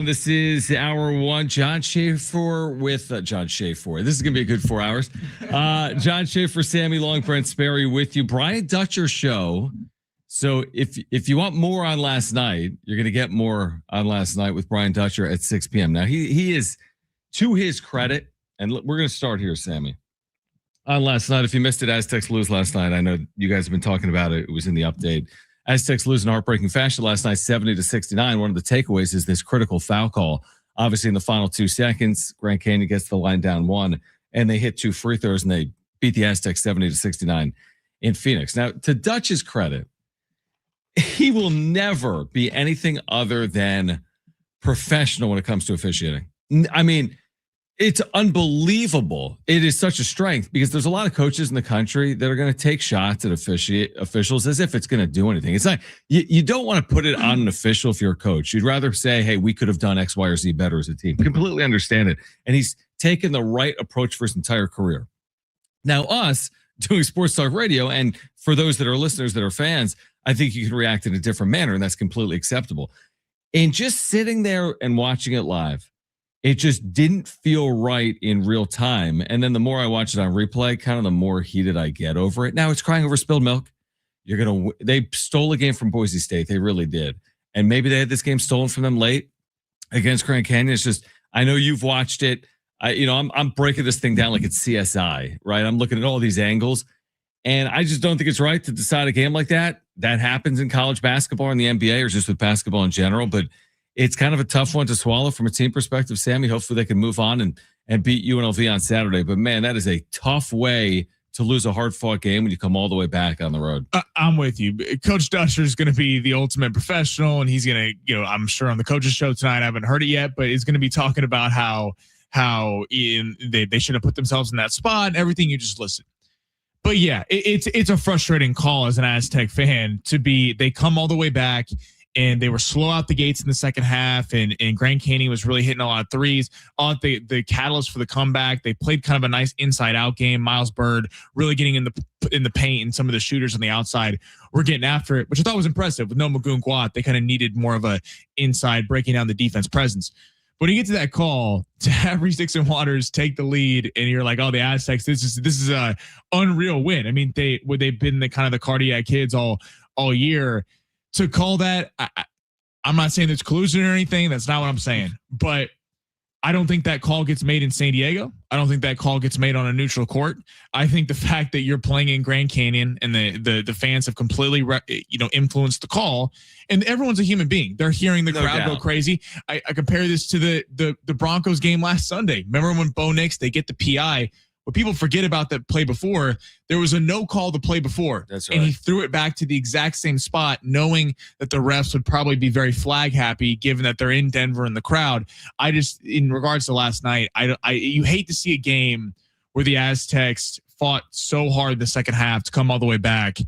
This is hour one. Jon Schaefer with Jon Schaefer. This is going to be a good 4 hours. Jon Schaefer, Sammy Long, Brent Sperry with you. Brian Dutcher show. So if you want more on last night, you're going to get more on last night with Brian Dutcher at 6 p.m. Now, he is, to his credit, and we're going to start here, Sammy. On last night, if you missed it, Aztecs lose last night. I know you guys have been talking about it. It was in the update. Aztecs lose in heartbreaking fashion last night, 70-69. One of the takeaways is this critical foul call. Obviously, in the final 2 seconds, Grand Canyon gets the line down 1, and they hit 2 free throws, and they beat the Aztecs 70-69 in Phoenix. Now, to Dutch's credit, he will never be anything other than professional when it comes to officiating. I mean, it's unbelievable. It is such a strength because there's a lot of coaches in the country that are going to take shots at officials as if it's going to do anything. It's not, you don't want to put it on an official if you're a coach. You'd rather say, hey, we could have done X, Y, or Z better as a team. Completely understand it. And he's taken the right approach for his entire career. Now, us doing sports talk radio, and for those that are listeners that are fans, I think you can react in a different manner, and that's completely acceptable. And just sitting there and watching it live, it just didn't feel right in real time. And then the more I watch it on replay, kind of the more heated I get over it. Now it's crying over spilled milk. They stole a game from Boise State. They really did. And maybe they had this game stolen from them late against Grand Canyon. It's just, I know you've watched it. I'm breaking this thing down like it's CSI, right? I'm looking at all these angles, and I just don't think it's right to decide a game like that. That happens in college basketball and the NBA, or just with basketball in general. But it's kind of a tough one to swallow from a team perspective, Sammy. Hopefully they can move on and beat UNLV on Saturday. But, man, that is a tough way to lose a hard-fought game when you come all the way back on the road. I'm with you. Coach Dutcher is going to be the ultimate professional, and he's going to, I'm sure on the coaches show tonight, I haven't heard it yet, but he's going to be talking about how they should have put themselves in that spot and everything. You just listen. But, yeah, it's a frustrating call as an Aztec fan they come all the way back, and they were slow out the gates in the second half, and Grand Canyon was really hitting a lot of threes. The catalyst for the comeback, they played kind of a nice inside-out game. Miles Bird really getting in the paint, and some of the shooters on the outside were getting after it, which I thought was impressive. With no Magoon Guat, they kind of needed more of a inside breaking down the defense presence. When you get to that call, to have Reese Dixon Waters take the lead, and you're like, oh, the Aztecs, this is a unreal win. I mean, they've been the kind of the cardiac kids all year. To call that, I'm not saying there's collusion or anything. That's not what I'm saying. But I don't think that call gets made in San Diego. I don't think that call gets made on a neutral court. I think the fact that you're playing in Grand Canyon and the fans have completely influenced the call, and everyone's a human being. They're hearing the crowd go crazy. I compare this to the Broncos game last Sunday. Remember when Bo Nix, they get the PI? What people forget about that play before, there was a no call the play before. That's right. And he threw it back to the exact same spot, knowing that the refs would probably be very flag happy, given that they're in Denver in the crowd. I just, in regards to last night, you hate to see a game where the Aztecs fought so hard in the second half to come all the way back,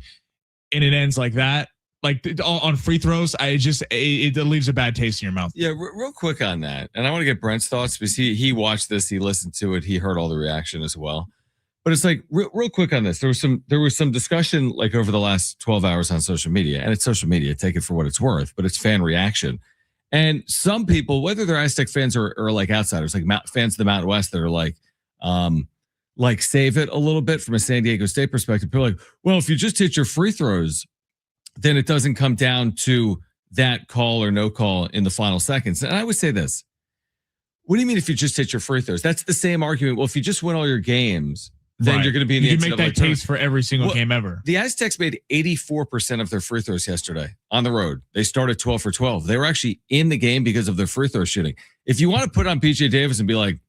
and it ends like that. Like on free throws, it leaves a bad taste in your mouth. Yeah, real quick on that, and I want to get Brent's thoughts because he watched this, he listened to it, he heard all the reaction as well. But it's like real quick on this. There was some discussion like over the last 12 hours on social media, and it's social media. Take it for what it's worth, but it's fan reaction. And some people, whether they're Aztec fans or like outsiders, like fans of the Mountain West, that are like save it a little bit from a San Diego State perspective. People are like, well, if you just hit your free throws, then it doesn't come down to that call or no call in the final seconds. And I would say this. What do you mean if you just hit your free throws? That's the same argument. Well, if you just win all your games, then you're going to be in the NCAA tournament. You can make that case for every single game ever. The Aztecs made 84% of their free throws yesterday on the road. They started 12 for 12. They were actually in the game because of their free throw shooting. If you want to put on PJ Davis and be like,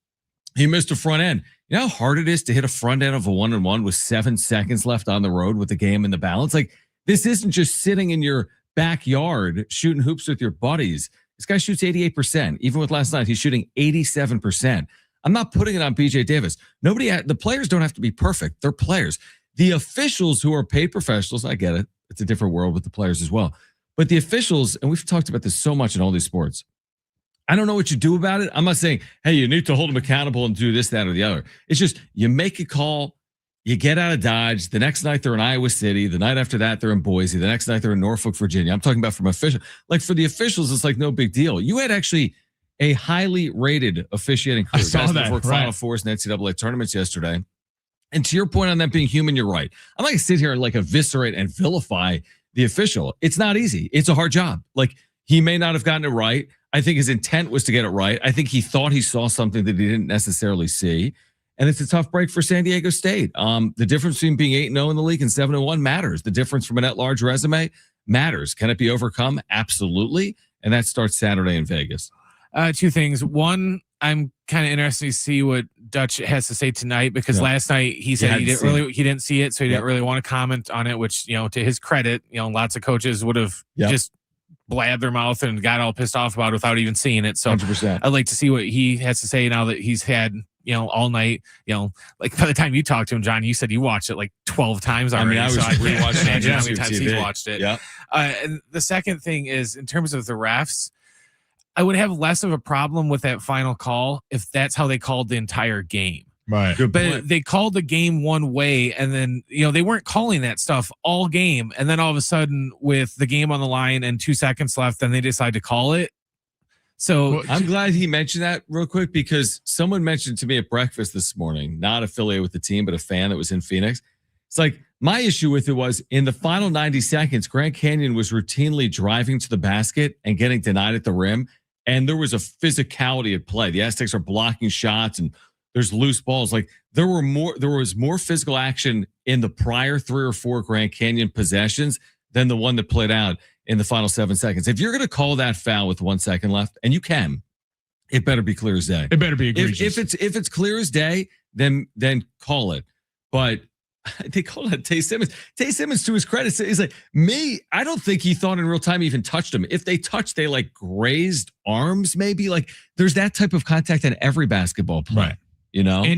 he missed a front end. You know how hard it is to hit a front end of a 1-on-1 with 7 seconds left on the road with the game in the balance? Like, this isn't just sitting in your backyard shooting hoops with your buddies. This guy shoots 88%. Even with last night, he's shooting 87%. I'm not putting it on BJ Davis. The players don't have to be perfect. They're players. The officials who are paid professionals, I get it. It's a different world with the players as well. But the officials, and we've talked about this so much in all these sports, I don't know what you do about it. I'm not saying, hey, you need to hold them accountable and do this, that, or the other. It's just you make a call. You get out of Dodge. The next night they're in Iowa City. The night after that they're in Boise. The next night they're in Norfolk, Virginia. I'm talking about from official. Like for the officials, it's like no big deal. You had actually a highly rated officiating crew. I saw that. Before Final Fours and NCAA tournaments yesterday. And to your point on that being human, you're right. I'm not going to sit here and like eviscerate and vilify the official. It's not easy. It's a hard job. Like, he may not have gotten it right. I think his intent was to get it right. I think he thought he saw something that he didn't necessarily see. And it's a tough break for San Diego State. The difference between being 8-0 in the league and 7-1 matters. The difference from an at-large resume matters. Can it be overcome? Absolutely. And that starts Saturday in Vegas. Two things. One, I'm kind of interested to see what Dutch has to say tonight, because last night he said he didn't see it, so he didn't really want to comment on it, which, to his credit, lots of coaches would have just blabbed their mouth and got all pissed off about it without even seeing it. So 100%. I'd like to see what he has to say now that he's had, all night, like by the time you talked to him, John, you said you watched it like 12 times already. I was rewatching it. How many times he's watched it. Yeah. And the second thing is, in terms of the refs, I would have less of a problem with that final call if that's how they called the entire game. Right. But they called the game one way, and then, they weren't calling that stuff all game. And then all of a sudden, with the game on the line and 2 seconds left, then they decide to call it. So I'm glad he mentioned that real quick, because someone mentioned to me at breakfast this morning, not affiliated with the team, but a fan that was in Phoenix. It's like, my issue with it was in the final 90 seconds, Grand Canyon was routinely driving to the basket and getting denied at the rim. And there was a physicality at play. The Aztecs are blocking shots and there's loose balls. Like, there was more physical action in the prior 3 or 4 Grand Canyon possessions than the one that played out in the final 7 seconds. If you're going to call that foul with 1 second left, and you can, it better be clear as day. It better be egregious. If it's clear as day, then call it. But they called it Tay Simmons. Tay Simmons, to his credit, he's like, I don't think he thought in real time he even touched him. If they touched, they like grazed arms, maybe. Like, there's that type of contact in every basketball play. Right.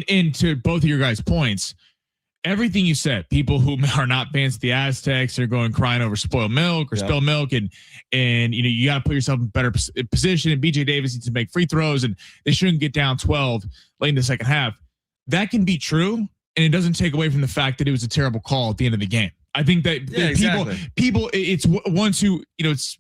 And to both of your guys' points, everything you said, people who are not fans of the Aztecs are going crying over spoiled milk or spilled milk, and you got to put yourself in better position. And BJ Davis needs to make free throws, and they shouldn't get down 12 late in the second half. That can be true, and it doesn't take away from the fact that it was a terrible call at the end of the game. I think that people, it's ones who it's.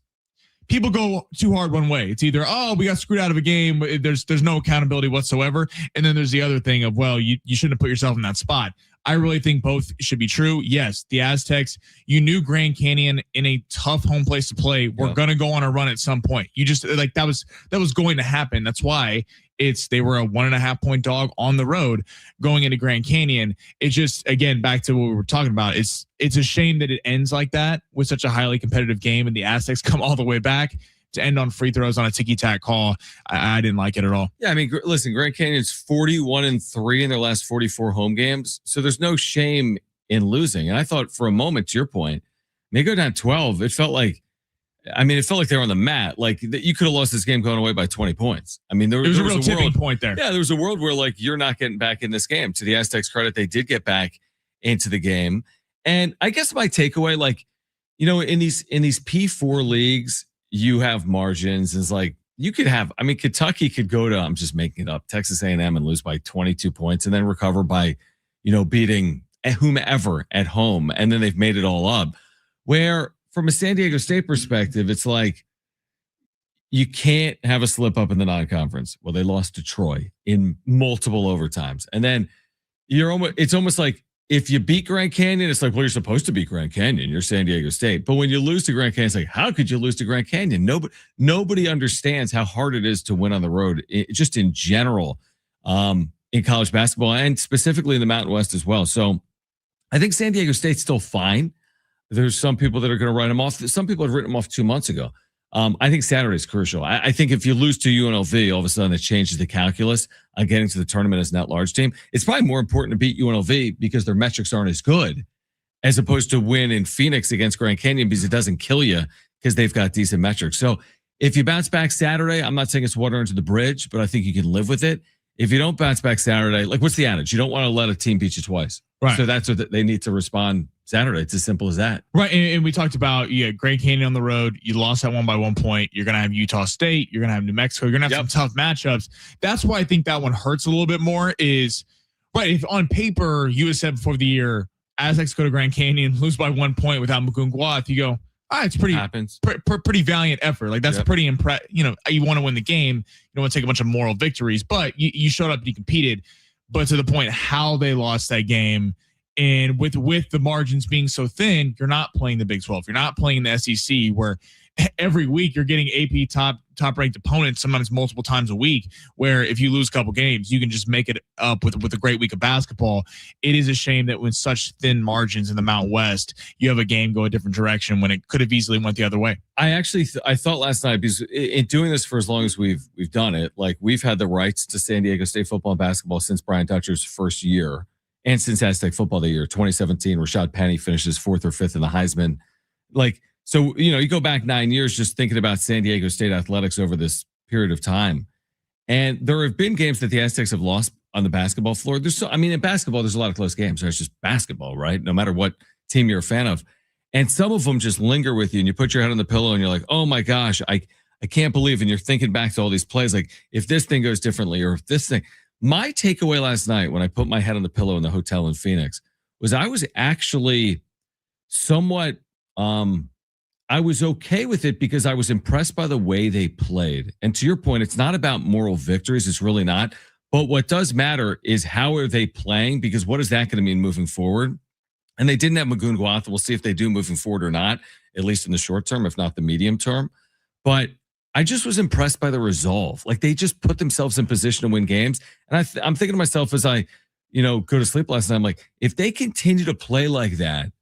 People go too hard one way. It's either, we got screwed out of a game. There's no accountability whatsoever. And then there's the other thing of, you shouldn't have put yourself in that spot. I really think both should be true. Yes, the Aztecs, you knew Grand Canyon in a tough home place to play. We're going to go on a run at some point. You just like that was going to happen. That's why they were a 1.5 point dog on the road going into Grand Canyon. It's just, again, back to what we were talking about. It's a shame that it ends like that with such a highly competitive game, and the Aztecs come all the way back to end on free throws on a ticky-tack call. I didn't like it at all. Yeah, I mean, listen, Grand Canyon's 41-3 in their last 44 home games, so there's no shame in losing. And I thought for a moment, to your point, they go down 12. It felt like they were on the mat. Like, you could have lost this game going away by 20 points. I mean, there was a real tipping point there. Yeah, there was a world where, like, you're not getting back in this game. To the Aztecs' credit, they did get back into the game. And I guess my takeaway, like, in these P4 leagues, you have margins. It's like, you could have, Kentucky could go to, I'm just making it up, Texas A&M and lose by 22 points and then recover by, beating whomever at home. And then they've made it all up. Where from a San Diego State perspective, it's like, you can't have a slip up in the non-conference. Well, they lost to Troy in multiple overtimes. And then it's almost like, if you beat Grand Canyon, it's like, well, you're supposed to beat Grand Canyon. You're San Diego State. But when you lose to Grand Canyon, it's like, how could you lose to Grand Canyon? Nobody understands how hard it is to win on the road, just in general, in college basketball and specifically in the Mountain West as well. So I think San Diego State's still fine. There's some people that are going to write them off. Some people have written them off 2 months ago. I think Saturday is crucial. I think if you lose to UNLV, all of a sudden it changes the calculus on getting to the tournament as an at-large team. It's probably more important to beat UNLV because their metrics aren't as good, as opposed to win in Phoenix against Grand Canyon because it doesn't kill you because they've got decent metrics. So if you bounce back Saturday, I'm not saying it's water under the bridge, but I think you can live with it. If you don't bounce back Saturday, like, what's the adage? You don't want to let a team beat you twice. Right. So that's what they need to respond Saturday. It's as simple as that. Right. And we talked about, Grand Canyon on the road. You lost that one by 1 point. You're going to have Utah State. You're going to have New Mexico. You're going to have some tough matchups. That's why I think that one hurts a little bit more is, right, if on paper you had said before the year, Aztecs go to Grand Canyon, lose by 1 point without Mukungwath, you go, It's pretty happens. Pretty valiant effort. Like that's pretty You know, you want to win the game. You don't want to take a bunch of moral victories, but you showed up and you competed. But to the point, how they lost that game, and with the margins being so thin, you're not playing the Big 12. You're not playing the SEC, where every week you're getting AP top ranked opponents, sometimes multiple times a week, where if you lose a couple games, you can just make it up with a great week of basketball. It is a shame that with such thin margins in the Mountain West, you have a game go a different direction when it could have easily went the other way. I actually I thought last night, because in doing this for as long as we've done it, like we've had the rights to San Diego State football and basketball since Brian Dutcher's first year, and since Aztec football the year 2017. Rashad Penny finishes 4th or 5th in the Heisman. Like, so, you know, you go back 9 years just thinking about San Diego State athletics over this period of time. And there have been games that the Aztecs have lost on the basketball floor. In basketball, there's a lot of close games. It's just basketball, right? No matter what team you're a fan of. And some of them just linger with you, and you put your head on the pillow and you're like, oh my gosh, I can't believe. And you're thinking back to all these plays, like if this thing goes differently, or if this thing. My takeaway last night when I put my head on the pillow in the hotel in Phoenix was I was actually somewhat, I was okay with it because I was impressed by the way they played. And to your point, it's not about moral victories. It's really not. But what does matter is how are they playing, because what is that going to mean moving forward? And they didn't have Magoon Guatha. We'll see if they do moving forward or not, at least in the short term, if not the medium term. But I just was impressed by the resolve. Like they just put themselves in position to win games. And I'm thinking to myself as I, go to sleep last night, I'm like, if they continue to play like that,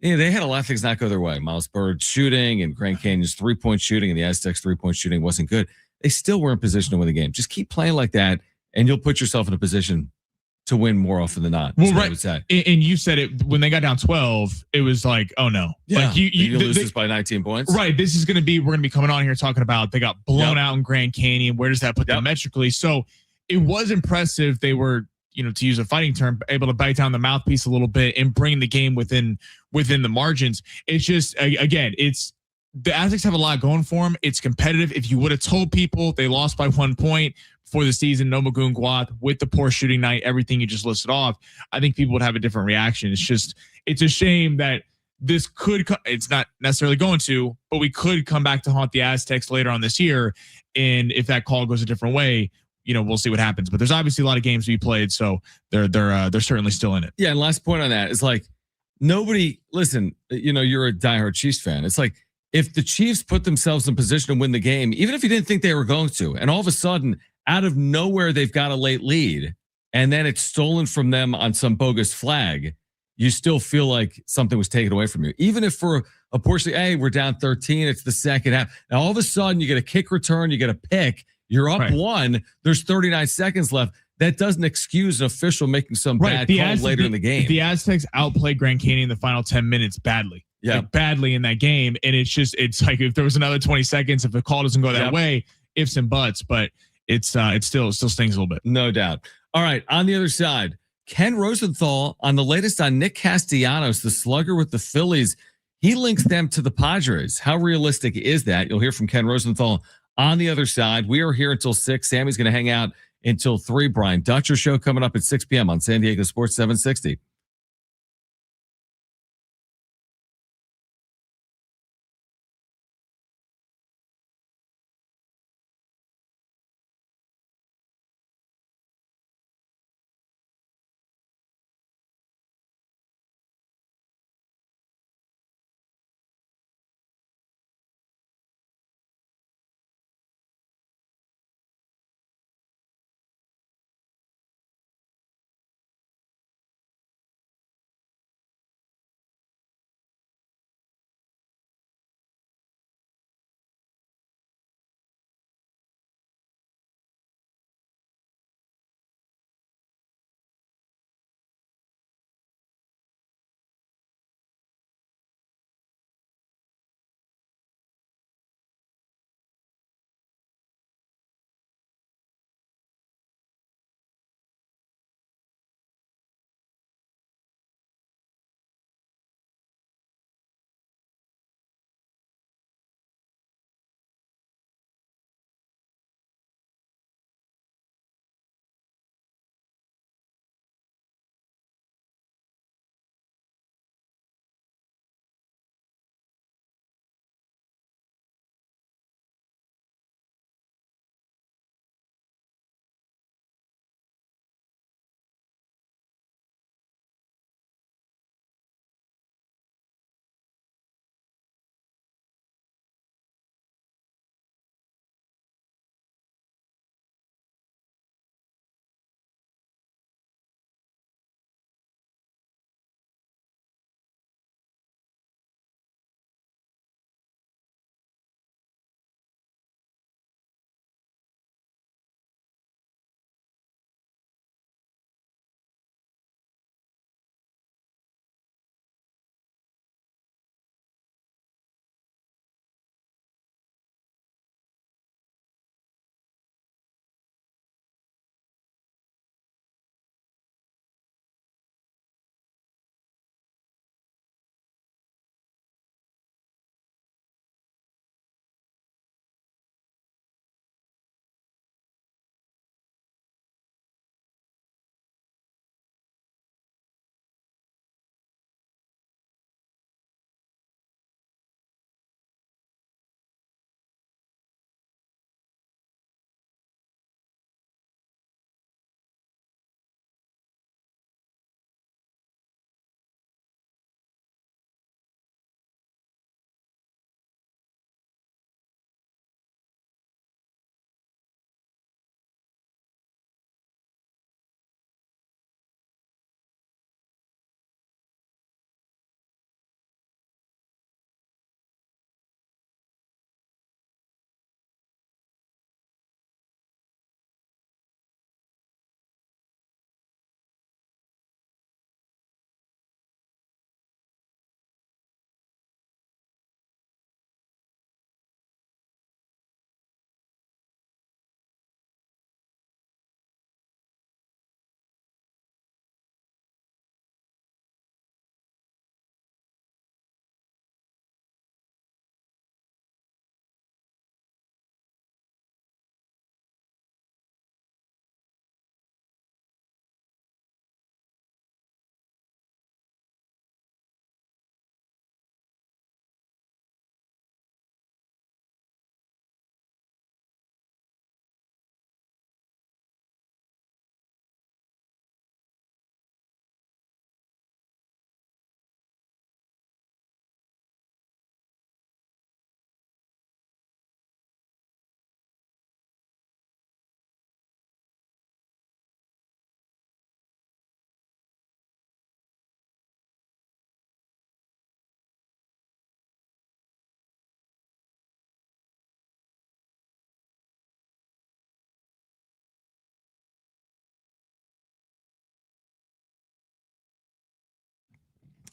they had a lot of things not go their way. Miles Bird shooting and Grand Canyon's 3-point shooting and the Aztecs 3-point shooting wasn't good. They still were in position to win the game. Just keep playing like that, and you'll put yourself in a position to win more often than not. Well, right. I would say. And you said it when they got down 12, it was like, oh no. Yeah. Like you lose this by 19 points. Right. This is we're going to be coming on here talking about they got blown out in Grand Canyon. Where does that put them metrically? So it was impressive. They were, to use a fighting term, able to bite down the mouthpiece a little bit and bring the game within the margins. It's just, again, the Aztecs have a lot going for them. It's competitive. If you would have told people they lost by 1 point before the season, no Magoon Guatha, with the poor shooting night, everything you just listed off, I think people would have a different reaction. It's a shame that this could, it's not necessarily going to, but we could come back to haunt the Aztecs later on this year. And if that call goes a different way, we'll see what happens. But there's obviously a lot of games we played, so they're certainly still in it. Yeah, and last point on that is like nobody. Listen, you're a diehard Chiefs fan. It's like if the Chiefs put themselves in position to win the game, even if you didn't think they were going to, and all of a sudden, out of nowhere, they've got a late lead, and then it's stolen from them on some bogus flag, you still feel like something was taken away from you. Even if for a portion, hey, we're down 13, it's the second half. Now all of a sudden, you get a kick return, you get a pick. You're up one. There's 39 seconds left. That doesn't excuse an official making some bad call later in the game. The Aztecs outplayed Grand Canyon in the final 10 minutes badly. Yeah, badly in that game. And it's like if there was another 20 seconds, if the call doesn't go that way, ifs and buts. But it still stings a little bit. No doubt. All right. On the other side, Ken Rosenthal on the latest on Nick Castellanos, the slugger with the Phillies. He links them to the Padres. How realistic is that? You'll hear from Ken Rosenthal on the other side. We are here until 6. Sammy's going to hang out until 3. Brian Dutcher show coming up at 6 p.m. on San Diego Sports 760.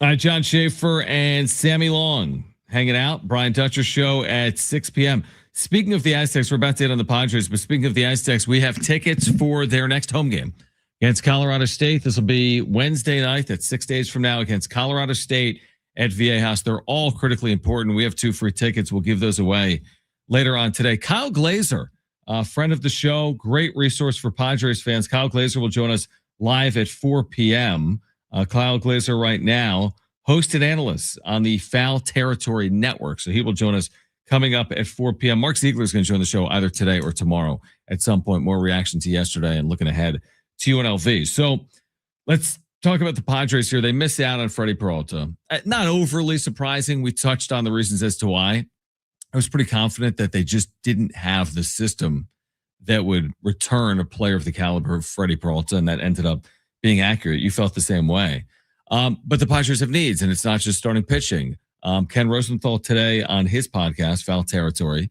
John Schaefer and Sammy Long hanging out. Brian Dutcher show at 6 p.m. Speaking of the Aztecs, we're about to hit on the Padres, but speaking of the Aztecs, we have tickets for their next home game against Colorado State. This will be Wednesday night. That's 6 days from now against Colorado State at VA House. They're all critically important. We have 2 free tickets. We'll give those away later on today. Kyle Glazer, a friend of the show, great resource for Padres fans. Kyle Glazer will join us live at 4 p.m. Kyle Glazer right now, host and analyst on the Foul Territory Network. So he will join us coming up at 4 p.m. Mark Ziegler is going to join the show either today or tomorrow at some point. More reaction to yesterday and looking ahead to UNLV. So let's talk about the Padres here. They miss out on Freddie Peralta. Not overly surprising. We touched on the reasons as to why. I was pretty confident that they just didn't have the system that would return a player of the caliber of Freddie Peralta, and that ended up being accurate. You felt the same way. But the Padres have needs, and it's not just starting pitching. Ken Rosenthal today on his podcast, Foul Territory,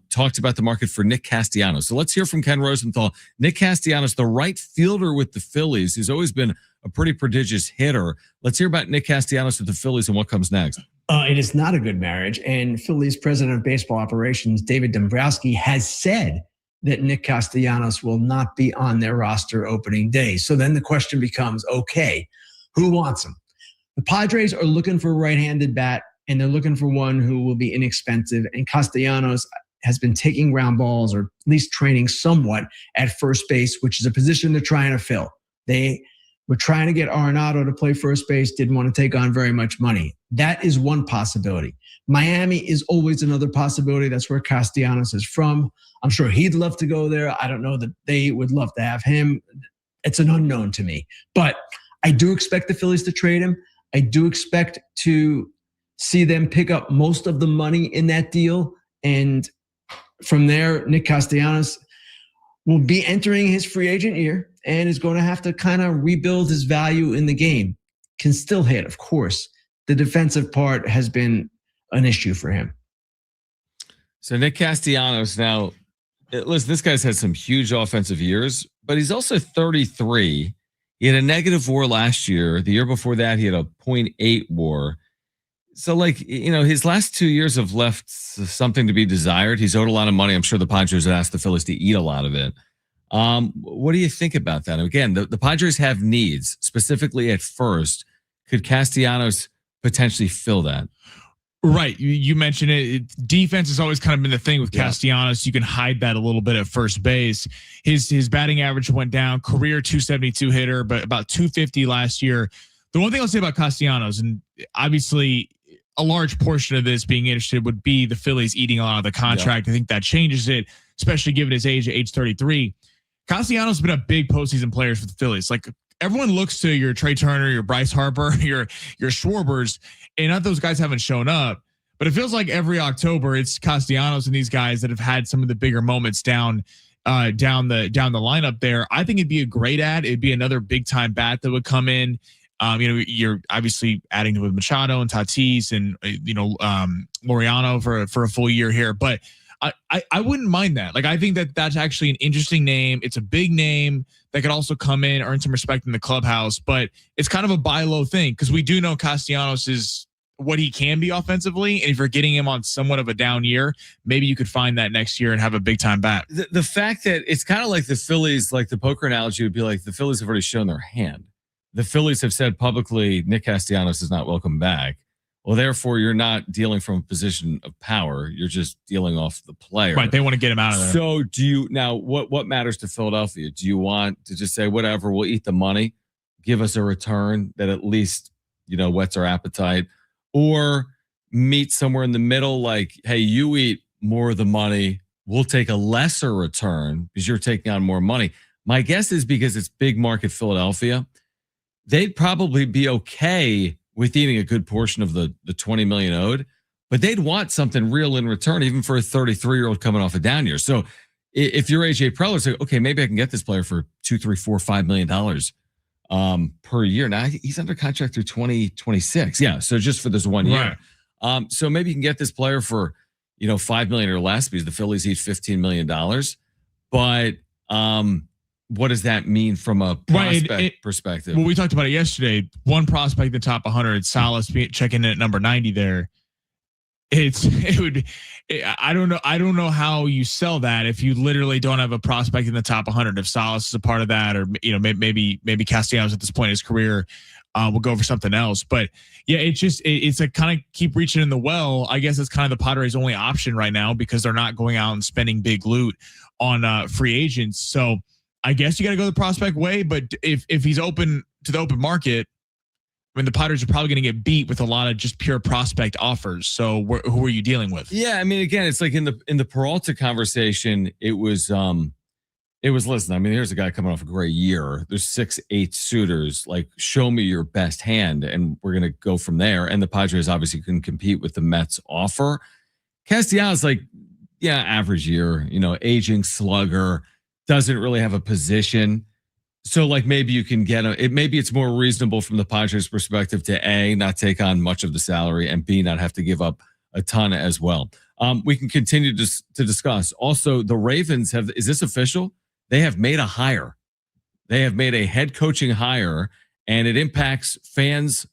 talked about the market for Nick Castellanos. So let's hear from Ken Rosenthal. Nick Castellanos, the right fielder with the Phillies, who's always been a pretty prodigious hitter. Let's hear about Nick Castellanos with the Phillies and what comes next. It is not a good marriage. And Phillies president of baseball operations, David Dombrowski, has said that Nick Castellanos will not be on their roster opening day. So then the question becomes, okay, who wants him? The Padres are looking for a right-handed bat, and they're looking for one who will be inexpensive. And Castellanos has been taking ground balls, or at least training somewhat at first base, which is a position they're trying to fill. They were trying to get Arenado to play first base, didn't want to take on very much money. That is one possibility. Miami is always another possibility. That's where Castellanos is from. I'm sure he'd love to go there. I don't know that they would love to have him. It's an unknown to me. But I do expect the Phillies to trade him. I do expect to see them pick up most of the money in that deal. And from there, Nick Castellanos will be entering his free agent year and is going to have to kind of rebuild his value in the game. Can still hit, of course. The defensive part has been an issue for him. So Nick Castellanos, now, listen, this guy's had some huge offensive years, but he's also 33. He had a negative WAR last year. The year before that, he had a 0.8 WAR. So, his last 2 years have left something to be desired. He's owed a lot of money. I'm sure the Padres would ask the Phillies to eat a lot of it. What do you think about that? Again, the Padres have needs, specifically at first. Could Castellanos potentially fill that? Right. You mentioned it. Defense has always kind of been the thing with Castellanos. You can hide that a little bit at first base. His batting average went down, career 272 hitter, but about 250 last year. The one thing I'll say about Castellanos, and obviously a large portion of this being interested would be the Phillies eating a lot of the contract. I think that changes it, especially given his age 33. Castellanos has been a big postseason player for the Phillies. Like, everyone looks to your Trey Turner, your Bryce Harper, your Schwarbers, and not those guys haven't shown up. But it feels like every October it's Castellanos and these guys that have had some of the bigger moments down the lineup there. I think it'd be a great ad. It'd be another big time bat that would come in. You're obviously adding with Machado and Tatis and Laureano for a full year here, but I wouldn't mind that. Like, I think that's actually an interesting name. It's a big name that could also come in, earn some respect in the clubhouse, but it's kind of a buy low thing because we do know Castellanos is what he can be offensively. And if you're getting him on somewhat of a down year, maybe you could find that next year and have a big time bat. The fact that it's kind of like the Phillies, like the poker analogy would be like the Phillies have already shown their hand. The Phillies have said publicly Nick Castellanos is not welcome back. Well, therefore, you're not dealing from a position of power. You're just dealing off the player. Right. They want to get him out of there. So do you now what matters to Philadelphia? Do you want to just say, whatever, we'll eat the money, give us a return that at least, whets our appetite, or meet somewhere in the middle? Like, hey, you eat more of the money. We'll take a lesser return because you're taking on more money. My guess is because it's big market Philadelphia, they'd probably be okay with eating a good portion of the $20 million owed, but they'd want something real in return, even for a 33-year-old coming off a down year. So if you're AJ Preller, say, okay, maybe I can get this player for $2, $3, $4, $5 million per year. Now he's under contract through 2026. Yeah, so just for this 1 year. Right. So maybe you can get this player for $5 million or less because the Phillies eat $15 million. But what does that mean from a prospect perspective? Well, we talked about it yesterday. One prospect in the top 100, Salas checking in at number 90 there. I don't know how you sell that if you literally don't have a prospect in the top 100. If Salas is a part of that, or maybe Castellanos at this point in his career will go for something else. But yeah, it's a kind of keep reaching in the well. I guess it's kind of the Padres' only option right now because they're not going out and spending big loot on free agents. So I guess you got to go the prospect way. But if he's open to the open market, I mean, the Padres are probably going to get beat with a lot of just pure prospect offers. So who are you dealing with? Yeah, I mean, again, it's like in the Peralta conversation, it was listen, I mean, here's a guy coming off a great year. There's 6'8" suitors. Like, show me your best hand, and we're gonna go from there. And the Padres obviously can compete with the Mets offer. Castellanos, like, yeah, average year, aging slugger, doesn't really have a position. So, like, maybe you can get maybe it's more reasonable from the Padres' perspective to A, not take on much of the salary, and B, not have to give up a ton as well. We can continue to discuss. Also, the Ravens is this official? They have made a hire. They have made a head coaching hire, and it impacts fans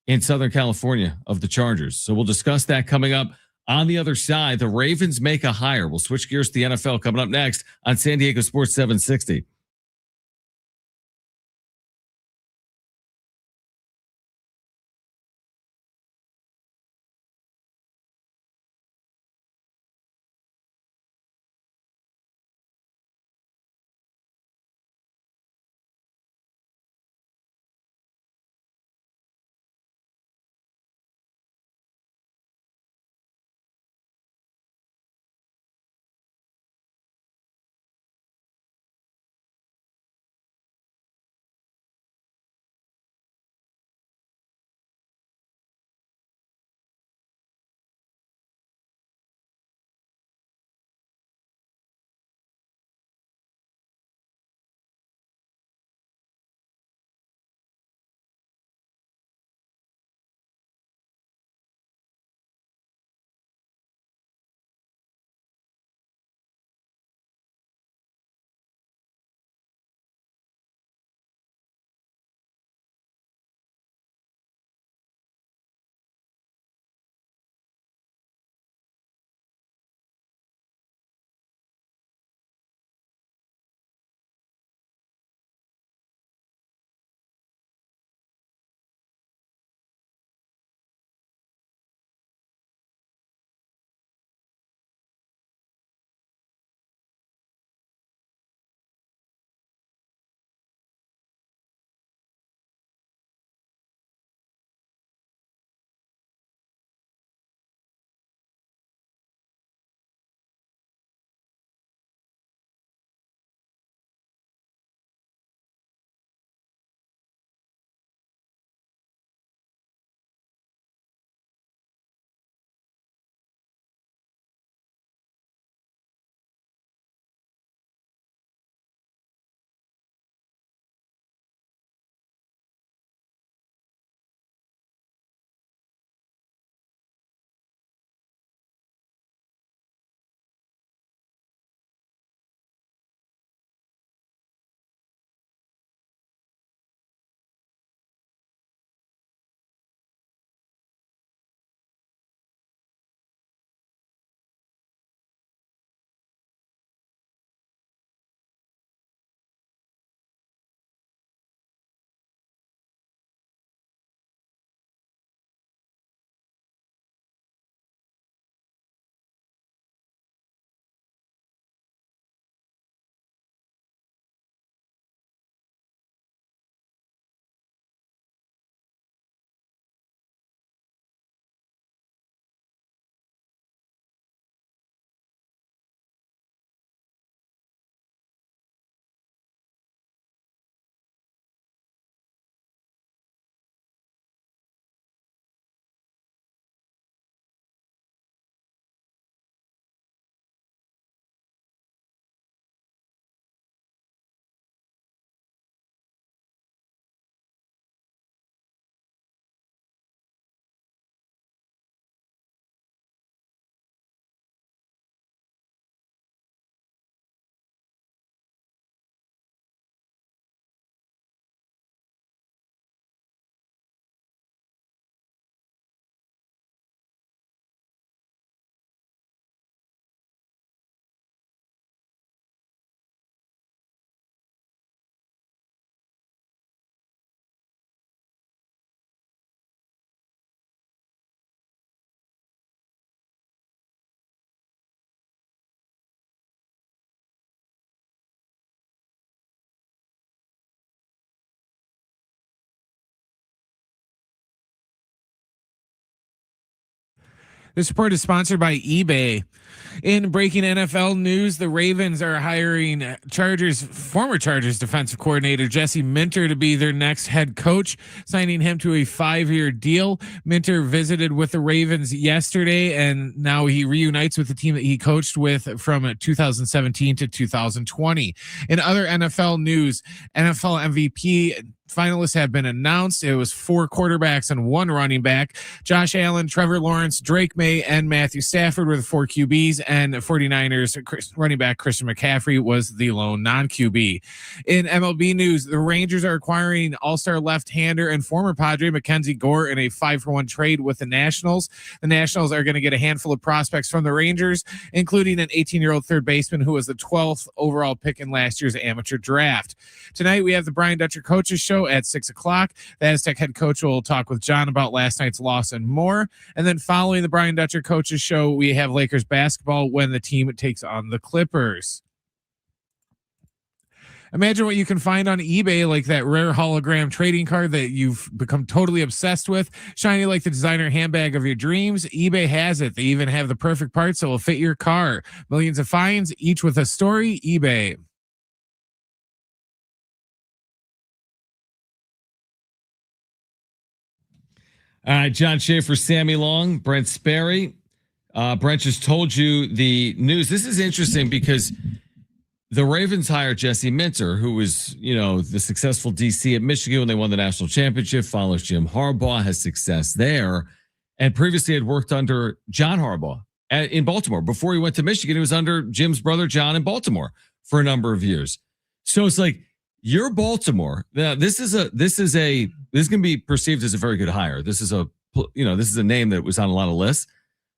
in Southern California of the Chargers. So we'll discuss that coming up. On the other side, the Ravens make a hire. We'll switch gears to the NFL coming up next on San Diego Sports 760. This report is sponsored by eBay. In breaking NFL news, the Ravens are hiring former Chargers defensive coordinator Jesse Minter to be their next head coach, signing him to a 5-year deal. Minter visited with the Ravens yesterday, and now he reunites with the team that he coached with from 2017 to 2020. In other NFL news, NFL MVP finalists have been announced. It was 4 quarterbacks and 1 running back. Josh Allen, Trevor Lawrence, Drake May, and Matthew Stafford were the 4 QBs, and 49ers running back Christian McCaffrey was the lone non-QB. In MLB news, the Rangers are acquiring all-star left-hander and former Padre Mackenzie Gore in a 5-for-1 trade with the Nationals. The Nationals are going to get a handful of prospects from the Rangers, including an 18-year-old third baseman who was the 12th overall pick in last year's amateur draft. Tonight, we have the Brian Dutcher Coaches Show at 6:00. The Aztec head coach will talk with John about last night's loss and more. And then following the Brian Dutcher Coaches Show, we have Lakers basketball when the team takes on the Clippers. Imagine what you can find on eBay, like that rare hologram trading card that you've become totally obsessed with, shiny like the designer handbag of your dreams. eBay has it. They even have the perfect parts that will fit your car. Millions of finds, each with a story. eBay. John Schaefer, Sammy Long, Brent Sperry. Brent just told you the news. This is interesting because the Ravens hired Jesse Minter, who was, the successful DC at Michigan when they won the national championship, follows Jim Harbaugh, has success there, and previously had worked under John Harbaugh in Baltimore. Before he went to Michigan, he was under Jim's brother John in Baltimore for a number of years. So it's like, you're Baltimore. Now, this is going to be perceived as a very good hire. This is a name that was on a lot of lists,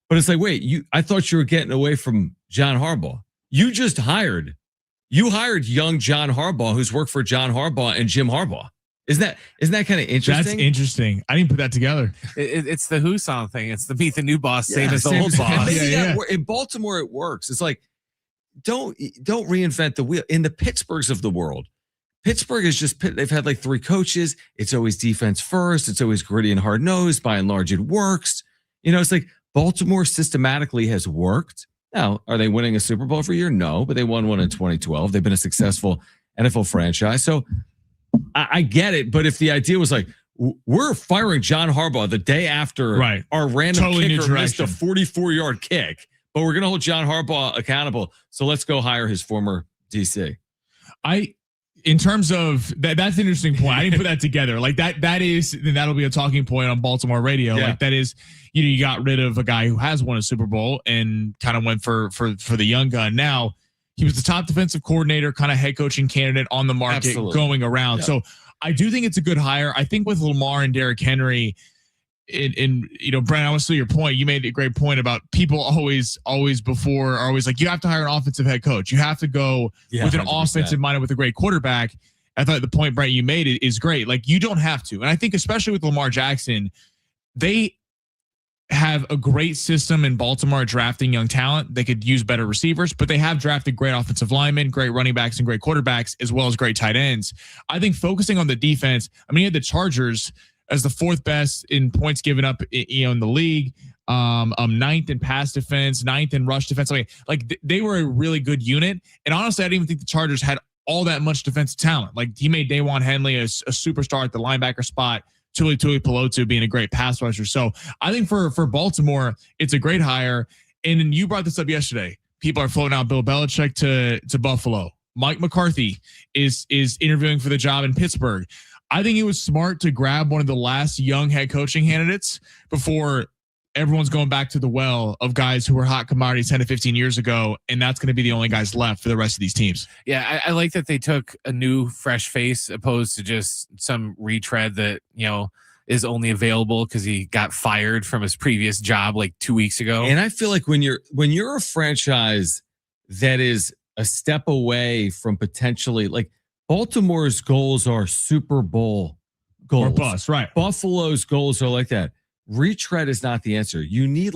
but it's like, wait, I thought you were getting away from John Harbaugh. You hired young John Harbaugh, who's worked for John Harbaugh and Jim Harbaugh. Isn't that kind of interesting? That's interesting. I didn't put that together. It's the Who song thing. It's the Meet the New Boss, same as the old boss. In Baltimore, it works. It's like, don't reinvent the wheel. In the Pittsburghs of the world, Pittsburgh is they've had like 3 coaches. It's always defense first. It's always gritty and hard nosed. By and large, it works. It's like Baltimore systematically has worked. Now, are they winning a Super Bowl every year? No, but they won one in 2012. They've been a successful NFL franchise. So I get it. But if the idea was like, we're firing John Harbaugh the day after our random kicker missed a 44-yard kick, but we're going to hold John Harbaugh accountable. So let's go hire his former DC. In terms of that's an interesting point. I didn't put that together. Like that'll be a talking point on Baltimore radio. Yeah. Like that is, you got rid of a guy who has won a Super Bowl and kind of went for the young gun. Now he was the top defensive coordinator, kind of head coaching candidate on the market going around. Yeah. So I do think it's a good hire. I think with Lamar and Derrick Henry, Brent, I want to see your point. You made a great point about people always before are always like, you have to hire an offensive head coach. You have to go with an 100%. Offensive minded with a great quarterback. I thought the point, Brent, you made is great. Like, you don't have to. And I think especially with Lamar Jackson, they have a great system in Baltimore drafting young talent. They could use better receivers, but they have drafted great offensive linemen, great running backs, and great quarterbacks, as well as great tight ends. I think focusing on the defense, you had the Chargers as the 4th best in points given up, in the league, 9th in pass defense, 9th in rush defense. Like they were a really good unit. And honestly, I didn't even think the Chargers had all that much defensive talent. Like, he made Dawan Henley a superstar at the linebacker spot, Tuli Pelotu being a great pass rusher. So I think for Baltimore, it's a great hire. And you brought this up yesterday. People are floating out Bill Belichick to Buffalo. Mike McCarthy is interviewing for the job in Pittsburgh. I think it was smart to grab one of the last young head coaching candidates before everyone's going back to the well of guys who were hot commodities 10 to 15 years ago. And that's going to be the only guys left for the rest of these teams. Yeah. I like that they took a new fresh face opposed to just some retread that, is only available because he got fired from his previous job like 2 weeks ago. And I feel like when you're a franchise that is a step away from potentially, like, Baltimore's goals are Super Bowl goals. Or bust, right? Buffalo's goals are like that. Retread is not the answer. You need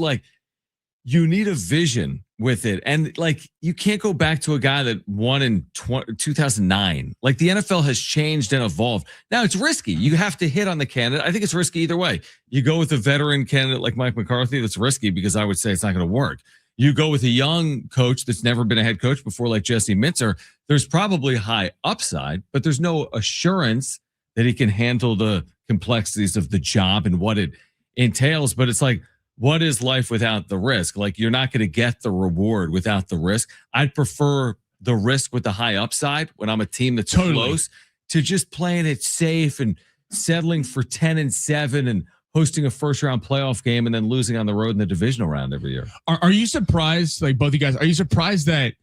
a vision with it. And like, you can't go back to a guy that won in 2009. Like, the NFL has changed and evolved. Now it's risky. You have to hit on the candidate. I think it's risky either way. You go with a veteran candidate like Mike McCarthy, that's risky because I would say it's not going to work. You go with a young coach that's never been a head coach before, like Jesse Minter. There's probably high upside, but there's no assurance that he can handle the complexities of the job and what it entails. But it's like, what is life without the risk? Like, you're not going to get the reward without the risk. I'd prefer the risk with the high upside when I'm a team that's close to just playing it safe and settling for 10-7 and hosting a first round playoff game and then losing on the road in the divisional round every year. Are you surprised, like both you guys, are you surprised that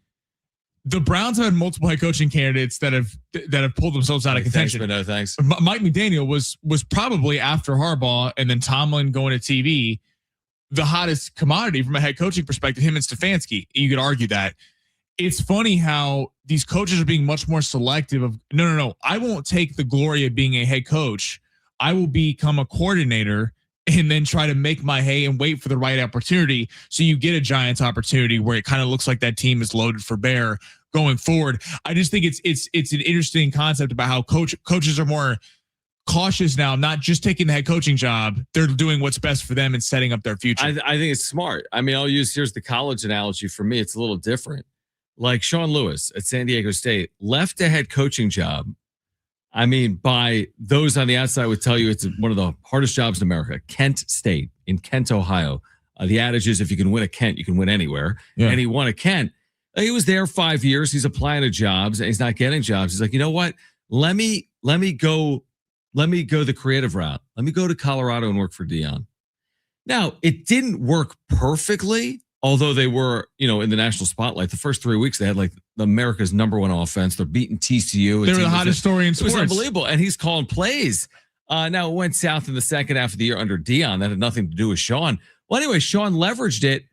the Browns have had multiple head coaching candidates that have pulled themselves out of contention? Thanks, but no thanks. Mike McDaniel was probably, after Harbaugh and then Tomlin going to TV, the hottest commodity from a head coaching perspective. Him and Stefanski, you could argue that. It's funny how these coaches are being much more selective of, no, I won't take the glory of being a head coach. I will become a coordinator and then try to make my hay and wait for the right opportunity. So you get a Giants opportunity where it kind of looks like that team is loaded for bear going forward. I just think it's an interesting concept about how coaches are more cautious now, not just taking the head coaching job. They're doing what's best for them and setting up their future. I think it's smart. I mean, here's the college analogy for me. It's a little different. Like Sean Lewis at San Diego State left a head coaching job. I mean, by those on the outside would tell you it's one of the hardest jobs in America. Kent State in Kent, Ohio. The adage is, if you can win at Kent, you can win anywhere. Yeah. And he won at Kent. He was there 5 years. He's applying to jobs and he's not getting jobs. He's like, you know what? Let me go the creative route. Let me go to Colorado and work for Dion. Now, it didn't work perfectly, although they were, in the national spotlight. The first 3 weeks, they had like America's #1 offense. They're beating TCU. They were the hottest story in sports. It was unbelievable. And he's calling plays. Now, it went south in the second half of the year under Dion. That had nothing to do with Sean. Well, anyway, Sean leveraged it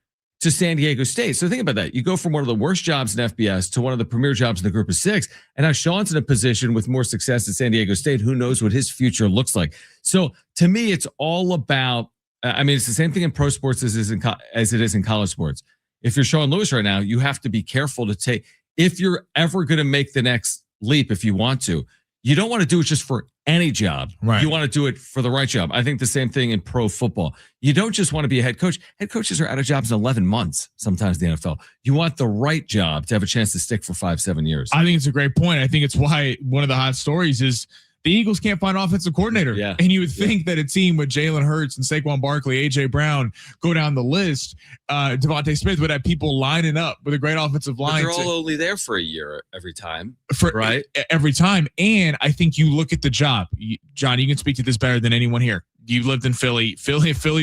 to San Diego State. So think about that. You go from one of the worst jobs in FBS to one of the premier jobs in the group of 6. And now Sean's in a position with more success at San Diego State. Who knows what his future looks like? So to me, it's all about, it's the same thing in pro sports as it is in college sports. If you're Sean Lewis right now, you have to be careful to take, if you're ever going to make the next leap, if you want to, you don't want to do it just for any job. Right. You want to do it for the right job. I think the same thing in pro football. You don't just want to be a head coach. Head coaches are out of jobs in 11 months, sometimes in the NFL. You want the right job to have a chance to stick for 5-7 years. I think it's a great point. I think it's why one of the hot stories is the Eagles can't find an offensive coordinator. Yeah. And you would think that a team with Jalen Hurts and Saquon Barkley, AJ Brown, go down the list, Devontae Smith would have people lining up with a great offensive line. But they're all only there for a year every time, right? Every time. And I think you look at the job. John, you can speak to this better than anyone here. You lived in Philly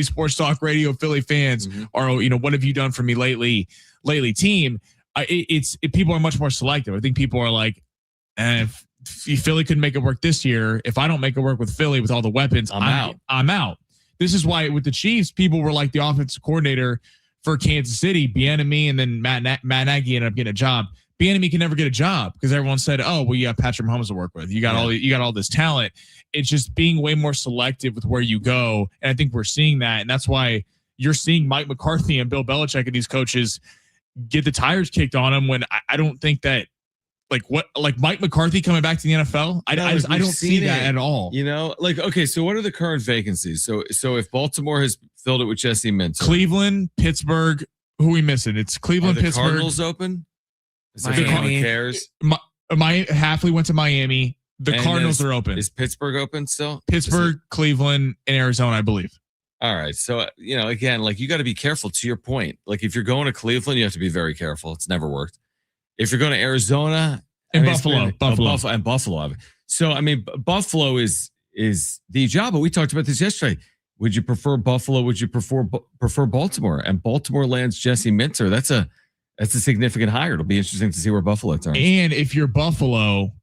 sports talk radio, Philly fans are, what have you done for me lately team? People are much more selective. I think people are like, if Philly couldn't make it work this year, if I don't make it work with Philly with all the weapons, I'm out. This is why with the Chiefs, people were like the offensive coordinator for Kansas City, Bieniemy, and then Matt Nagy ended up getting a job. Bieniemy can never get a job because everyone said, "Oh, well, you have Patrick Mahomes to work with. You got all this talent." It's just being way more selective with where you go, and I think we're seeing that, and that's why you're seeing Mike McCarthy and Bill Belichick and these coaches get the tires kicked on them. When I don't think that. Like Mike McCarthy coming back to the NFL? I don't see that at all. Okay, so what are the current vacancies? So if Baltimore has filled it with Jesse Minter. Cleveland, Pittsburgh, who are we missing? It's Cleveland, Pittsburgh. Cardinals open? Miami. Cares? Halfley went to Miami. The Cardinals are open. Is Pittsburgh open still? Pittsburgh, Cleveland, and Arizona, I believe. All right. So, again, you got to be careful to your point. Like if you're going to Cleveland, you have to be very careful. It's never worked. If you're going to Arizona and Buffalo. So, Buffalo is the job, but we talked about this yesterday. Would you prefer Buffalo? Would you prefer Baltimore? And Baltimore lands Jesse Minter. That's a significant hire. It'll be interesting to see where Buffalo turns. And if you're Buffalo,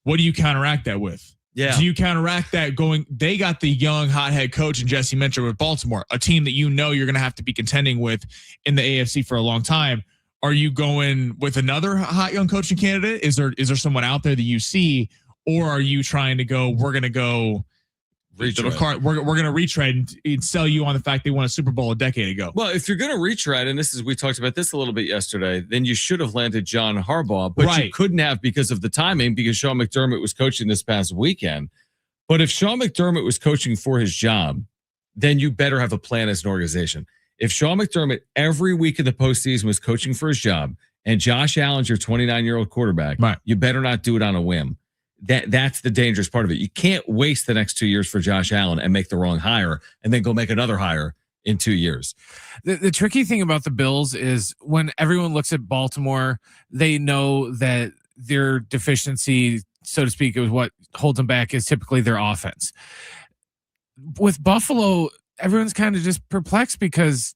what do you counteract that with? Yeah. Do you counteract that they got the young hot head coach and Jesse Minter with Baltimore, a team that you're going to have to be contending with in the AFC for a long time. Are you going with another hot young coaching candidate? Is there someone out there that you see, or are you trying to go, we're going to go Retread. We're going to retread and sell you on the fact they won a Super Bowl a decade ago. Well, if you're going to retread, and we talked about this a little bit yesterday, then you should have landed John Harbaugh, but you couldn't have because of the timing, because Sean McDermott was coaching this past weekend. But if Sean McDermott was coaching for his job, then you better have a plan as an organization. If Sean McDermott every week in the postseason was coaching for his job and Josh Allen's your 29-year-old quarterback, you better not do it on a whim. That's the dangerous part of it. You can't waste the next 2 years for Josh Allen and make the wrong hire and then go make another hire in 2 years. The tricky thing about the Bills is when everyone looks at Baltimore, they know that their deficiency, so to speak, is what holds them back is typically their offense. With Buffalo, everyone's kind of just perplexed because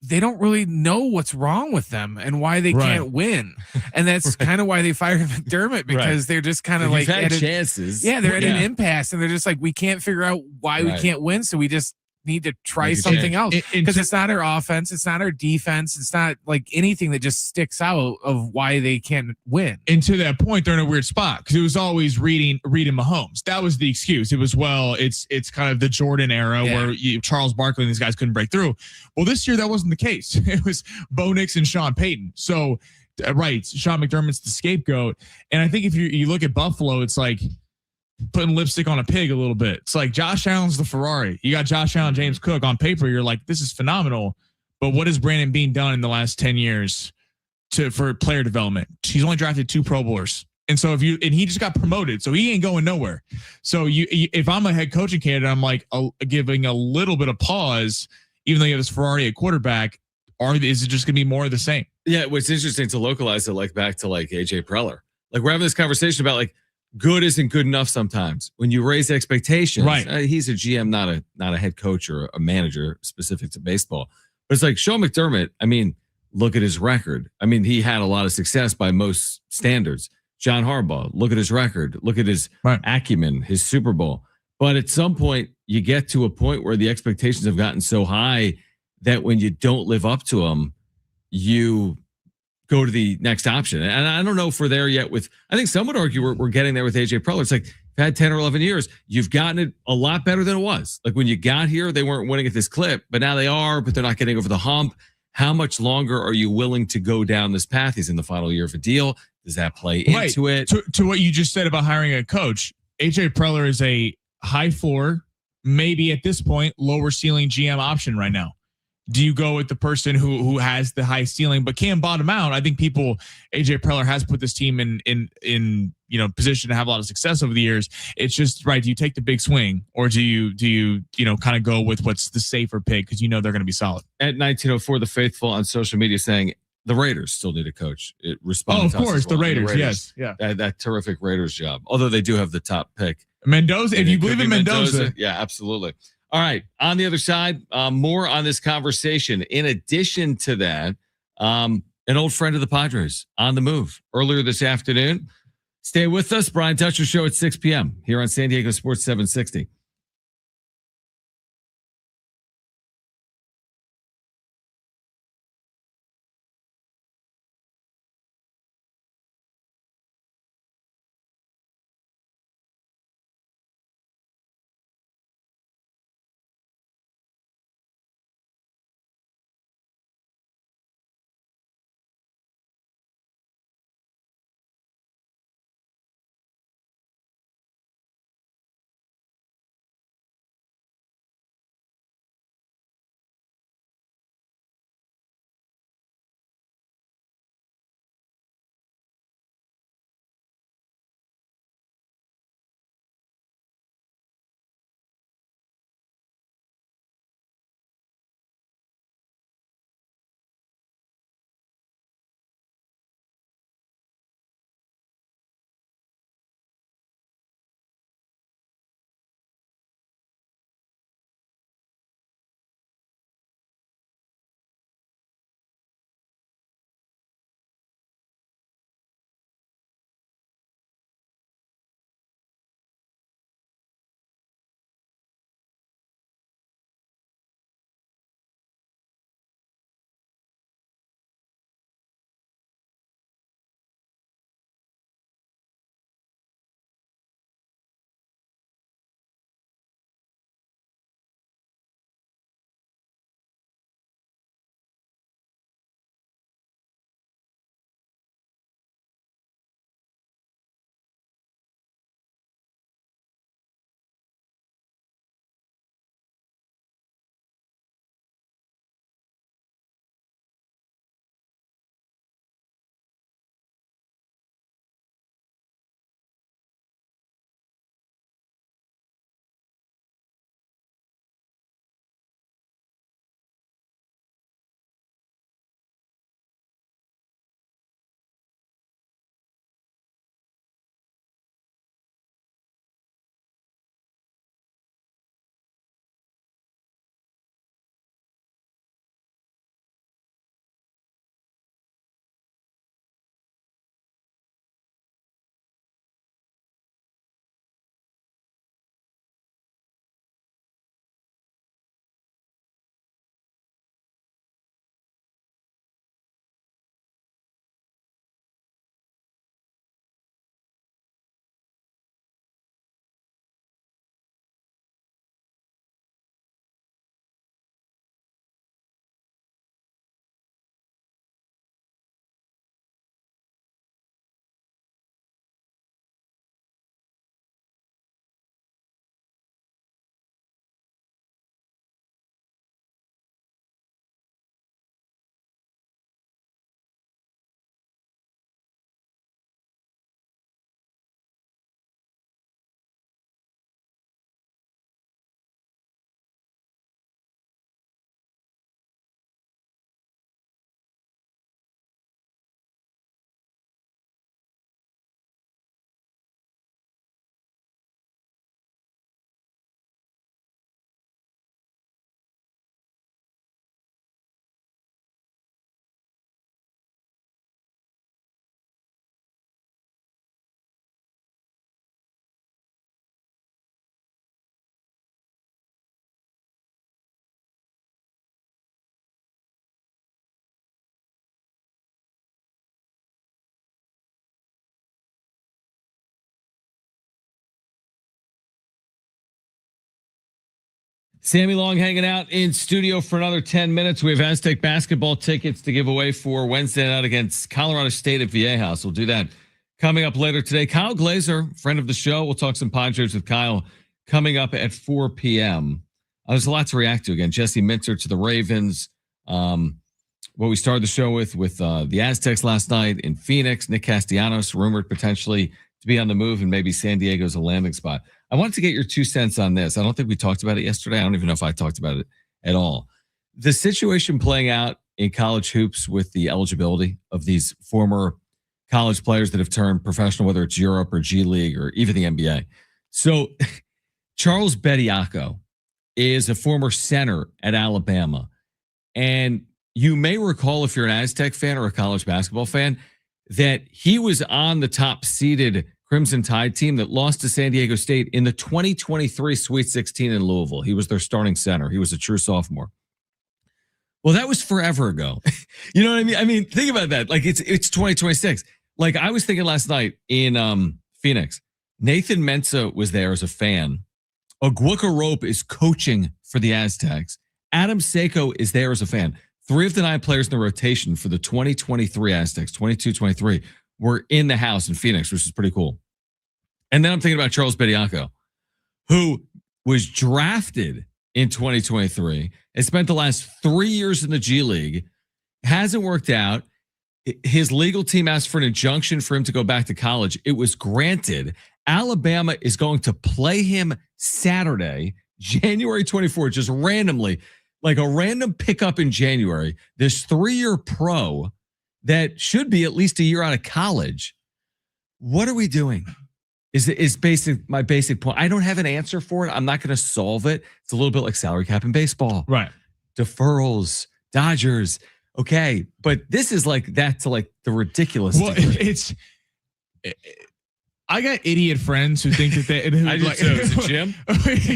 they don't really know what's wrong with them and why they can't win. And that's kind of why they fired McDermott, because they're just kind of like had chances. Yeah, they're at an impasse and they're just like, we can't figure out why we can't win. So we just need to try something else, because it's not our offense, it's not our defense, it's not like anything that just sticks out of why they can't win. And to that point, they're in a weird spot because it was always reading Mahomes. That was the excuse. It was, well, it's kind of the Jordan era where Charles Barkley and these guys couldn't break through. Well, this year that wasn't the case. It was Bo Nix and Sean Payton. So Sean McDermott's the scapegoat. And I think if you look at Buffalo, it's like putting lipstick on a pig a little bit. It's like Josh Allen's the Ferrari. You got Josh Allen, James Cook on paper. You're like, this is phenomenal. But what has Brandon Beane done in the last 10 years for player development? He's only drafted 2 Pro Bowlers. And so he just got promoted, so he ain't going nowhere. So if I'm a head coaching candidate, I'm like giving a little bit of pause, even though you have this Ferrari at quarterback. Is it just going to be more of the same? Yeah. What's interesting to localize it back to AJ Preller. We're having this conversation about good isn't good enough sometimes. When you raise expectations, he's a GM, not a head coach or a manager specific to baseball. But it's like Sean McDermott, look at his record. He had a lot of success by most standards. John Harbaugh, look at his record. Look at his acumen, his Super Bowl. But at some point, you get to a point where the expectations have gotten so high that when you don't live up to them, you go to the next option. And I don't know if we're there yet I think some would argue we're getting there with AJ Preller. It's like, you've had 10 or 11 years. You've gotten it a lot better than it was. When you got here, they weren't winning at this clip, but now they are, but they're not getting over the hump. How much longer are you willing to go down this path? He's in the final year of a deal. Does that play into it? To what you just said about hiring a coach, AJ Preller is a high floor, maybe at this point, lower ceiling GM option right now. Do you go with the person who has the high ceiling but can bottom out? I think AJ Preller has put this team in position to have a lot of success over the years. It's just do you take the big swing, or do you kind of go with what's the safer pick because they're going to be solid? At 1904, the faithful on social media saying the Raiders still need a coach. It responded. Oh, of course, the Raiders. Yes, yeah, that terrific Raiders job. Although they do have the top pick, Mendoza. If you believe in Mendoza, yeah, absolutely. All right. On the other side, more on this conversation. In addition to that, an old friend of the Padres on the move earlier this afternoon. Stay with us. Brian Dutcher Show at 6 p.m. here on San Diego Sports 760. Sammy Long hanging out in studio for another 10 minutes. We have Aztec basketball tickets to give away for Wednesday night against Colorado State at VA House. We'll do that coming up later today. Kyle Glazer, friend of the show. We'll talk some Padres with Kyle coming up at 4 p.m. There's a lot to react to. Again, Jesse Minter to the Ravens. What we started the show with the Aztecs last night in Phoenix. Nick Castellanos rumored potentially to be on the move, and maybe San Diego's a landing spot. I wanted to get your 2 cents on this. I don't think we talked about it yesterday. I don't even know if I talked about it at all. The situation playing out in college hoops with the eligibility of these former college players that have turned professional, whether it's Europe or G League or even the NBA. So Charles Bediako is a former center at Alabama. And you may recall, if you're an Aztec fan or a college basketball fan, that he was on the top seeded Crimson Tide team that lost to San Diego State in the 2023 Sweet 16 in Louisville. He was their starting center. He was a true sophomore. Well, that was forever ago. You know what I mean? I mean, think about that. Like it's 2026. Like I was thinking last night in Phoenix, Nathan Mensah was there as a fan. Ogwuka Rope is coaching for the Aztecs. Adam Seiko is there as a fan. 3 of the 9 players in the rotation for the 2023 Aztecs, 22-23, were in the house in Phoenix, which is pretty cool. And then I'm thinking about Charles Bediako, who was drafted in 2023 and spent the last 3 years in the G League. Hasn't worked out. His legal team asked for an injunction for him to go back to college. It was granted. Alabama is going to play him Saturday, January 24th, just randomly, like a random pickup in January. This 3-year pro that should be at least a year out of college. What are we doing? Is my basic point. I don't have an answer for it. I'm not going to solve it. It's a little bit like salary cap in baseball. Right. Deferrals, Dodgers. Okay. But this is like that to like the ridiculous. Well, I got idiot friends who think that they. Who, I do like, too. Is it Jim?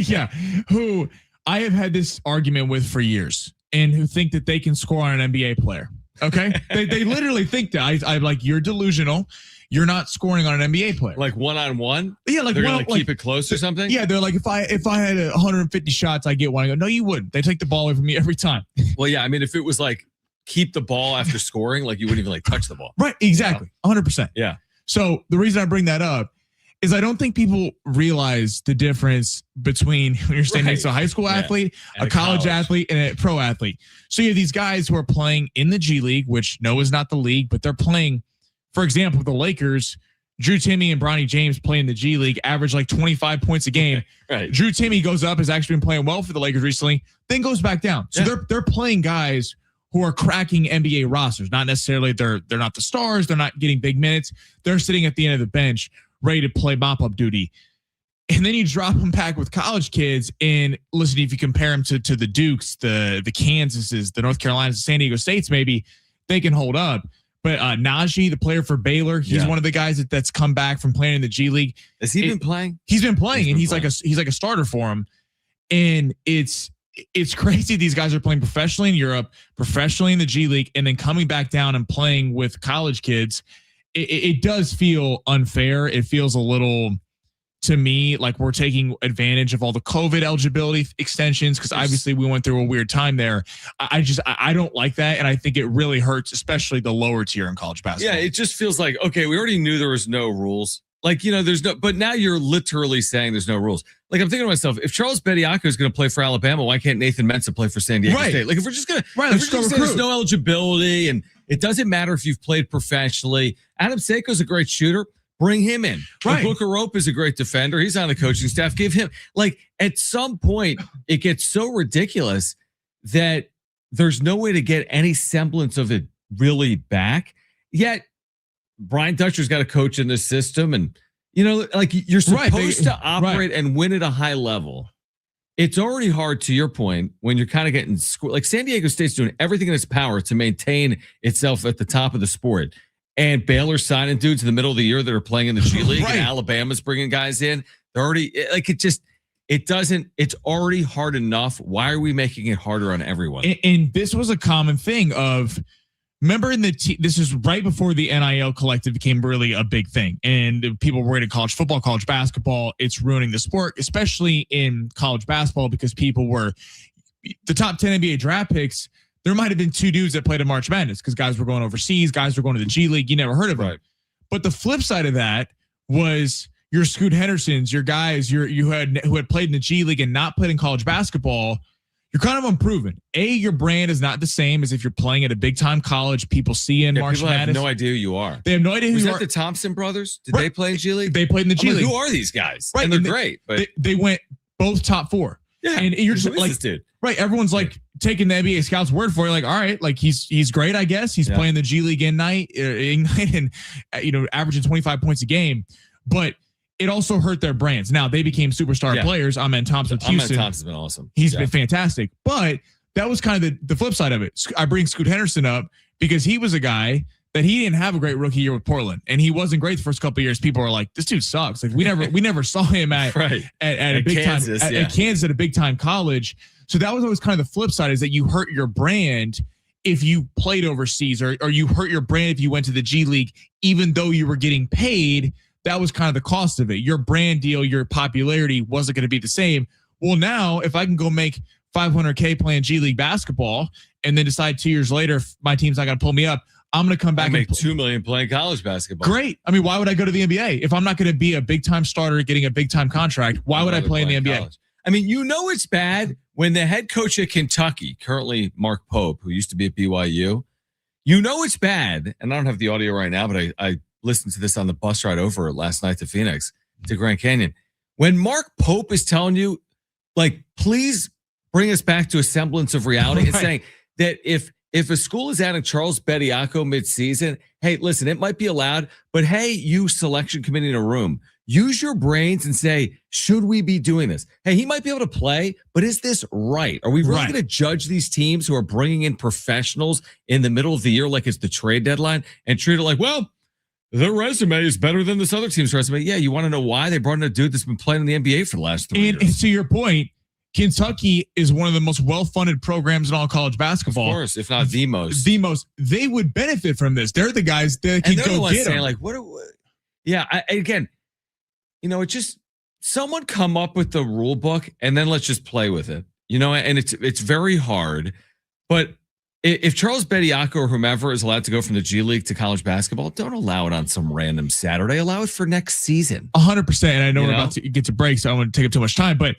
Yeah. Who I have had this argument with for years and who think that they can score on an NBA player. Okay. they literally think that. I'm like, you're delusional. You're not scoring on an NBA player. Like one-on-one? Yeah, like they're gonna keep it close or something? Yeah, they're like, if I had 150 shots, I get one. I go, no, you wouldn't. They take the ball away from me every time. Well, yeah, I mean, if it was like keep the ball after scoring, like you wouldn't even like touch the ball. Right, exactly. 100%. Yeah. So the reason I bring that up is I don't think people realize the difference between when you're standing next to a high school athlete, a college athlete, and a pro athlete. So you have these guys who are playing in the G League, which no is not the league, but they're playing, for example, the Lakers, Drew Timme and Bronny James play in the G League, average like 25 points a game. Right. Drew Timme goes up, has actually been playing well for the Lakers recently, then goes back down. So they're playing guys who are cracking NBA rosters. Not necessarily they're not the stars, they're not getting big minutes. They're sitting at the end of the bench, ready to play mop-up duty. And then you drop them back with college kids, and listen, if you compare them to the Dukes, the Kansases, the North Carolinas, the San Diego States, maybe they can hold up. But Najee, the player for Baylor, he's one of the guys that's come back from playing in the G League. Has he been playing? He's been playing, and he's like a starter for him. And it's crazy. These guys are playing professionally in Europe, professionally in the G League, and then coming back down and playing with college kids. It does feel unfair. It feels a little, to me, like we're taking advantage of all the COVID eligibility extensions because obviously we went through a weird time there. I don't like that, and I think it really hurts, especially the lower tier in college basketball. Yeah, it just feels like, okay, we already knew there was no rules. Like, you know, there's no, but now you're literally saying there's no rules. Like, I'm thinking to myself, if Charles Bediako is going to play for Alabama, why can't Nathan Mensah play for San Diego State? Like, if we're just going to, there's no eligibility and it doesn't matter if you've played professionally. Adam Seiko's a great shooter. Bring him in. Right. Booker Rope is a great defender. He's on the coaching staff. Give him, like, at some point, it gets so ridiculous that there's no way to get any semblance of it really back. Yet, Brian Dutcher's got a coach in this system, and you know, like you're supposed to operate and win at a high level. It's already hard, to your point, when you're kind of getting like San Diego State's doing everything in its power to maintain itself at the top of the sport, and Baylor's signing dudes in the middle of the year that are playing in the G League, and Alabama's bringing guys in. They're already like it's already hard enough. Why are we making it harder on everyone? And this was a common thing of Remember this is right before the NIL collective became really a big thing, and people were worried in college football, college basketball. It's ruining the sport, especially in college basketball, because people were the top 10 NBA draft picks. There might have been 2 dudes that played in March Madness because guys were going overseas, guys were going to the G League. You never heard of them. But the flip side of that was your Scoot Hendersons, your guys, who had played in the G League and not played in college basketball. You're kind of unproven. Your brand is not the same as if you're playing at a big time college. People see you in March Madness. People have no idea who you are. They have no idea who you are. Was that the Thompson brothers? Did they play in G League? They played in the G League. Who are these guys? Right. And they're great. But they went both top 4. Yeah. And you're just like, dude? Right. Everyone's like taking the NBA scout's word for it. Like, all right, like he's great, I guess. He's playing the G League Ignite and averaging 25 points a game. But it also hurt their brands. Now they became superstar players. Amen Thompson with Houston. Amen Thompson's been awesome. He's been fantastic. But that was kind of the flip side of it. I bring Scoot Henderson up because he was a guy that he didn't have a great rookie year with Portland, and he wasn't great the first couple of years. People were like, "This dude sucks." Like we never saw him at a big Kansas, time at Kansas at a big time college. So that was always kind of the flip side, is that you hurt your brand if you played overseas, or you hurt your brand if you went to the G League, even though you were getting paid. That was kind of the cost of it. Your brand deal, your popularity wasn't going to be the same. Well, now if I can go make $500K playing G League basketball, and then decide 2 years later, if my team's not going to pull me up, I'm going to come back and make $2 million playing college basketball. Great. I mean, why would I go to the NBA if I'm not going to be a big time starter getting a big time contract? Why would I play in the NBA? College. I mean, it's bad when the head coach at Kentucky, currently Mark Pope, who used to be at BYU, it's bad. And I don't have the audio right now, but I listened to this on the bus ride over last night to Phoenix, to Grand Canyon. When Mark Pope is telling you, like, please bring us back to a semblance of reality, and saying that if a school is adding Charles Bediako midseason, hey, listen, it might be allowed, but hey, you selection committee in a room, use your brains and say, should we be doing this? Hey, he might be able to play, but is this right? Are we really going to judge these teams who are bringing in professionals in the middle of the year like it's the trade deadline and treat it like, well, their resume is better than this other team's resume? Yeah, you want to know why? They brought in a dude that's been playing in the NBA for the last 3 years. And to your point, Kentucky is one of the most well-funded programs in all college basketball. Of course, if not the most. The most. They would benefit from this. They're the guys that can go get them. Like, again, it just, someone come up with the rule book and then let's just play with it. And it's very hard. But if Charles Bediako or whomever is allowed to go from the G League to college basketball, don't allow it on some random Saturday. Allow it for next season. 100%. And I know we're about to get to break, so I don't want to take up too much time, but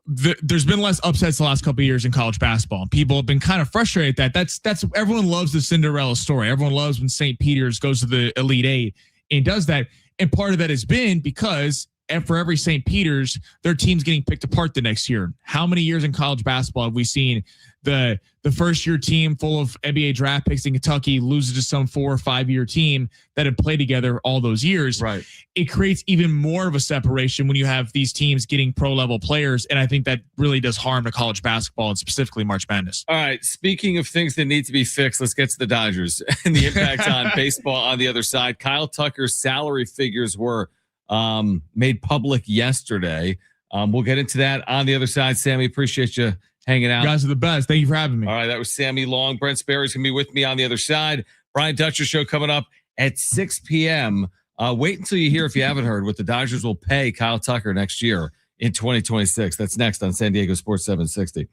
there's been less upsets the last couple of years in college basketball. People have been kind of frustrated at that. That's everyone loves the Cinderella story. Everyone loves when St. Peter's goes to the Elite Eight and does that. And part of that has been because for every St. Peter's, their team's getting picked apart the next year. How many years in college basketball have we seen the first year team full of NBA draft picks in Kentucky loses to some 4 or 5 year team that had played together all those years? Right. It creates even more of a separation when you have these teams getting pro level players. And I think that really does harm to college basketball and specifically March Madness. All right. Speaking of things that need to be fixed, let's get to the Dodgers and the impact on baseball on the other side. Kyle Tucker's salary figures were made public yesterday. We'll get into that on the other side. Sammy, appreciate you hanging out. You guys are the best. Thank you for having me. All right, that was Sammy Long. Brent Sperry's going to be with me on the other side. Brian Dutcher show coming up at 6 p.m. Wait until you hear, if you haven't heard, what the Dodgers will pay Kyle Tucker next year in 2026. That's next on San Diego Sports 760.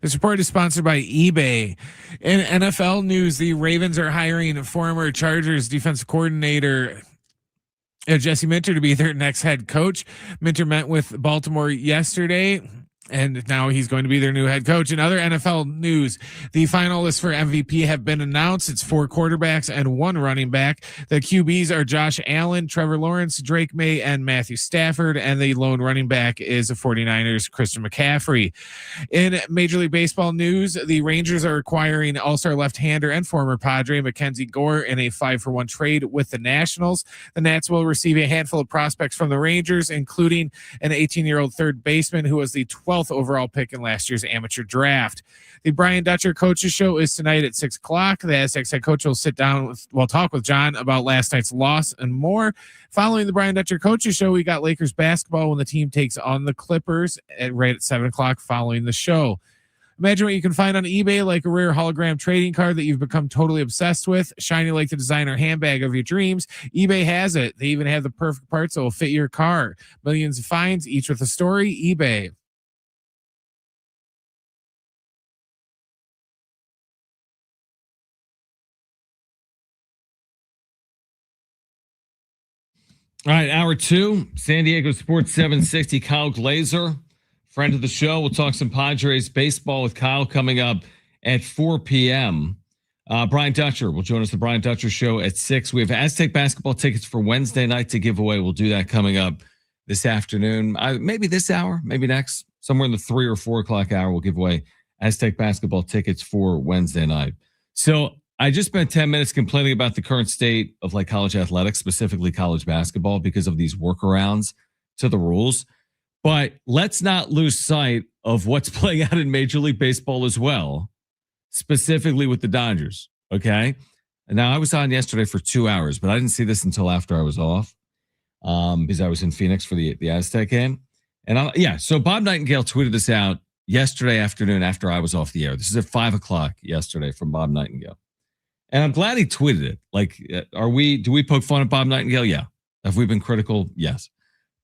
This report is sponsored by eBay. In NFL news, the Ravens are hiring former Chargers defensive coordinator Jesse Minter to be their next head coach. Minter met with Baltimore yesterday, and now he's going to be their new head coach. In other NFL news, the finalists for MVP have been announced. It's 4 quarterbacks and 1 running back. The QBs are Josh Allen, Trevor Lawrence, Drake May, and Matthew Stafford. And the lone running back is the 49ers, Christian McCaffrey. In Major League Baseball news, the Rangers are acquiring all-star left-hander and former Padre Mackenzie Gore in a 5-for-1 trade with the Nationals. The Nats will receive a handful of prospects from the Rangers, including an 18-year-old third baseman who was the 12th overall pick in last year's amateur draft. The Brian Dutcher Coaches Show is tonight at 6 o'clock. The Aztecs head coach will talk with John about last night's loss and more. Following the Brian Dutcher Coaches Show, we got Lakers basketball when the team takes on the Clippers right at 7 o'clock following the show. Imagine what you can find on eBay, like a rare hologram trading card that you've become totally obsessed with, shiny like the designer handbag of your dreams. eBay has it. They even have the perfect parts that will fit your car. Millions of finds, each with a story. eBay. All right, hour 2, San Diego Sports 760, Kyle Glazer, friend of the show. We'll talk some Padres baseball with Kyle coming up at 4 p.m. Brian Dutcher will join us, the Brian Dutcher Show at 6. We have Aztec basketball tickets for Wednesday night to give away. We'll do that coming up this afternoon. Maybe this hour, maybe next, somewhere in the 3 or 4 o'clock hour, we'll give away Aztec basketball tickets for Wednesday night. So I just spent 10 minutes complaining about the current state of like college athletics, specifically college basketball, because of these workarounds to the rules. But let's not lose sight of what's playing out in Major League Baseball as well, specifically with the Dodgers. Okay. And now I was on yesterday for 2 hours, but I didn't see this until after I was off because I was in Phoenix for the Aztec game. And so Bob Nightingale tweeted this out yesterday afternoon after I was off the air. This is at 5 o'clock yesterday from Bob Nightingale. And I'm glad he tweeted it. Like, do we poke fun at Bob Nightingale? Yeah. Have we been critical? Yes.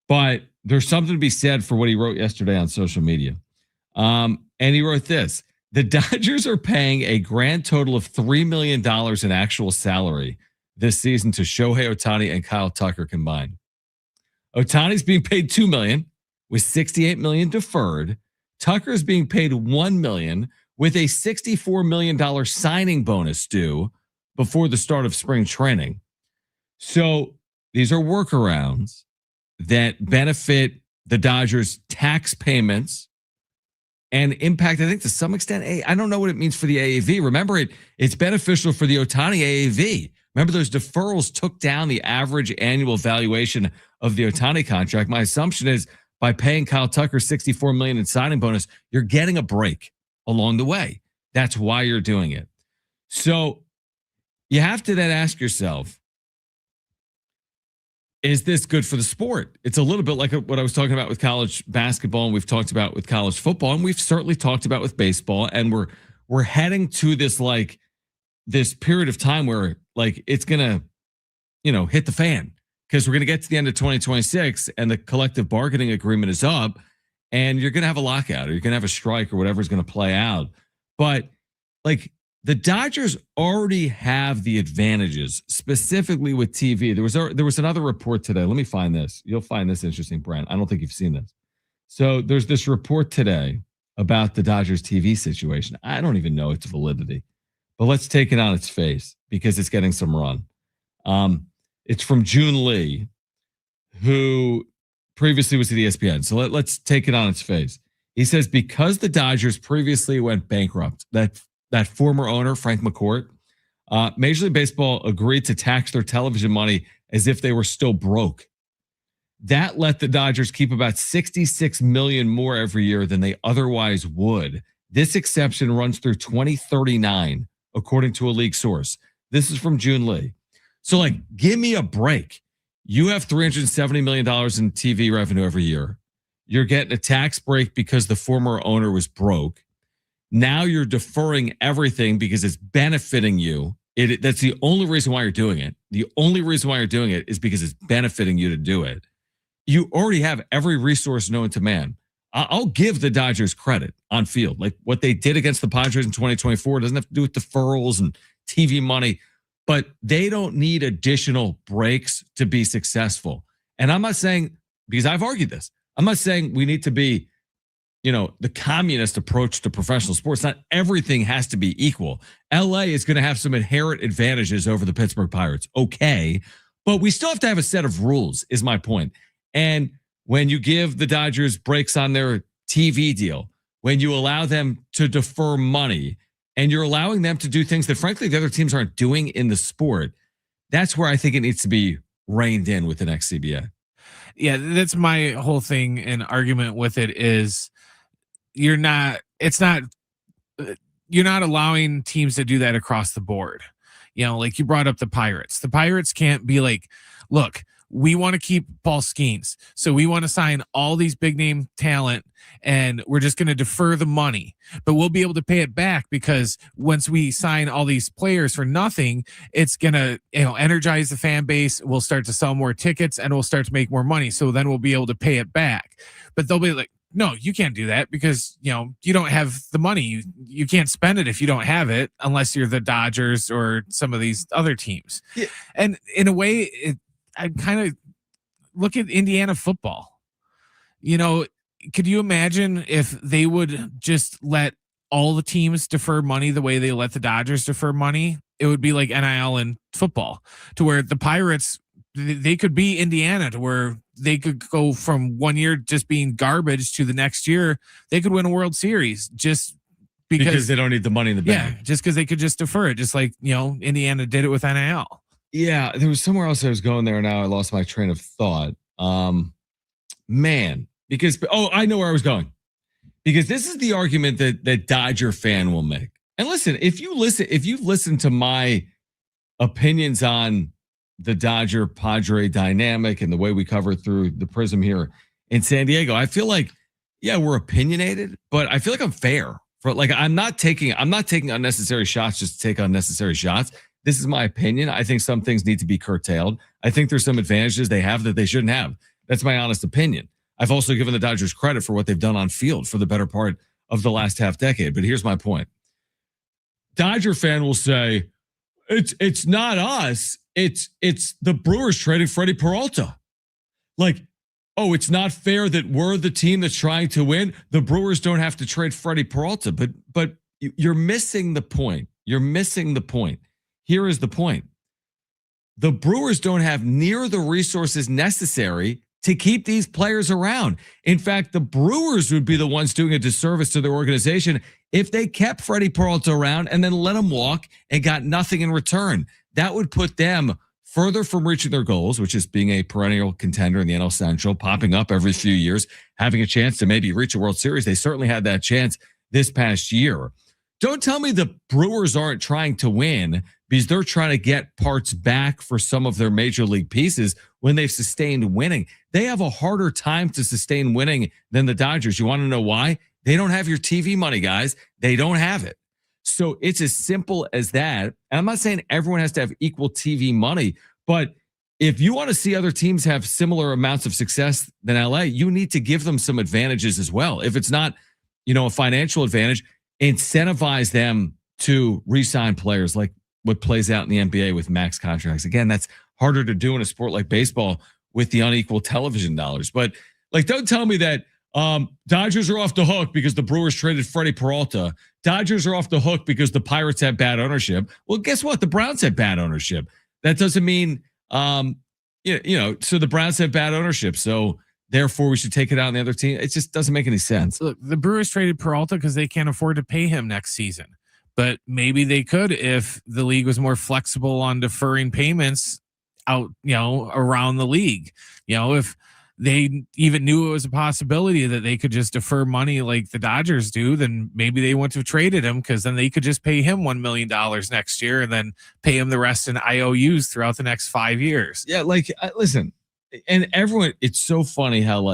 But there's something to be said for what he wrote yesterday on social media. And he wrote this: the Dodgers are paying a grand total of $3 million in actual salary this season to Shohei Ohtani and Kyle Tucker combined. Ohtani's being paid $2 million with $68 million deferred. Tucker is being paid $1 million with a $64 million signing bonus due before the start of spring training. So these are workarounds that benefit the Dodgers' tax payments and impact, I think, to some extent, I don't know what it means for the AAV. Remember, it's beneficial for the Ohtani AAV. Remember, those deferrals took down the average annual valuation of the Ohtani contract. My assumption is by paying Kyle Tucker $64 million in signing bonus, you're getting a break along the way. That's why you're doing it. So you have to then ask yourself, is this good for the sport? It's a little bit like what I was talking about with college basketball, and we've talked about with college football, and we've certainly talked about with baseball. And we're heading to this period of time where like it's gonna, hit the fan, because we're gonna get to the end of 2026 and the collective bargaining agreement is up, and you're gonna have a lockout or you're gonna have a strike or whatever's gonna play out. But like, the Dodgers already have the advantages, specifically with TV. There was another report today. Let me find this. You'll find this interesting, Brent. I don't think you've seen this. So there's this report today about the Dodgers TV situation. I don't even know its validity, but let's take it on its face because it's getting some run. It's from June Lee, who previously was at ESPN. So let's take it on its face. He says, because the Dodgers previously went bankrupt, that former owner, Frank McCourt, Major League Baseball agreed to tax their television money as if they were still broke. That let the Dodgers keep about $66 million more every year than they otherwise would. This exception runs through 2039, according to a league source. This is from June Lee. So, give me a break. You have $370 million in TV revenue every year. You're getting a tax break because the former owner was broke. Now you're deferring everything because it's benefiting you. That's the only reason why you're doing it. The only reason why you're doing it is because it's benefiting you to do it. You already have every resource known to man. I'll give the Dodgers credit on field. Like what they did against the Padres in 2024 doesn't have to do with deferrals and TV money, but they don't need additional breaks to be successful. And I'm not saying, because I've argued this, I'm not saying we need to be, the communist approach to professional sports. Not everything has to be equal. LA is going to have some inherent advantages over the Pittsburgh Pirates. Okay. But we still have to have a set of rules, is my point. And when you give the Dodgers breaks on their TV deal, when you allow them to defer money, and you're allowing them to do things that, frankly, the other teams aren't doing in the sport, that's where I think it needs to be reined in with the next CBA. Yeah, that's my whole thing and argument with it is you're not allowing teams to do that across the board. Like you brought up the Pirates. The Pirates can't be like, look, we want to keep Paul Skeens, so we want to sign all these big name talent and we're just going to defer the money, but we'll be able to pay it back because once we sign all these players for nothing, it's going to, energize the fan base. We'll start to sell more tickets and we'll start to make more money. So then we'll be able to pay it back. But they'll be like, no, you can't do that because, you don't have the money. You can't spend it if you don't have it, unless you're the Dodgers or some of these other teams. Yeah. And in a way, I kind of look at Indiana football. Could you imagine if they would just let all the teams defer money the way they let the Dodgers defer money? It would be like NIL in football, to where the Pirates, they could be Indiana, to where they could go from 1 year just being garbage to the next year they could win a World Series just because they don't need the money in the bank. Yeah, just because they could just defer it, just like Indiana did it with NIL. Yeah, there was somewhere else I was going there. Now I lost my train of thought. Because I know where I was going. Because this is the argument that Dodger fan will make. And listen, if you've listened to my opinions on the Dodger Padre dynamic and the way we cover through the prism here in San Diego, I feel like, we're opinionated, but I feel like I'm fair. I'm not taking unnecessary shots just to take unnecessary shots. This is my opinion. I think some things need to be curtailed. I think there's some advantages they have that they shouldn't have. That's my honest opinion. I've also given the Dodgers credit for what they've done on field for the better part of the last half decade. But here's my point. Dodger fan will say, it's not us. It's the Brewers trading Freddie Peralta. Like, oh, it's not fair that we're the team that's trying to win. The Brewers don't have to trade Freddie Peralta. But you're missing the point. You're missing the point. Here is the point. The Brewers don't have near the resources necessary to keep these players around. In fact, the Brewers would be the ones doing a disservice to their organization if they kept Freddie Peralta around and then let him walk and got nothing in return. That would put them further from reaching their goals, which is being a perennial contender in the NL Central, popping up every few years, having a chance to maybe reach a World Series. They certainly had that chance this past year. Don't tell me the Brewers aren't trying to win because they're trying to get parts back for some of their major league pieces when they've sustained winning. They have a harder time to sustain winning than the Dodgers. You want to know why? They don't have your TV money, guys. They don't have it. So it's as simple as that. And I'm not saying everyone has to have equal TV money, but if you want to see other teams have similar amounts of success than LA, you need to give them some advantages as well. If it's not, a financial advantage, incentivize them to re-sign players like what plays out in the NBA with max contracts. Again, that's harder to do in a sport like baseball with the unequal television dollars. But don't tell me that Dodgers are off the hook because the Brewers traded Freddie Peralta. Dodgers are off the hook because the Pirates have bad ownership. Well, guess what? The Browns have bad ownership. That doesn't mean, so the Browns have bad ownership. So therefore we should take it out on the other team. It just doesn't make any sense. Look, the Brewers traded Peralta because they can't afford to pay him next season. But maybe they could if the league was more flexible on deferring payments out, around the league. If they even knew it was a possibility that they could just defer money like the Dodgers do, then maybe they wouldn't have traded him because then they could just pay him $1 million next year and then pay him the rest in IOUs throughout the next 5 years. Yeah, listen, and everyone, it's so funny how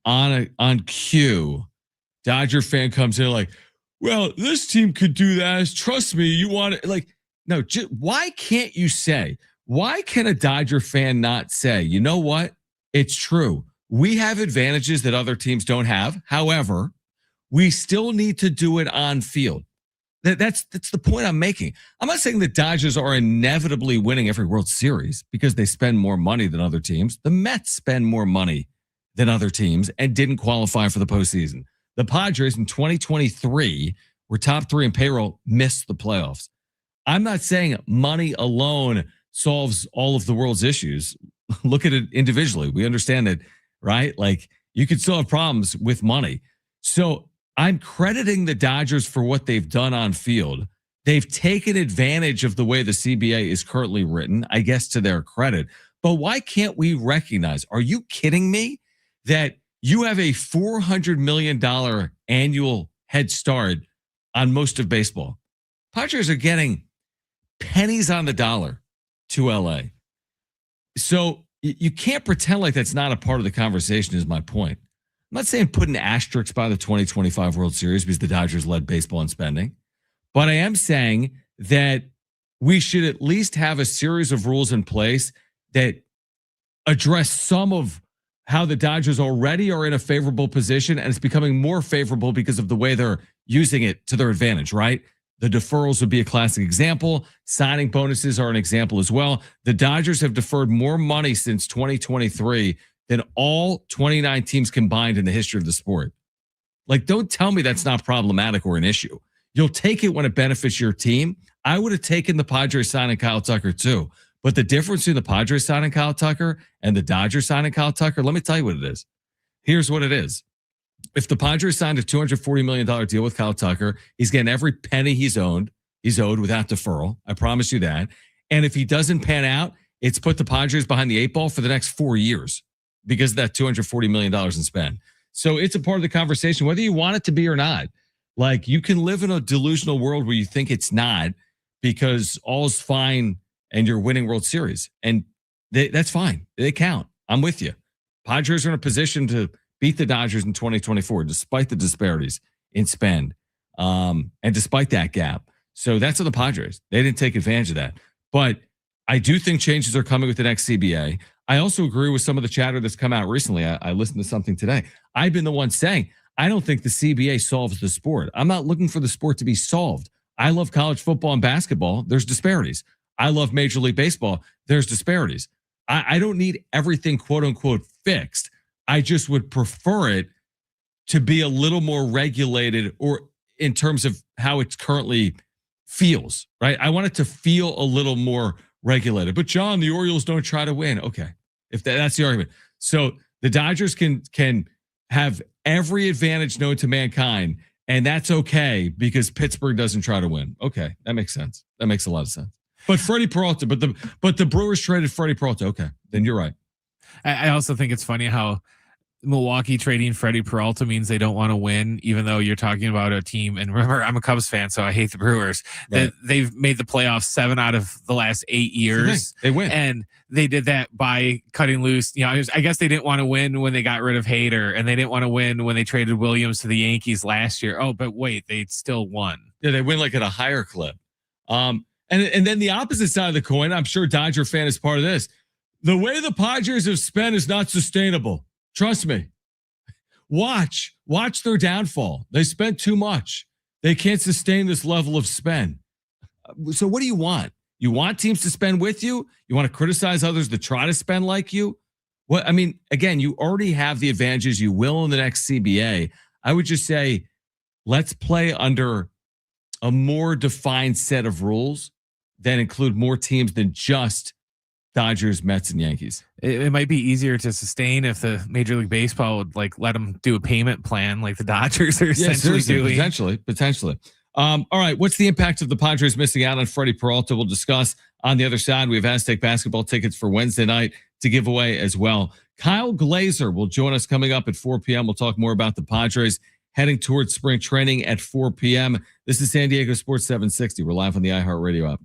on cue, Dodger fan comes in like, well, this team could do that. Trust me, you want it. No, why can't you say, why can a Dodger fan not say, you know what? It's true. we have advantages that other teams don't have. However, we still need to do it on field. That's the point I'm making. I'm not saying the Dodgers are inevitably winning every World Series because they spend more money than other teams. The Mets spend more money than other teams and didn't qualify for the postseason. The Padres in 2023 were top 3 in payroll, missed the playoffs. I'm not saying money alone solves all of the world's issues. Look at it individually. We understand that, right? Like you could still have problems with money. So I'm crediting the Dodgers for what they've done on field. They've taken advantage of the way the CBA is currently written, I guess to their credit. But why can't we recognize, are you kidding me, that you have a $400 million annual head start on most of baseball? Padres are getting pennies on the dollar to LA. So you can't pretend like that's not a part of the conversation is my point. I'm not saying put an asterisk by the 2025 World Series because the Dodgers led baseball in spending, but I am saying that we should at least have a series of rules in place that address some of how the Dodgers already are in a favorable position, and it's becoming more favorable because of the way they're using it to their advantage, right? The deferrals would be a classic example. Signing bonuses are an example as well. The Dodgers have deferred more money since 2023 than all 29 teams combined in the history of the sport. Like, don't tell me that's not problematic or an issue. You'll take it when it benefits your team. I would have taken the Padres signing Kyle Tucker too. But the difference between the Padres signing Kyle Tucker and the Dodgers signing Kyle Tucker, let me tell you what it is. Here's what it is. If the Padres signed a $240 million deal with Kyle Tucker, he's getting every penny he's owed without deferral. I promise you that. And if he doesn't pan out, it's put the Padres behind the 8 ball for the next 4 years because of that $240 million in spend. So it's a part of the conversation, whether you want it to be or not. Like, you can live in a delusional world where you think it's not because all's fine and you're winning World Series. And that's fine. They count. I'm with you. Padres are in a position to beat the Dodgers in 2024, despite the disparities in spend and despite that gap. So that's on the Padres. They didn't take advantage of that. But I do think changes are coming with the next CBA. I also agree with some of the chatter that's come out recently. I listened to something today. I've been the one saying, I don't think the CBA solves the sport. I'm not looking for the sport to be solved. I love college football and basketball. There's disparities. I love Major League Baseball. There's disparities. I don't need everything, quote unquote, fixed. I just would prefer it to be a little more regulated, or in terms of how it currently feels, right? I want it to feel a little more regulated. But John, the Orioles don't try to win. Okay, if that's the argument. So the Dodgers can have every advantage known to mankind, and that's okay because Pittsburgh doesn't try to win. Okay, that makes sense. That makes a lot of sense. But Freddie Peralta, but the Brewers traded Freddie Peralta. Okay, then you're right. I also think it's funny how Milwaukee trading Freddie Peralta means they don't want to win, even though you're talking about a team. And remember, I'm a Cubs fan, so I hate the Brewers. Right. They've made the playoffs 7 out of the last 8 years. They win. And they did that by cutting loose. You know, I guess they didn't want to win when they got rid of Hader, and they didn't want to win when they traded Williams to the Yankees last year. Oh, but wait, they still won. Yeah, they win like at a higher clip. And then the opposite side of the coin, I'm sure Dodger fan is part of this. The way the Padres have spent is not sustainable. Trust me. Watch their downfall. They spent too much. They can't sustain this level of spend. So what do you want? You want teams to spend with you? You want to criticize others to try to spend like you? What I mean, again, you already have the advantages. You will in the next CBA. I would just say, let's play under a more defined set of rules that include more teams than just Dodgers, Mets, and Yankees. It might be easier to sustain if the Major League Baseball would like let them do a payment plan like the Dodgers are essentially doing. Potentially. All right. What's the impact of the Padres missing out on Freddie Peralta? We'll discuss on the other side. We have Aztec basketball tickets for Wednesday night to give away as well. Kyle Glazer will join us coming up at 4 p.m. We'll talk more about the Padres heading towards spring training at 4 p.m. This is San Diego Sports 760. We're live on the iHeartRadio app.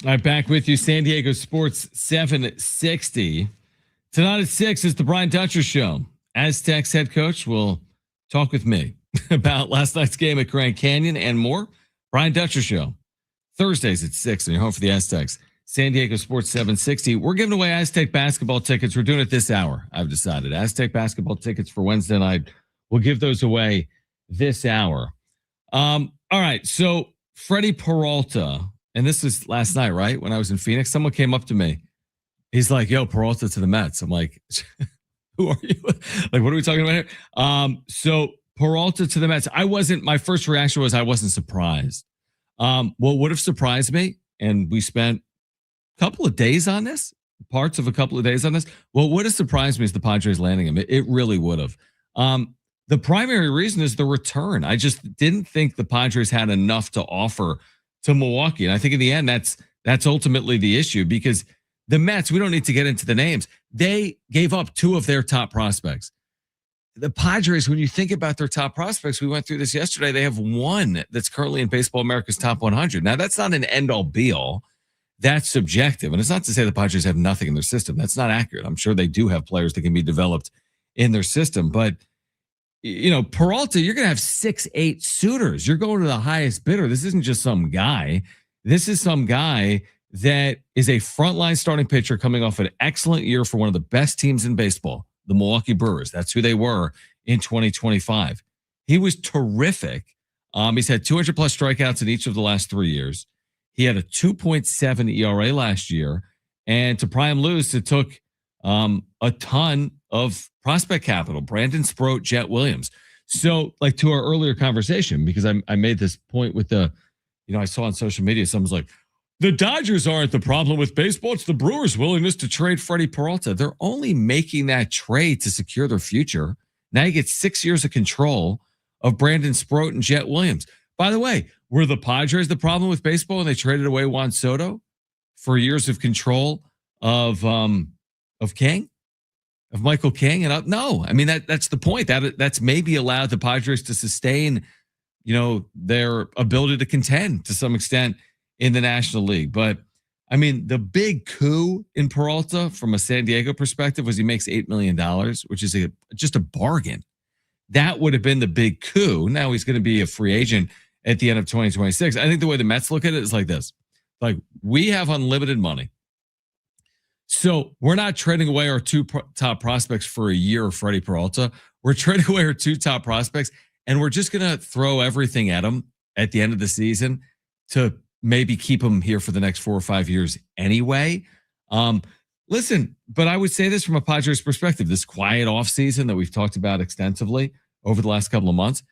All right, back with you, San Diego Sports 760. Tonight at 6 is the Brian Dutcher Show. Aztecs head coach will talk with me about last night's game at Grand Canyon and more. Brian Dutcher Show. Thursdays at 6 and you're home for the Aztecs. San Diego Sports 760. We're giving away Aztec basketball tickets. We're doing it this hour, I've decided. Aztec basketball tickets for Wednesday night. We'll give those away this hour. All right, so Freddie Peralta, and this was last night, right? When I was in Phoenix, someone came up to me. He's like, yo, Peralta to the Mets. I'm like, who are you? Like, what are we talking about here? So Peralta to the Mets. My first reaction was I wasn't surprised. What would have surprised me, and we spent a couple of days on this, parts of a couple of days on this. What would have surprised me is the Padres landing him. It really would have. The primary reason is the return. I just didn't think the Padres had enough to offer to Milwaukee. And I think in the end, that's ultimately the issue, because the Mets, we don't need to get into the names. They gave up 2 of their top prospects. The Padres, when you think about their top prospects, we went through this yesterday. They have 1 that's currently in Baseball America's top 100. Now, that's not an end-all be-all. That's subjective. And it's not to say the Padres have nothing in their system. That's not accurate. I'm sure they do have players that can be developed in their system. But, you know, Peralta, you're going to have 6-8 suitors. You're going to the highest bidder. This isn't just some guy. This is some guy that is a frontline starting pitcher coming off an excellent year for one of the best teams in baseball, the Milwaukee Brewers. That's who they were in 2025. He was terrific. He's had 200 plus strikeouts in each of the last 3 years. He had a 2.7 ERA last year. And to pry him loose, it took a ton of prospect capital. Brandon Sproat, Jet Williams. So, like, to our earlier conversation, because I made this point with I saw on social media, someone's like, the Dodgers aren't the problem with baseball. It's the Brewers' willingness to trade Freddie Peralta. They're only making that trade to secure their future. Now you get 6 years of control of Brandon Sproat and Jet Williams. By the way, were the Padres the problem with baseball when they traded away Juan Soto for years of control of King, of Michael King? And no, I mean, that's the point. That's maybe allowed the Padres to sustain, their ability to contend to some extent in the National League. But I mean, the big coup in Peralta from a San Diego perspective was he makes $8 million, which is just a bargain. That would have been the big coup. Now he's going to be a free agent at the end of 2026. I think the way the Mets look at it is like this. Like, we have unlimited money. So we're not trading away our 2 top prospects for a year of Freddie Peralta. We're trading away our 2 top prospects, and we're just going to throw everything at them at the end of the season to maybe keep them here for the next 4 or 5 years anyway. Listen, but I would say this from a Padres perspective, this quiet offseason that we've talked about extensively over the last couple of months,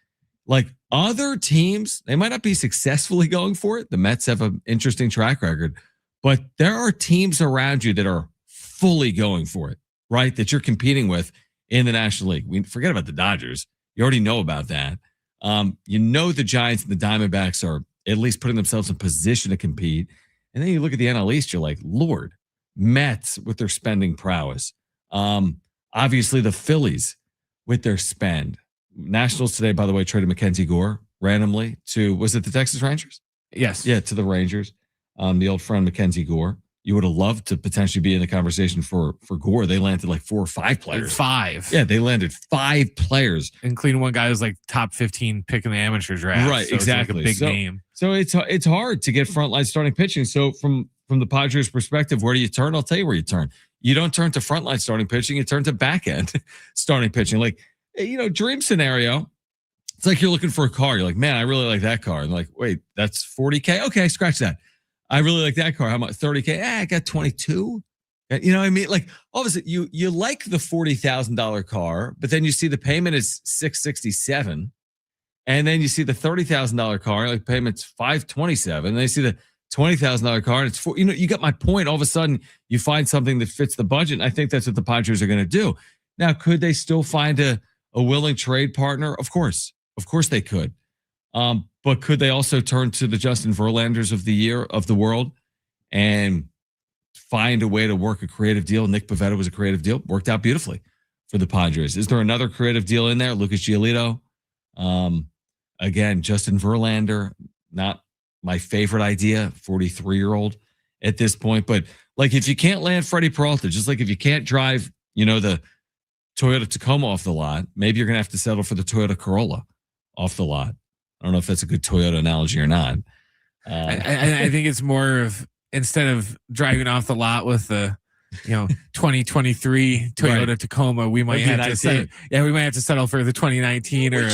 like, other teams, they might not be successfully going for it. The Mets have an interesting track record, but there are teams around you that are fully going for it, right? That you're competing with in the National League. We forget about the Dodgers. You already know about that. The Giants and the Diamondbacks are at least putting themselves in position to compete. And then you look at the NL East, you're like, Lord, Mets with their spending prowess. Obviously the Phillies with their spend. Nationals today, by the way, traded Mackenzie Gore randomly to, was it the Texas Rangers? Yes. Yeah, to the Rangers. The old friend Mackenzie Gore. You would have loved to potentially be in the conversation for Gore. They landed like 4 or 5 players. 5. Yeah, they landed 5 players, including one guy who's like top 15 pick in the amateur draft. Right, so exactly. It's like a big name. So it's hard to get frontline starting pitching. So from the Padres' perspective, where do you turn? I'll tell you where you turn. You don't turn to frontline starting pitching. You turn to back end starting pitching. Like, dream scenario. It's like you're looking for a car. You're like, man, I really like that car. And like, wait, that's $40K. Okay, scratch that. I really like that car. How much? $30K. I got 22. You know what I mean? Like, all of a sudden, you like the $40,000 car, but then you see the payment is $667, and then you see the $30,000 car, like payment's $527, and then you see the $20,000 car, and it's $4. You got my point. All of a sudden, you find something that fits the budget. And I think that's what the Padres are going to do. Now, could they still find a willing trade partner? Of course they could. But could they also turn to the Justin Verlanders of the world and find a way to work a creative deal? Nick Pivetta was a creative deal. Worked out beautifully for the Padres. Is there another creative deal in there? Lucas Giolito. Again, Justin Verlander, not my favorite idea, 43-year-old. at this point. But like, if you can't land Freddie Peralta, just like if you can't drive, the Toyota Tacoma off the lot, maybe you're going to have to settle for the Toyota Corolla off the lot. I don't know if that's a good Toyota analogy or not. I think it's more of, instead of driving off the lot with the 2023 Toyota Right. Tacoma, we might have to settle for the 2019 or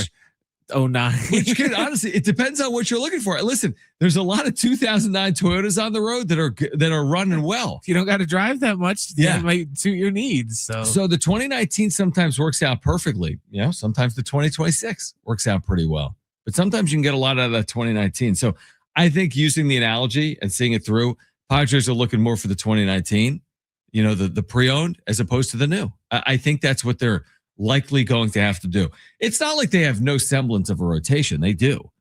09. Which could, honestly, it depends on what you're looking for. Listen, there's a lot of 2009 Toyotas on the road that are running well. If you don't got to drive that much, it might suit your needs. So the 2019 sometimes works out perfectly. Sometimes the 2026 works out pretty well. But sometimes you can get a lot out of that 2019. So I think using the analogy and seeing it through, Padres are looking more for the 2019, the pre-owned as opposed to the new. I think that's what they're likely going to have to do. It's not like they have no semblance of a rotation. They do,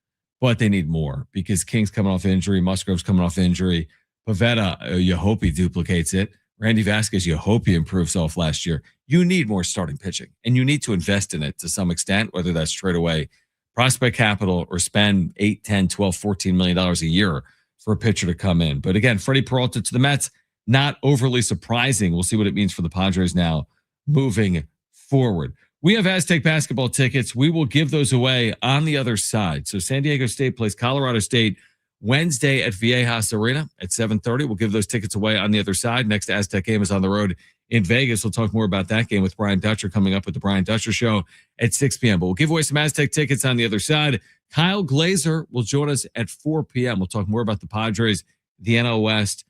but they need more because King's coming off injury. Musgrove's coming off injury. Pavetta, you hope he duplicates it. Randy Vasquez, you hope he improves off last year. You need more starting pitching, and you need to invest in it to some extent, whether that's trade away prospect capital or spend 8, 10, 12, $14 million a year for a pitcher to come in. But again, Freddie Peralta to the Mets, not overly surprising. We'll see what it means for the Padres now moving forward. We have Aztec basketball tickets. We will give those away on the other side. So San Diego State plays Colorado State Wednesday at Viejas Arena at 7:30. We'll give those tickets away on the other side. Next Aztec game is on the road in Vegas. We'll talk more about that game with Brian Dutcher coming up with the Brian Dutcher Show at 6 p.m. But we'll give away some Aztec tickets on the other side. Kyle Glazer will join us at 4 p.m. We'll talk more about the Padres, the NL West,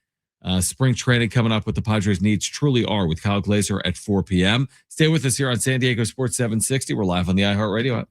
spring training coming up, what the Padres needs truly are with Kyle Glazer at 4 p.m. Stay with us here on San Diego Sports 760. We're live on the iHeartRadio app.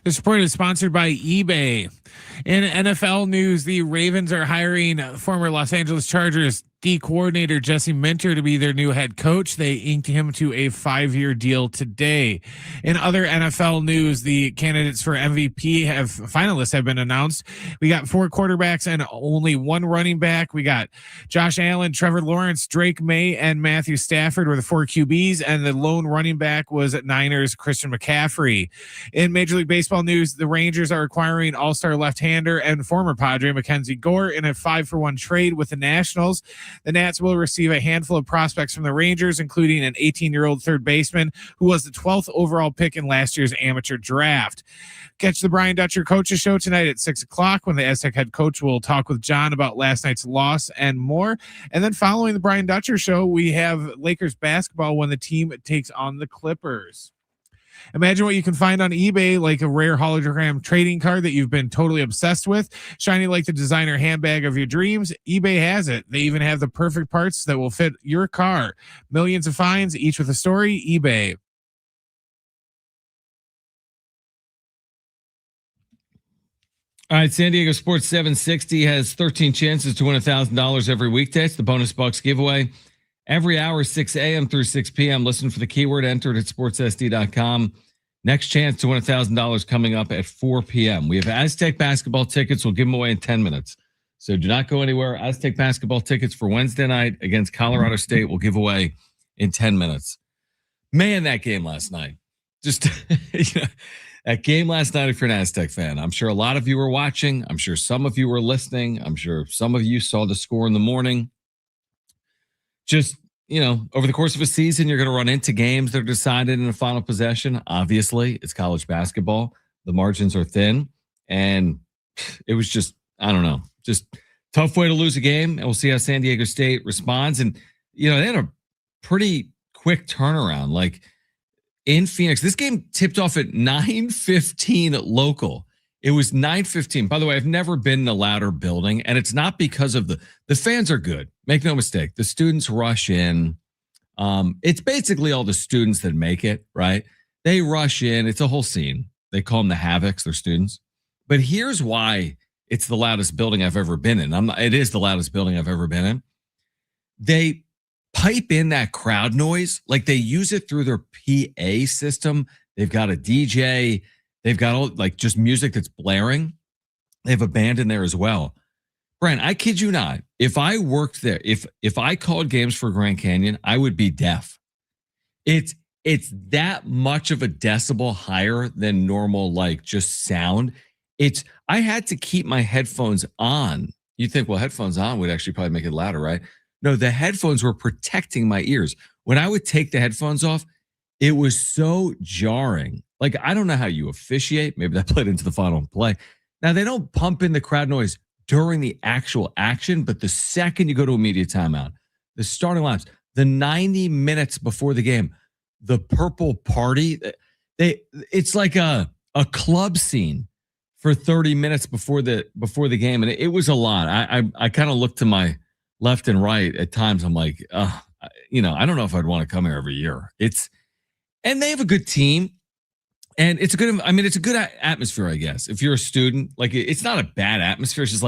This report is sponsored by eBay. In NFL news, the Ravens are hiring former Los Angeles Chargers D coordinator Jesse Minter to be their new head coach. They inked him to a 5-year deal today. In other NFL news, the candidates for MVP finalists have been announced. We got 4 quarterbacks and only 1 running back. We got Josh Allen, Trevor Lawrence, Drake May, and Matthew Stafford were the 4 QBs, and the lone running back was Niners Christian McCaffrey. In Major League Baseball news, the Rangers are acquiring all-star left-hander and former Padre Mackenzie Gore in a 5-for-1 trade with the Nationals. The Nats will receive a handful of prospects from the Rangers, including an 18-year-old third baseman who was the 12th overall pick in last year's amateur draft. Catch the Brian Dutcher Coaches Show tonight at 6 o'clock when the Aztec head coach will talk with John about last night's loss and more. And then following the Brian Dutcher Show, we have Lakers basketball when the team takes on the Clippers. Imagine what you can find on eBay, like a rare hologram trading card that you've been totally obsessed with, shiny like the designer handbag of your dreams. eBay has it. They even have the perfect parts that will fit your car. Millions of finds, each with a story. eBay. All right, San Diego Sports 760 has 13 chances to win $1,000 every weekday. It's the Bonus Bucks giveaway. Every hour, 6 a.m. through 6 p.m. Listen for the keyword entered at sportssd.com. Next chance to win $1,000 coming up at 4 p.m. We have Aztec basketball tickets. We'll give them away in 10 minutes. So do not go anywhere. Aztec basketball tickets for Wednesday night against Colorado State we'll give away in 10 minutes. Man, that game last night. Just, that game last night, if you're an Aztec fan, I'm sure a lot of you were watching. I'm sure some of you were listening. I'm sure some of you saw the score in the morning. Just, over the course of a season, you're going to run into games that are decided in a final possession. Obviously, it's college basketball. The margins are thin. And it was just, I don't know, just tough way to lose a game. And we'll see how San Diego State responds. And, they had a pretty quick turnaround. Like in Phoenix, this game tipped off at 9:15 local. It was 9:15. By the way, I've never been in a louder building, and it's not because of the fans are good. Make no mistake. The students rush in. It's basically all the students that make it, right? They rush in. It's a whole scene. They call them the Havocs, they're students. But here's why it's the loudest building I've ever been in. It is the loudest building I've ever been in. They pipe in that crowd noise. Like they use it through their PA system. They've got a DJ. They've got all just music that's blaring. They have a band in there as well. Brian, I kid you not. If I worked there, if I called games for Grand Canyon, I would be deaf. It's that much of a decibel higher than normal, just sound. I had to keep my headphones on. You'd think, well, headphones on would actually probably make it louder, right? No, the headphones were protecting my ears. When I would take the headphones off, it was so jarring. I don't know how you officiate. Maybe that played into the final play. Now, they don't pump in the crowd noise during the actual action, but the second you go to immediate timeout, the starting lineups, the 90 minutes before the game, the purple party, it's like a club scene for 30 minutes before the game. And it was a lot. I kind of looked to my left and right at times. I'm like, I don't know if I'd want to come here every year. And they have a good team. And it's a good atmosphere, I guess. If you're a student, it's not a bad atmosphere. It's just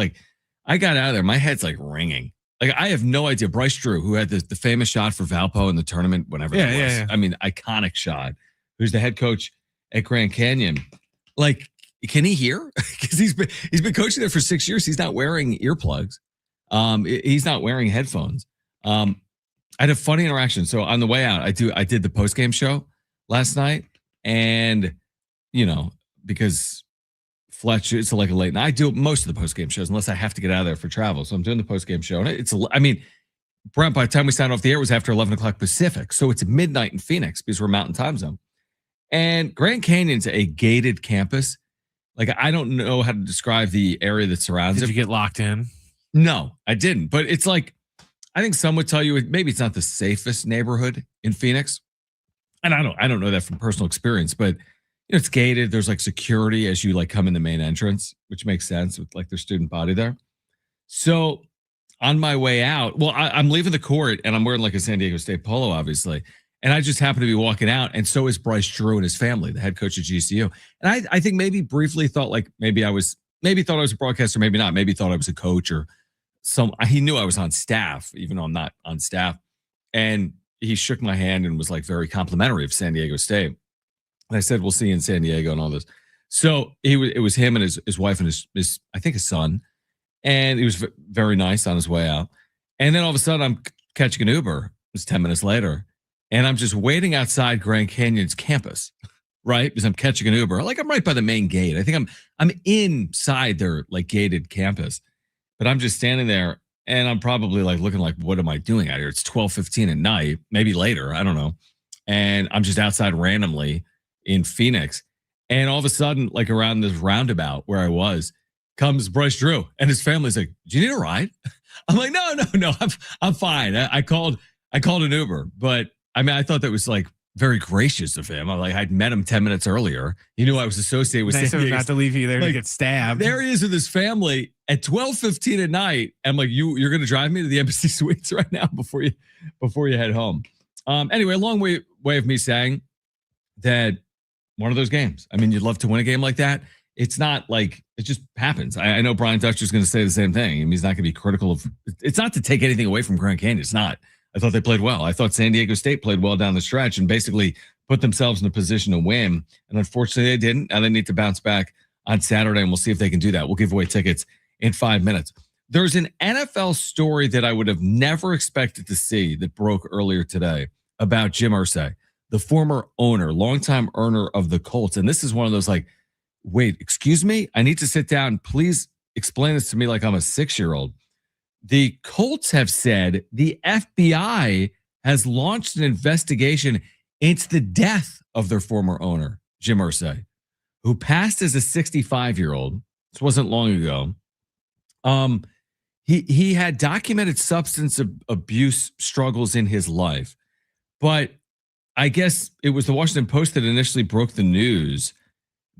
I got out of there, my head's ringing. I have no idea. Bryce Drew, who had the famous shot for Valpo in the tournament, whenever that was. Yeah. Iconic shot. Who's the head coach at Grand Canyon? Can he hear? Because he's been coaching there for 6 years. He's not wearing earplugs. He's not wearing headphones. I had a funny interaction. So on the way out, I did the postgame show last night. And, because Fletch, it's a late night. I do most of the postgame shows unless I have to get out of there for travel. So I'm doing the postgame show. And Brent, by the time we signed off the air, it was after 11 o'clock Pacific. So it's midnight in Phoenix because we're Mountain Time Zone. And Grand Canyon's a gated campus. I don't know how to describe the area that surrounds it. Did you get locked in? No, I didn't. But it's I think some would tell you maybe it's not the safest neighborhood in Phoenix. And I don't know that from personal experience, but it's gated. There's security as you come in the main entrance, which makes sense with their student body there. So on my way out, I'm leaving the court and I'm wearing a San Diego State polo, obviously. And I just happened to be walking out, and so is Bryce Drew and his family, the head coach of GCU. And I think maybe briefly thought like maybe thought I was a broadcaster, maybe not. Maybe thought I was a coach or he knew I was on staff, even though I'm not on staff. And he shook my hand and was like very complimentary of San Diego State. And I said, we'll see you in San Diego and all this. So it was him and his wife and his I think his son. And he was very nice on his way out. And then all of a sudden I'm catching an Uber. It was 10 minutes later. And I'm just waiting outside Grand Canyon's campus, right? Because I'm catching an Uber. Like I'm right by the main gate. I think I'm inside their like gated campus. But I'm just standing there and I'm probably like looking like, what am I doing out here? It's 12:15 at night, maybe later. I don't know. And I'm just outside randomly in Phoenix. And all of a sudden, like around this roundabout where I was, comes Bryce Drew and his family's like, do you need a ride? I'm like, no, I'm fine. I called an Uber, but I mean, I thought that was like very gracious of him. I'd met him 10 minutes earlier. He knew I was associated with San Diego. Not to leave you there to get stabbed. There he is with his family at 12:15 at night. I'm like, you're going to drive me to the Embassy Suites right now before you head home. Anyway, a long way of me saying that one of those games. I mean, you'd love to win a game like that. It's not like it just happens. I know Brian Dutcher's going to say the same thing. I mean, he's not going to be critical of. It's not to take anything away from Grand Canyon. It's not. I thought they played well. I thought San Diego State played well down the stretch and basically put themselves in a position to win. And unfortunately, they didn't. Now they need to bounce back on Saturday, and we'll see if they can do that. We'll give away tickets in 5 minutes. There's an NFL story that I would have never expected to see that broke earlier today about Jim Irsay, the former owner, longtime owner of the Colts. And this is one of those like, wait, excuse me? I need to sit down. Please explain this to me like I'm a 6-year-old. The Colts have said the FBI has launched an investigation into the death of their former owner, Jim Irsay, who passed as a 65-year-old. This wasn't long ago. He had documented substance abuse struggles in his life, but I guess it was the Washington Post that initially broke the news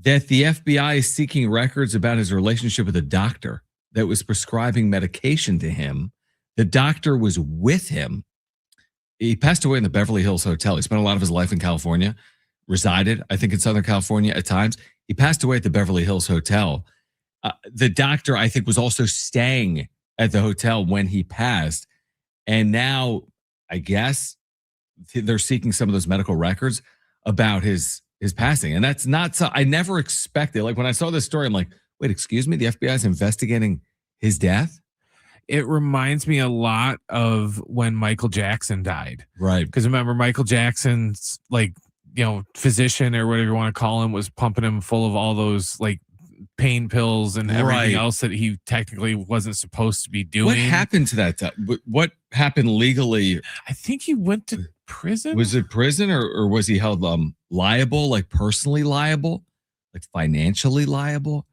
that the FBI is seeking records about his relationship with a doctor that was prescribing medication to him. The doctor was with him. He passed away in the Beverly Hills Hotel. He spent a lot of his life in California, resided, I think, in Southern California at times. He passed away at the Beverly Hills Hotel. The doctor, I think, was also staying at the hotel when he passed. And now, I guess, they're seeking some of those medical records about his passing. And that's not so. I never expected. Like when I saw this story, I'm like, wait, excuse me, the FBI is investigating his death? It reminds me a lot of when Michael Jackson died. Right. Because remember, Michael Jackson's physician or whatever you want to call him was pumping him full of all those like pain pills and everything else that he technically wasn't supposed to be doing. What happened to that? What happened legally? I think he went to prison. Was it prison or was he held liable, like personally liable, like financially liable?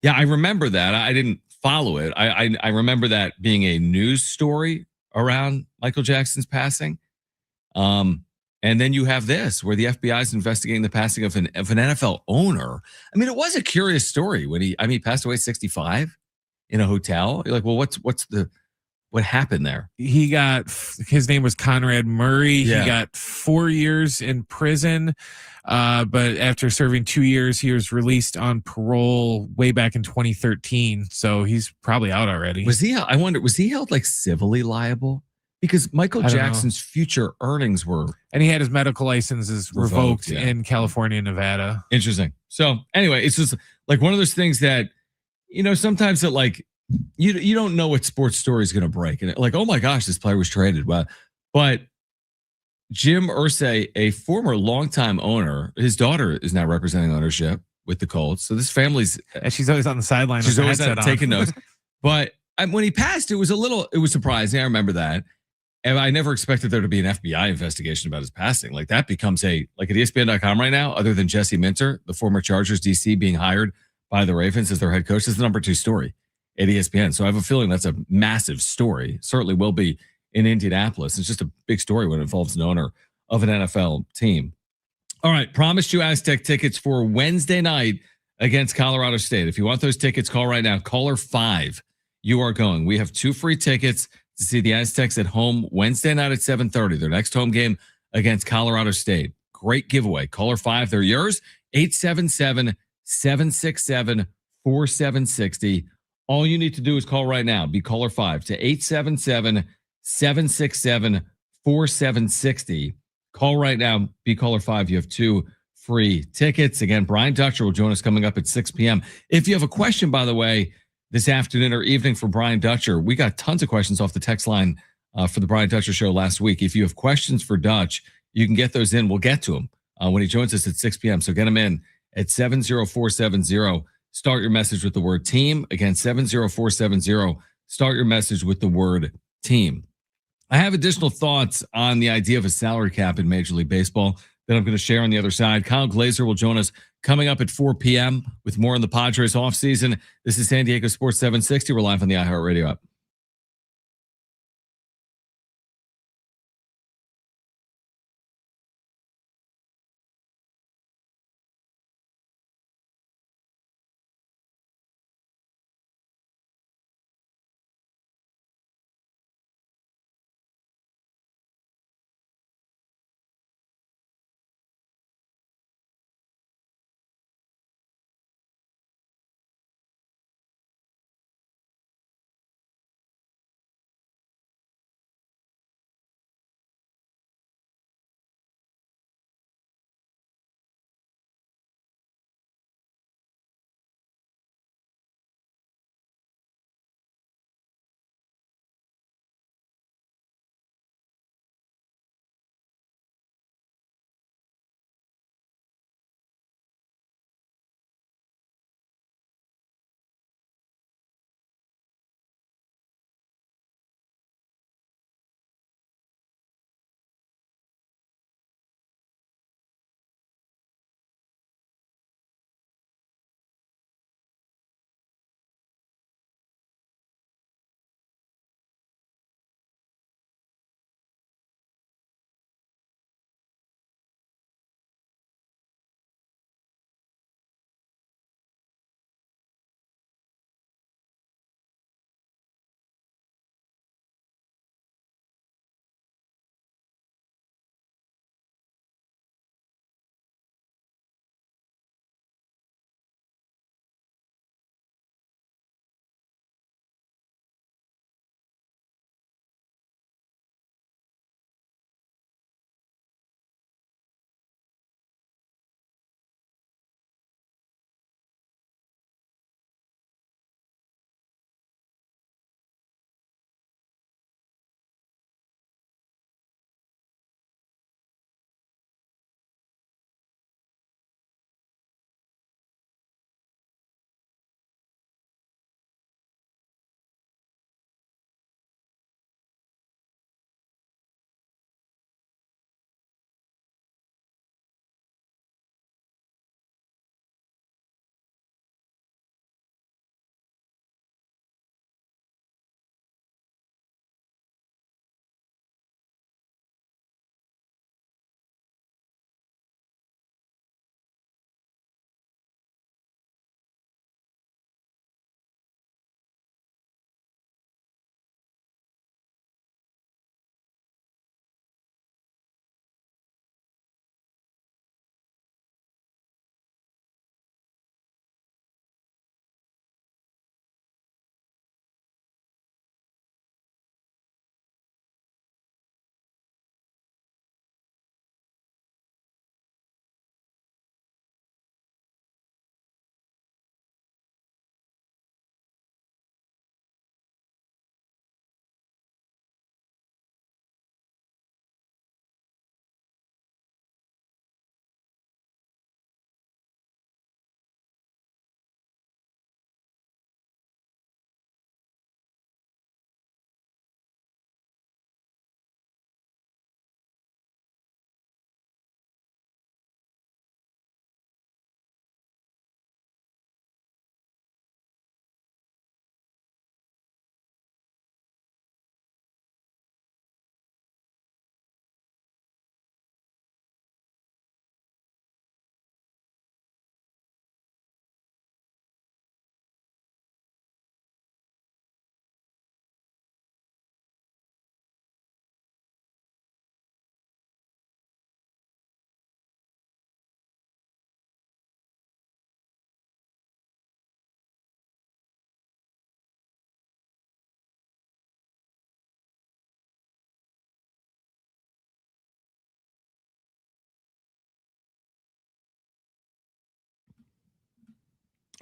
Yeah, I remember that. I didn't follow it. I remember that being a news story around Michael Jackson's passing. And then you have this where the FBI is investigating the passing of an NFL owner. I mean, it was a curious story when he passed away at 65 in a hotel. You're like, well, what happened there? His name was Conrad Murray. Yeah. He got 4 years in prison. But after serving 2 years, he was released on parole way back in 2013. So he's probably out already. Was he held like civilly liable? Because Michael Jackson's future earnings were. And he had his medical licenses revoked yeah. in California and Nevada. Interesting. So anyway, it's just like one of those things that, sometimes that like, you don't know what sports story is going to break. And like, oh my gosh, this player was traded. Well, but Jim Irsay, a former longtime owner, his daughter is now representing ownership with the Colts. So this family's. And she's always on the sideline. She's always taking notes. But when he passed, it was surprising. I remember that. And I never expected there to be an FBI investigation about his passing. Like that becomes like at ESPN.com right now, other than Jesse Minter, the former Chargers DC being hired by the Ravens as their head coach, is the number 2 story at ESPN. So I have a feeling that's a massive story. Certainly will be in Indianapolis. It's just a big story when it involves an owner of an NFL team. All right. Promised you Aztec tickets for Wednesday night against Colorado State. If you want those tickets, call right now. Caller 5. You are going. We have 2 free tickets to see the Aztecs at home Wednesday night at 7:30. Their next home game against Colorado State. Great giveaway. Caller 5, they're yours. 877-767-4760. All you need to do is call right now. Be caller 5 to 877-767-4760. Call right now. Be caller 5. You have 2 free tickets. Again, Brian Dutcher will join us coming up at 6 p.m. If you have a question, by the way, this afternoon or evening for Brian Dutcher, we got tons of questions off the text line for the Brian Dutcher show last week. If you have questions for Dutch, you can get those in. We'll get to them when he joins us at 6 p.m. So get them in at 70470. Start your message with the word team. Again, 70470. Start your message with the word team. I have additional thoughts on the idea of a salary cap in Major League Baseball that I'm going to share on the other side. Kyle Glazer will join us coming up at 4 p.m. with more on the Padres offseason. This is San Diego Sports 760. We're live on the iHeartRadio app.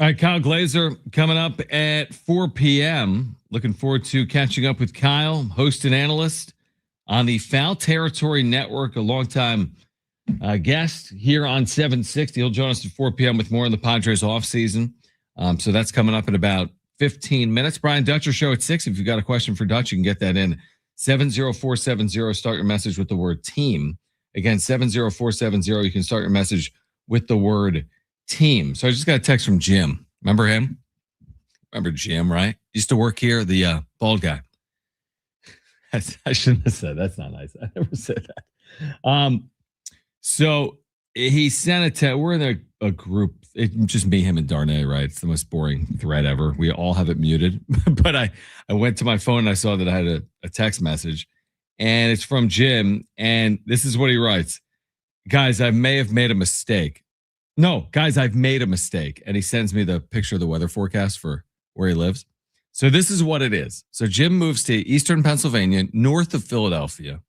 All right, Kyle Glazer coming up at 4 p.m. Looking forward to catching up with Kyle, host and analyst on the Foul Territory Network, a longtime guest here on 760. He'll join us at 4 p.m. with more on the Padres offseason. So that's coming up in about 15 minutes. Brian Dutcher show at 6. If you've got a question for Dutch, you can get that in 70470. Start your message with the word team. Again, 70470. You can start your message with the word team. So I just got a text from Jim. Remember him? Remember Jim, right? Used to work here, the bald guy. I shouldn't have said that's not nice. I never said that. So he sent it to, we're in a group. It's just me, him, and Darnay, right? It's the most boring thread ever. We all have it muted. But I went to my phone and I saw that I had a text message, and it's from Jim. And this is what he writes. Guys, I may have made a mistake. No, guys, I've made a mistake. And he sends me the picture of the weather forecast for where he lives. So this is what it is. So Jim moves to Eastern Pennsylvania, north of Philadelphia,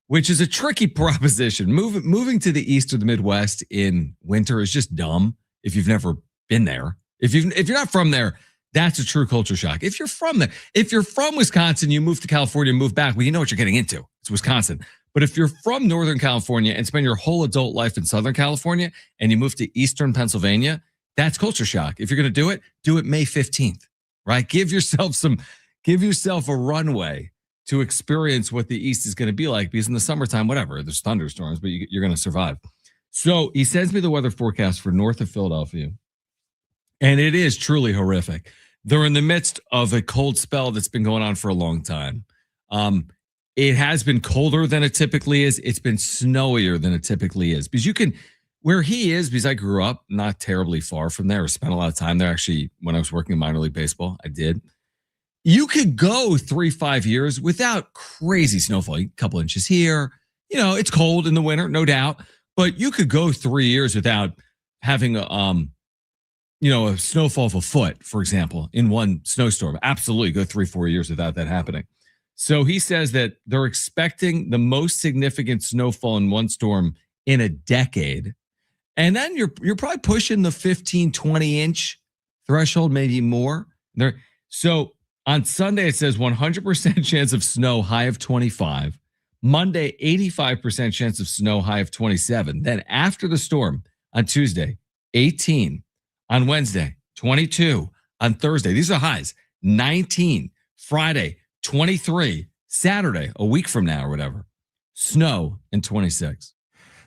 which is a tricky proposition. Moving to the east of the Midwest in winter is just dumb if you've never been there. If you're not from there, that's a true culture shock. If you're from there, if you're from Wisconsin, you move to California, move back, well, you know what you're getting into. It's Wisconsin. But if you're from Northern California and spend your whole adult life in Southern California and you move to Eastern Pennsylvania, that's culture shock. If you're going to do it May 15th, right? Give yourself a runway to experience what the East is going to be like, because in the summertime, whatever, there's thunderstorms, but you're going to survive. So he sends me the weather forecast for north of Philadelphia, and it is truly horrific. They're in the midst of a cold spell that's been going on for a long time. It has been colder than it typically is. It's been snowier than it typically is, because where he is, because I grew up not terribly far from there, or spent a lot of time there. Actually, when I was working in minor league baseball, I did. You could go 3-5 years without crazy snowfall. A couple inches here. It's cold in the winter, no doubt. But you could go 3 years without having a snowfall of a foot, for example, in one snowstorm. Absolutely, go 3-4 years without that happening. So he says that they're expecting the most significant snowfall in one storm in a decade. And then you're probably pushing the 15, 20 inch threshold, maybe more. So on Sunday, it says 100% chance of snow, high of 25. Monday, 85% chance of snow, high of 27. Then after the storm on Tuesday, 18. On Wednesday, 22. On Thursday, these are highs, 19. Friday, 23. Saturday, a week from now or whatever, snow and 26.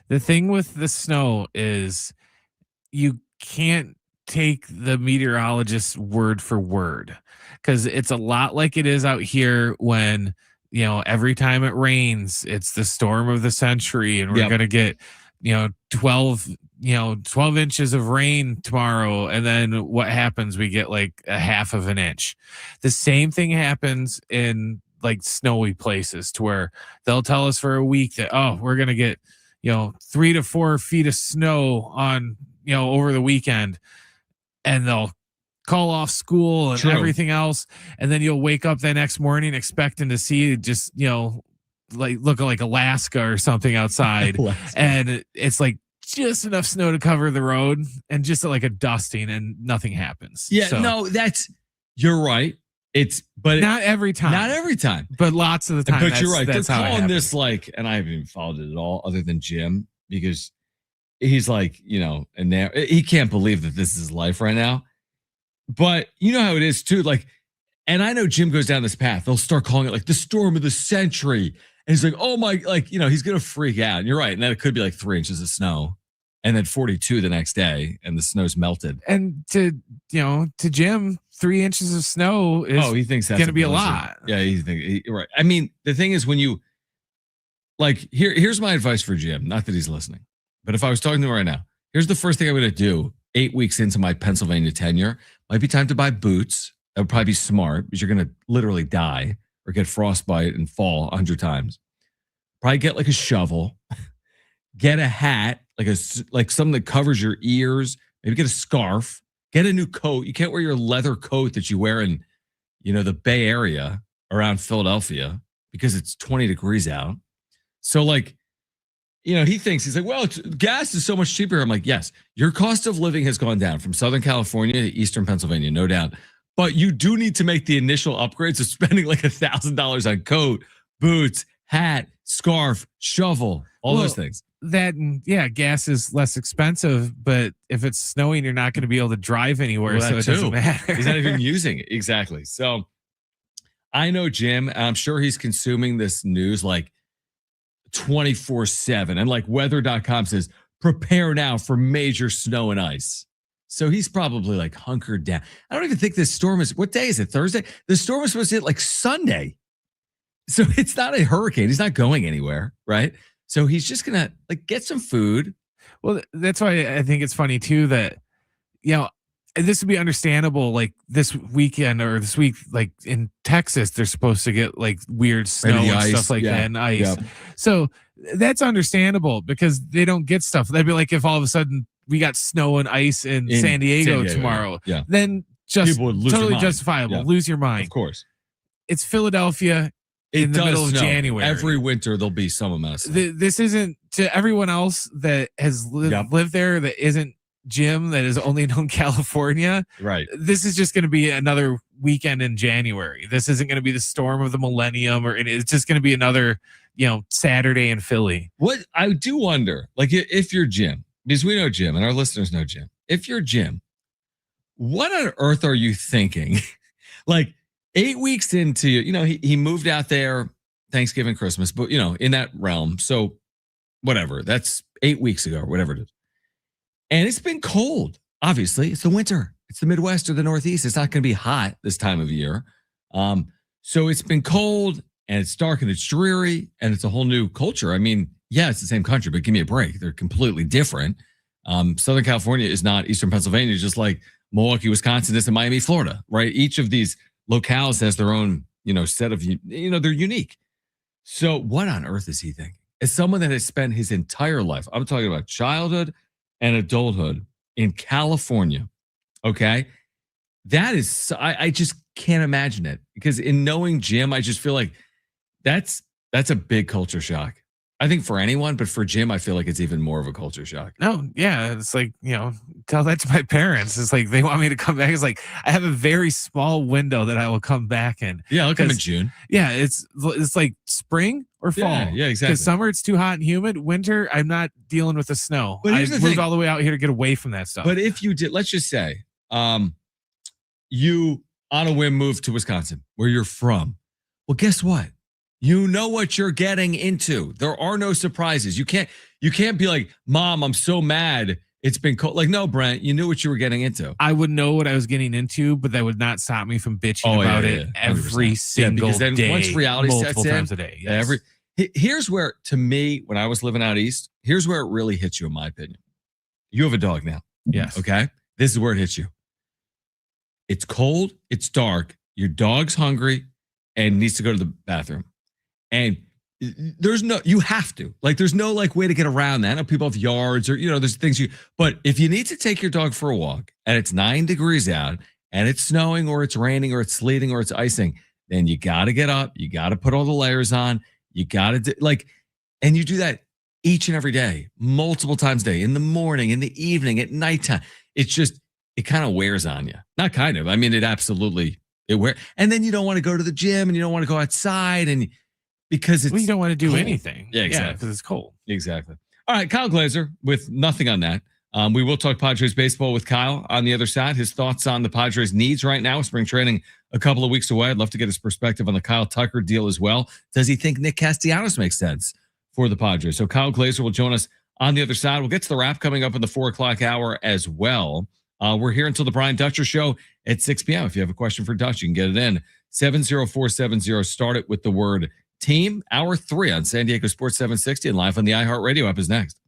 The thing with the snow is you can't take the meteorologist's word for word, because it's a lot like it is out here when, every time it rains, it's the storm of the century, and we're going to get, 12 inches of rain tomorrow. And then what happens? We get like a half of an inch. The same thing happens in like snowy places, to where they'll tell us for a week that, we're going to get, 3 to 4 feet of snow on, over the weekend, and they'll call off school and everything else. And then you'll wake up the next morning expecting to see just, like look like Alaska or something outside. And it's like just enough snow to cover the road and just like a dusting, and nothing happens. Yeah, so, no, you're right. But not every time. Not every time. But lots of the time. But you're right. They're calling this like, and I haven't even followed it at all other than Jim, because he's like, and now he can't believe that this is his life right now. But you know how it is too. Like, and I know Jim goes down this path. They'll start calling it like the storm of the century. And he's like, oh my, like, he's going to freak out. And you're right. And then it could be like 3 inches of snow, and then 42 the next day, and the snow's melted. And to Jim, 3 inches of snow is he thinks that's going to be a lot. Yeah, right. I mean, the thing is, when you like, here's my advice for Jim. Not that he's listening, but if I was talking to him right now, here's the first thing I'm going to do 8 weeks into my Pennsylvania tenure. Might be time to buy boots. That would probably be smart, because you're going to literally die or get frostbite and fall 100 times. Probably get like a shovel, get a hat, like something that covers your ears. Maybe get a scarf, get a new coat. You can't wear your leather coat that you wear in, the Bay Area around Philadelphia, because it's 20 degrees out. So like, he thinks, he's like, well, gas is so much cheaper. I'm like, yes, your cost of living has gone down from Southern California to Eastern Pennsylvania, no doubt. But you do need to make the initial upgrades of spending like $1,000 on coat, boots, hat, scarf, shovel, all those things. That, yeah, gas is less expensive, but if it's snowing, you're not going to be able to drive anywhere, so it doesn't matter. He's not even using it. Exactly. So I know Jim, and I'm sure he's consuming this news like 24/7. And like weather.com says, prepare now for major snow and ice. So he's probably like hunkered down. I don't even think this storm is, what day is it? Thursday? The storm is supposed to hit like Sunday. So it's not a hurricane. He's not going anywhere, right? So he's just going to like get some food. Well, that's why I think it's funny too that, this would be understandable. Like this weekend or this week, like in Texas, they're supposed to get like weird snow and ice, stuff like that and ice. So that's understandable because they don't get stuff. That'd be like if all of a sudden we got snow and ice in San Diego tomorrow. Yeah. Then just totally justifiable. Yeah. Lose your mind. Of course. It's Philadelphia in the middle of January. Every winter there'll be some amount of snow. This isn't to everyone else that has lived there that isn't Jim, that is only known California. Right. This is just going to be another weekend in January. This isn't going to be the storm of the millennium, or it's just going to be another, Saturday in Philly. What I do wonder, like if you're Jim, because we know Jim and our listeners know Jim. If you're Jim, what on earth are you thinking? Like 8 weeks into, he moved out there Thanksgiving, Christmas, but in that realm. So whatever, that's 8 weeks ago or whatever it is. And it's been cold. Obviously, it's the winter. It's the Midwest or the Northeast. It's not going to be hot this time of year. So it's been cold and it's dark and it's dreary and it's a whole new culture. I mean, yeah, it's the same country, but give me a break. They're completely different. Southern California is not Eastern Pennsylvania, just like Milwaukee, Wisconsin is in Miami, Florida, right? Each of these locales has their own, set of, they're unique. So what on earth is he thinking? As someone that has spent his entire life, I'm talking about childhood and adulthood in California, okay? That is, I just can't imagine it because in knowing Jim, I just feel like that's a big culture shock. I think for anyone, but for Jim, I feel like it's even more of a culture shock. No, yeah. It's like, tell that to my parents. It's like, they want me to come back. It's like, I have a very small window that I will come back in. Yeah, I'll come in June. Yeah, it's like spring or fall. Yeah, exactly. Because summer, it's too hot and humid. Winter, I'm not dealing with the snow. I moved all the way out here to get away from that stuff. But if you did, let's just say, you on a whim moved to Wisconsin, where you're from. Well, guess what? You know what you're getting into. There are no surprises. You can't be like, Mom, I'm so mad. It's been cold. Like, no, Brent, you knew what you were getting into. I would know what I was getting into, but that would not stop me from bitching about it every single then day. Once reality multiple sets in, times a day. Yes. Here's where, to me, when I was living out east, here's where it really hits you, in my opinion. You have a dog now. Yes. Okay. This is where it hits you. It's cold. It's dark. Your dog's hungry and needs to go to the bathroom. And you have to, there's no way to get around that. I know people have yards or, there's things but if you need to take your dog for a walk and it's 9 degrees out and it's snowing or it's raining or it's sleeting or it's icing, then you got to get up. You got to put all the layers on. You got to and you do that each and every day, multiple times a day, in the morning, in the evening, at nighttime. It's just, it kind of wears on you. Not kind of, I mean, it absolutely, it wears. And then you don't want to go to the gym and you don't want to go outside because it's you don't want to do cold. Anything. Yeah, exactly. Because it's cold. Exactly. All right, Kyle Glazer with nothing on that. We will talk Padres baseball with Kyle on the other side. His thoughts on the Padres' needs right now. Spring training a couple of weeks away. I'd love to get his perspective on the Kyle Tucker deal as well. Does he think Nick Castellanos makes sense for the Padres? So Kyle Glazer will join us on the other side. We'll get to the wrap coming up in the 4 o'clock hour as well. We're here until the Brian Dutcher Show at 6 p.m. If you have a question for Dutch, you can get it in. 70470. Start it with the word team. Hour 3 on San Diego Sports 760 and live on the iHeartRadio app is next.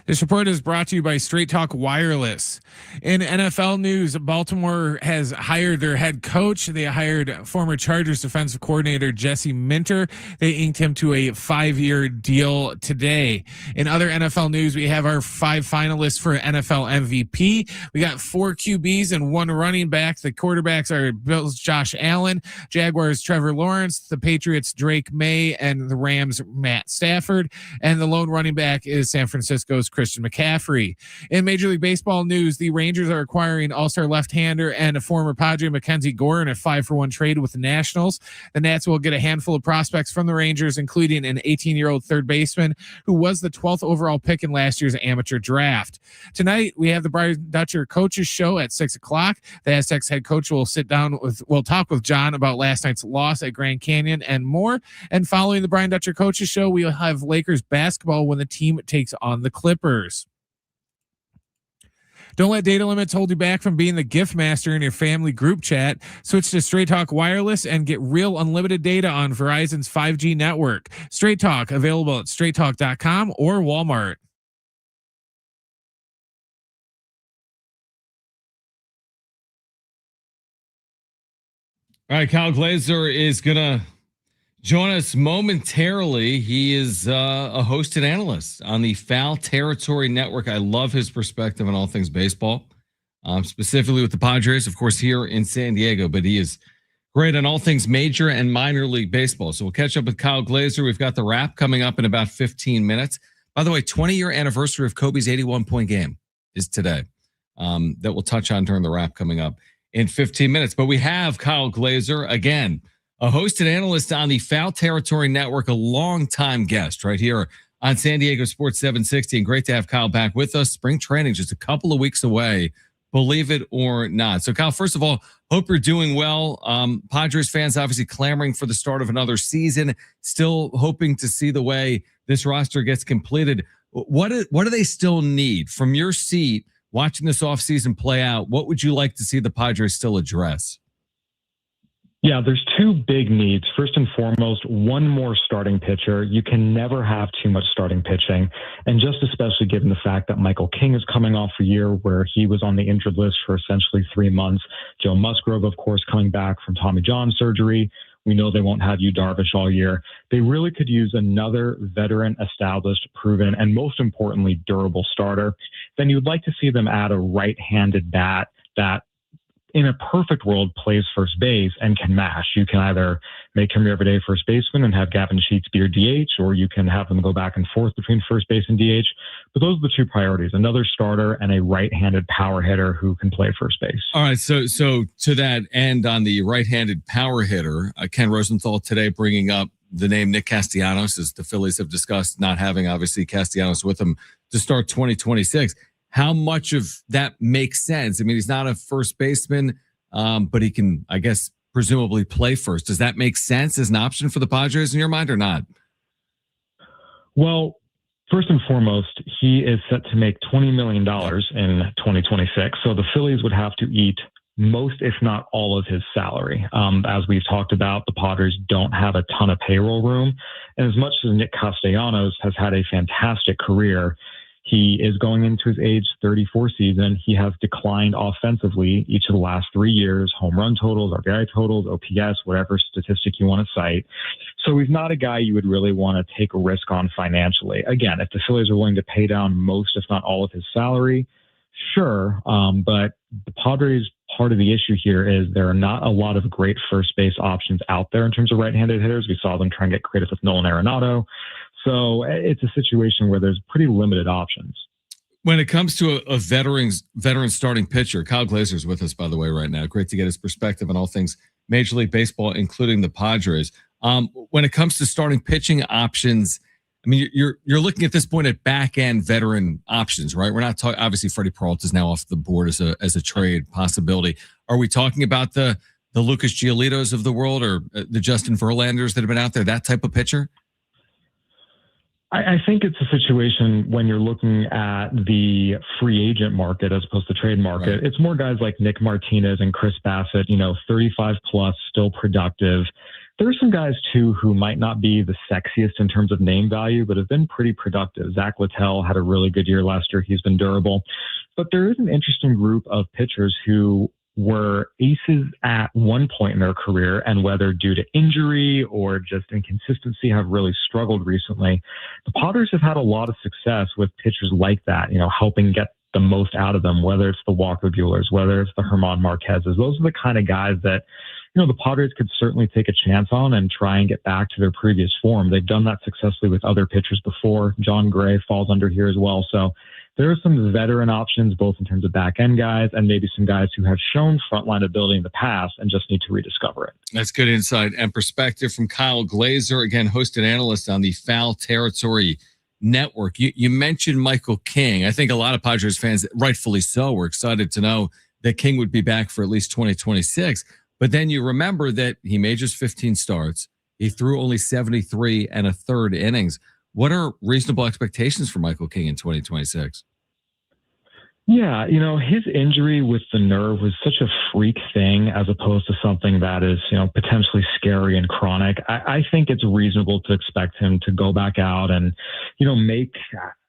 This report is brought to you by Straight Talk Wireless. In NFL news, Baltimore has hired their head coach. They hired former Chargers defensive coordinator Jesse Minter. They inked him to a 5-year deal today. In other NFL news, we have our 5 finalists for NFL MVP. We got 4 QBs and 1 running back. The quarterbacks are Bills' Josh Allen, Jaguars' Trevor Lawrence, the Patriots' Drake May, and the Rams' Matt Stafford. And the lone running back is San Francisco's Christian McCaffrey. In Major League Baseball news, the Rangers are acquiring all-star left-hander and a former Padre Mackenzie Gore in a 5-for-1 trade with the Nationals. The Nats will get a handful of prospects from the Rangers, including an 18-year-old third baseman who was the 12th overall pick in last year's amateur draft. Tonight, we have the Brian Dutcher Coaches Show at 6 o'clock. The Aztecs head coach will we'll talk with John about last night's loss at Grand Canyon and more. And following the Brian Dutcher Coaches Show, we'll have Lakers basketball when the team takes on the Clippers. Don't let data limits hold you back from being the gift master in your family group chat. Switch to Straight Talk Wireless and get real unlimited data on Verizon's 5G network. Straight Talk, available at straighttalk.com or Walmart. All right, Kyle Glazer is going to join us momentarily. He is a hosted analyst on the Foul Territory Network. I love his perspective on all things baseball, specifically with the Padres, of course, here in San Diego. But he is great on all things major and minor league baseball. So we'll catch up with Kyle Glazer. We've got the wrap coming up in about 15 minutes. By the way, 20-year anniversary of Kobe's 81-point game is today. That we'll touch on during the wrap coming up in 15 minutes. But we have Kyle Glazer, again, a hosted analyst on the Foul Territory Network, a longtime guest right here on San Diego Sports 760. And great to have Kyle back with us. Spring training just a couple of weeks away, believe it or not. So, Kyle, first of all, hope you're doing well. Padres fans obviously clamoring for the start of another season, still hoping to see the way this roster gets completed. What do they still need from your seat watching this offseason play out? What would you like to see the Padres still address? Yeah, there's 2 big needs. First and foremost, one more starting pitcher. You can never have too much starting pitching. And just especially given the fact that Michael King is coming off a year where he was on the injured list for essentially 3 months. Joe Musgrove, of course, coming back from Tommy John surgery. We know they won't have Yu Darvish all year. They really could use another veteran, established, proven, and most importantly, durable starter. Then you'd like to see them add a right-handed bat that in a perfect world plays first base and can mash. You can either make him your everyday first baseman and have Gavin Sheets be your DH, or you can have them go back and forth between first base and DH. But those are the 2 priorities, another starter and a right-handed power hitter who can play first base. All right. So to that end, on the right-handed power hitter, Ken Rosenthal today bringing up the name Nick Castellanos, as the Phillies have discussed not having obviously Castellanos with them to start 2026. How much of that makes sense? I mean, he's not a first baseman, but he can, I guess, presumably play first. Does that make sense as an option for the Padres in your mind or not? Well, first and foremost, he is set to make $20 million in 2026. So the Phillies would have to eat most, if not all, of his salary. As we've talked about, the Padres don't have a ton of payroll room. And as much as Nick Castellanos has had a fantastic career, he is going into his age 34 season. He has declined offensively each of the last 3 years, home run totals, RBI totals, OPS, whatever statistic you want to cite. So he's not a guy you would really want to take a risk on financially. Again, if the Phillies are willing to pay down most, if not all of his salary, sure. But the Padres, part of the issue here is there are not a lot of great first base options out there in terms of right-handed hitters. We saw them try and get creative with Nolan Arenado. So it's a situation where there's pretty limited options. When it comes to a veteran starting pitcher, Kyle Glazer is with us, by the way, right now. Great to get his perspective on all things Major League Baseball, including the Padres. When it comes to starting pitching options, I mean, you're looking at this point at back end veteran options, right? We're not talking. Obviously, Freddie Peralta is now off the board as a trade possibility. Are we talking about the Lucas Giolito's of the world or the Justin Verlanders that have been out there? That type of pitcher? I think it's a situation when you're looking at the free agent market as opposed to trade market. Right. It's more guys like Nick Martinez and Chris Bassett, 35 plus, still productive. There are some guys, too, who might not be the sexiest in terms of name value, but have been pretty productive. Zach Littell had a really good year last year. He's been durable. But there is an interesting group of pitchers who were aces at one point in their career, and whether due to injury or just inconsistency have really struggled recently. The Padres have had a lot of success with pitchers like that, helping get the most out of them, whether it's the Walker Buehlers, whether it's the German Marquezes. Those are the kind of guys that, the Padres could certainly take a chance on and try and get back to their previous form. They've done that successfully with other pitchers before. John Gray falls under here as well. So there are some veteran options, both in terms of back-end guys and maybe some guys who have shown frontline ability in the past and just need to rediscover it. That's good insight and perspective from Kyle Glazer, again, hosted analyst on the Foul Territory Network. You mentioned Michael King. I think a lot of Padres fans, rightfully so, were excited to know that King would be back for at least 2026. But then you remember that he made just 15 starts. He threw only 73 and a third innings. What are reasonable expectations for Michael King in 2026? Yeah, his injury with the nerve was such a freak thing as opposed to something that is, potentially scary and chronic. I think it's reasonable to expect him to go back out and, make,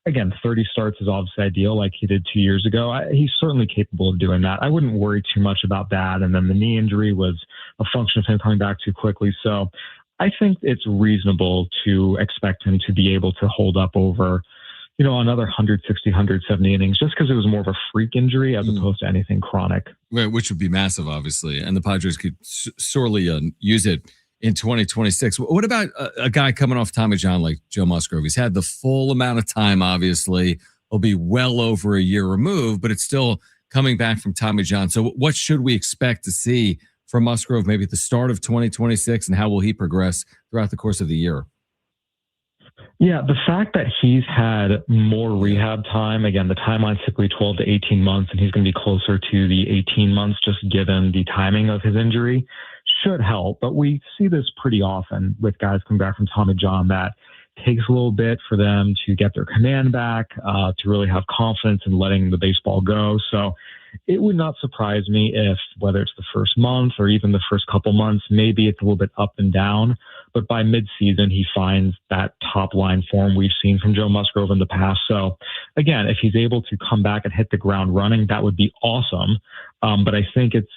again, 30 starts is obviously ideal like he did 2 years ago. He's certainly capable of doing that. I wouldn't worry too much about that. And then the knee injury was a function of him coming back too quickly. So I think it's reasonable to expect him to be able to hold up over, another 160, 170 innings, just because it was more of a freak injury as opposed to anything chronic. Right, which would be massive, obviously. And the Padres could sorely use it in 2026. What about a guy coming off Tommy John like Joe Musgrove? He's had the full amount of time, obviously. He'll be well over a year removed, but it's still coming back from Tommy John. So what should we expect to see from Musgrove maybe at the start of 2026, and how will he progress throughout the course of the year? Yeah, the fact that he's had more rehab time, again, the timeline's typically 12 to 18 months, and he's going to be closer to the 18 months just given the timing of his injury, should help. But we see this pretty often with guys coming back from Tommy John, that takes a little bit for them to get their command back, to really have confidence in letting the baseball go. So it would not surprise me if, whether it's the first month or even the first couple months, maybe it's a little bit up and down, but by midseason, he finds that top line form we've seen from Joe Musgrove in the past. So again, if he's able to come back and hit the ground running, that would be awesome. But I think it's,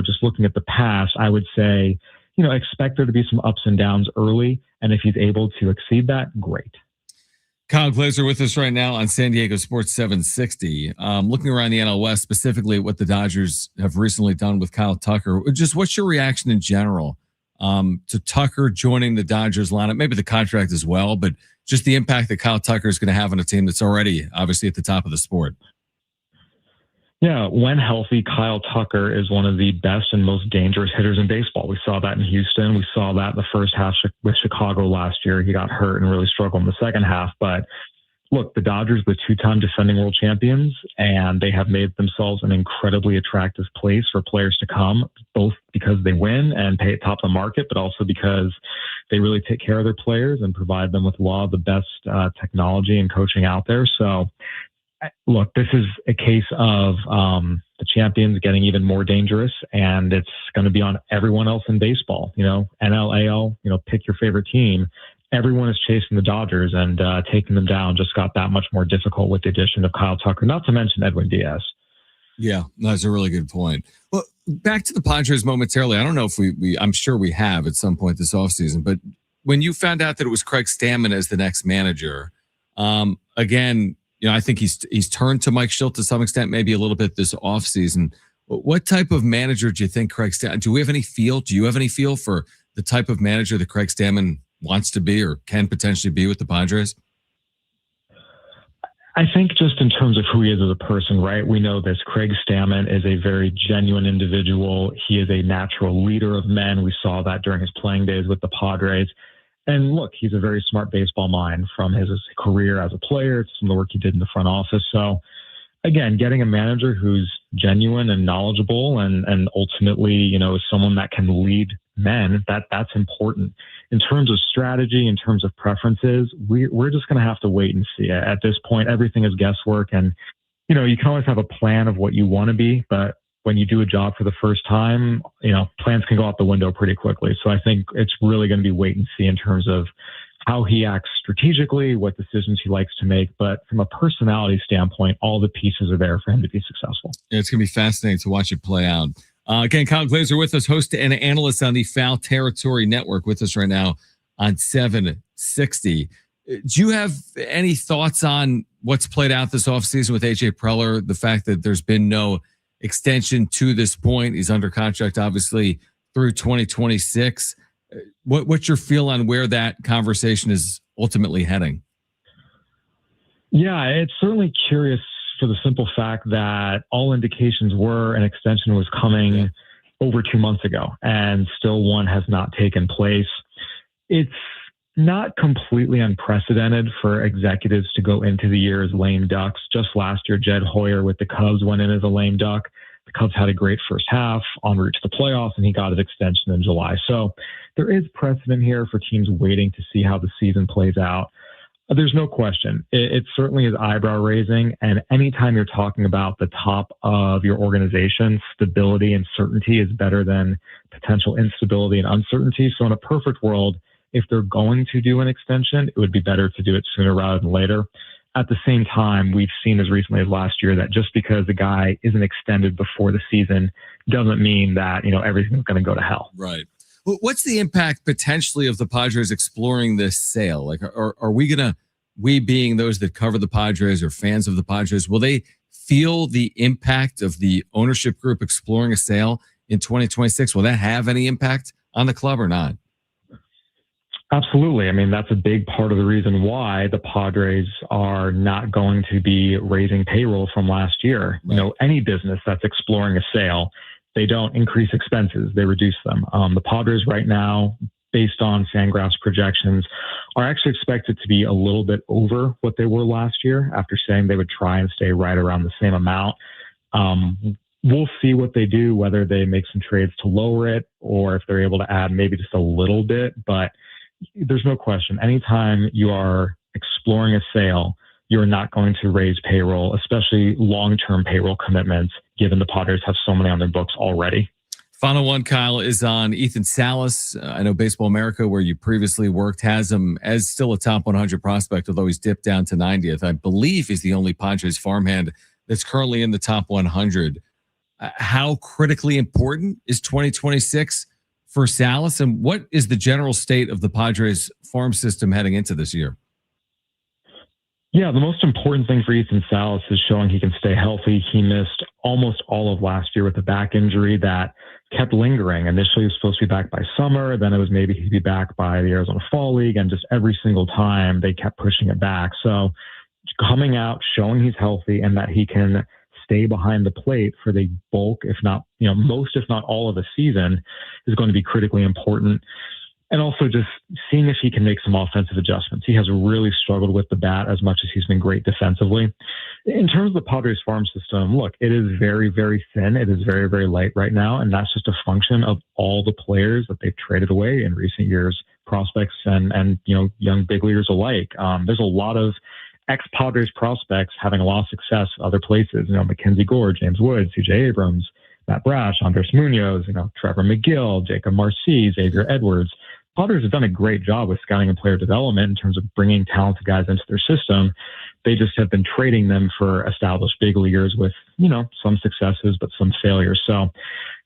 just looking at the past, I would say, expect there to be some ups and downs early. And if he's able to exceed that, great. Kyle Glazer with us right now on San Diego Sports 760. Looking around the NL West, specifically what the Dodgers have recently done with Kyle Tucker. Just what's your reaction in general to Tucker joining the Dodgers lineup? Maybe the contract as well, but just the impact that Kyle Tucker is going to have on a team that's already obviously at the top of the sport. Yeah, when healthy, Kyle Tucker is one of the best and most dangerous hitters in baseball. We saw that in Houston. We saw that in the first half with Chicago last year. He got hurt and really struggled in the second half. But look, the Dodgers, the two-time defending world champions, and they have made themselves an incredibly attractive place for players to come, both because they win and pay at top of the market, but also because they really take care of their players and provide them with a lot of the best technology and coaching out there. So, look, this is a case of the champions getting even more dangerous, and it's going to be on everyone else in baseball. NL, AL, pick your favorite team. Everyone is chasing the Dodgers, and taking them down just got that much more difficult with the addition of Kyle Tucker, not to mention Edwin Diaz. Yeah, that's a really good point. Well, back to the Padres momentarily. I don't know if I'm sure we have at some point this offseason, but when you found out that it was Craig Stammen as the next manager, again, I think he's turned to Mike Schilt to some extent, maybe a little bit this offseason. What type of manager do you think Craig Stammen, do you have any feel for the type of manager that Craig Stammen wants to be or can potentially be with the Padres? I think just in terms of who he is as a person, right? We know this. Craig Stammen is a very genuine individual. He is a natural leader of men. We saw that during his playing days with the Padres. And look, he's a very smart baseball mind from his career as a player to some of the work he did in the front office. So again, getting a manager who's genuine and knowledgeable and ultimately, is someone that can lead men, that's important. In terms of strategy, in terms of preferences, we're just going to have to wait and see. At this point, everything is guesswork, and, you can always have a plan of what you want to be, but when you do a job for the first time, plans can go out the window pretty quickly. So I think it's really going to be wait and see in terms of how he acts strategically, what decisions he likes to make. But from a personality standpoint, all the pieces are there for him to be successful. Yeah, it's going to be fascinating to watch it play out. Again, Kyle Glazer with us, host and analyst on the Foul Territory Network, with us right now on 760. Do you have any thoughts on what's played out this offseason with AJ Preller? The fact that there's been no extension to this point. He's under contract, obviously, through 2026. What's your feel on where that conversation is ultimately heading? Yeah, it's certainly curious for the simple fact that all indications were an extension was coming over 2 months ago, and still one has not taken place. It's not completely unprecedented for executives to go into the year as lame ducks. Just last year, Jed Hoyer with the Cubs went in as a lame duck. The Cubs had a great first half en route to the playoffs, and he got his extension in July. So there is precedent here for teams waiting to see how the season plays out. There's no question. It certainly is eyebrow raising. And anytime you're talking about the top of your organization, stability and certainty is better than potential instability and uncertainty. So in a perfect world, if they're going to do an extension, it would be better to do it sooner rather than later. At the same time, we've seen as recently as last year that just because the guy isn't extended before the season doesn't mean that, everything's going to go to hell. Right. What's the impact potentially of the Padres exploring this sale? Like, are we being those that cover the Padres or fans of the Padres, will they feel the impact of the ownership group exploring a sale in 2026? Will that have any impact on the club or not? Absolutely. I mean, that's a big part of the reason why the Padres are not going to be raising payroll from last year. Right. Any business that's exploring a sale, they don't increase expenses, they reduce them. The Padres right now, based on Fangraphs projections, are actually expected to be a little bit over what they were last year after saying they would try and stay right around the same amount. We'll see what they do, whether they make some trades to lower it or if they're able to add maybe just a little bit. But there's no question. Anytime you are exploring a sale, you're not going to raise payroll, especially long-term payroll commitments, given the Padres have so many on their books already. Final one, Kyle, is on Ethan Salas. I know Baseball America, where you previously worked, has him as still a top 100 prospect, although he's dipped down to 90th. I believe he's the only Padres farmhand that's currently in the top 100. How critically important is 2026 for Salas, and what is the general state of the Padres farm system heading into this year? Yeah, the most important thing for Ethan Salas is showing he can stay healthy. He missed almost all of last year with a back injury that kept lingering. Initially, he was supposed to be back by summer. Then it was maybe he'd be back by the Arizona Fall League. And just every single time they kept pushing it back. So coming out, showing he's healthy and that he can stay behind the plate for the bulk, if not, most, if not all of the season is going to be critically important. And also just seeing if he can make some offensive adjustments. He has really struggled with the bat as much as he's been great defensively. In terms of the Padres farm system, look, it is very, very thin. It is very, very light right now. And that's just a function of all the players that they've traded away in recent years, prospects and young big leaguers alike. There's a lot of ex-Padres prospects having a lot of success other places. Mackenzie Gore, James Wood, CJ Abrams, Matt Brash, Andres Munoz, Trevor McGill, Jacob Marcy, Xavier Edwards. Padres have done a great job with scouting and player development in terms of bringing talented guys into their system. They just have been trading them for established big leaguers with, some successes, but some failures. So